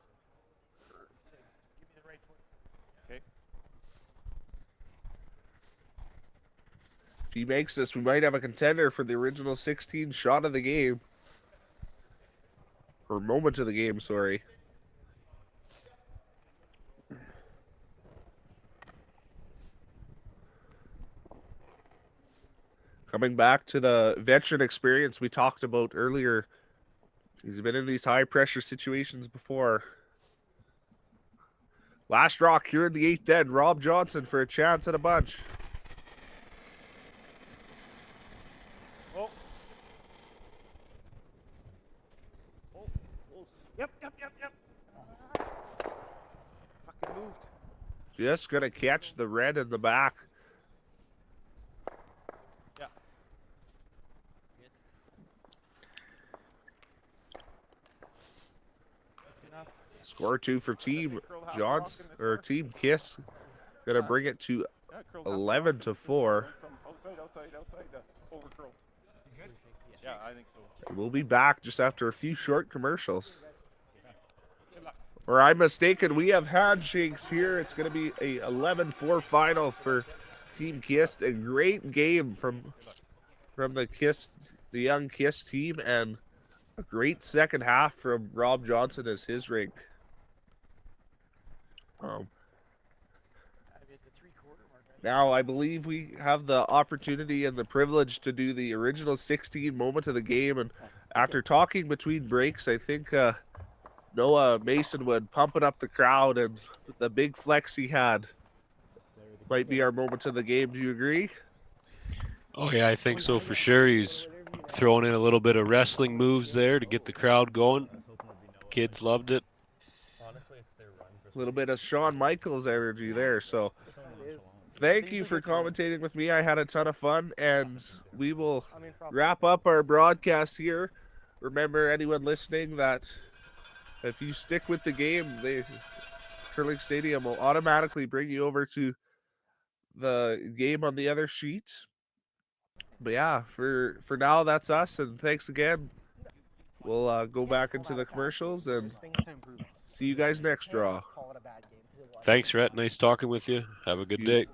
Okay. Give me the right foot. okay. If he makes this, we might have a contender for the original 16 shot of the game. Or moment of the game, sorry. Coming back to the veteran experience we talked about earlier. He's been in these high pressure situations before. Last rock here in the 8th end. Rob Johnson for a chance at a bunch. Oh. Oh. Yep. Fucking moved. Just gonna catch the red in the back. Yeah. That's enough. Score 2 for Team Johnson, or Team Kiist. Gonna bring it to 11-4. From outside, over curled. You good? Yeah, I think so. We'll be back just after a few short commercials. Or I'm mistaken, we have handshakes here. It's going to be a 11-4 final for Team Kiist. A great game from the young Kiist team, and a great second half from Rob Johnson as his rink. Now, I believe we have the opportunity and the privilege to do the original 16 moment of the game. And after talking between breaks, I think Noah Masonwood pumping up the crowd and the big flex he had might be our moment of the game. Do you agree? Oh, yeah, I think so for sure. He's throwing in a little bit of wrestling moves there to get the crowd going. The kids loved it. A little bit of Shawn Michaels energy there. So thank you for commentating with me. I had a ton of fun, and we will wrap up our broadcast here. Remember, anyone listening, that if you stick with the game, the Curling Stadium will automatically bring you over to the game on the other sheet. But yeah, for now, that's us, and thanks again. We'll go back into the commercials and see you guys next draw. Thanks, Rhett. Nice talking with you. Have a good day.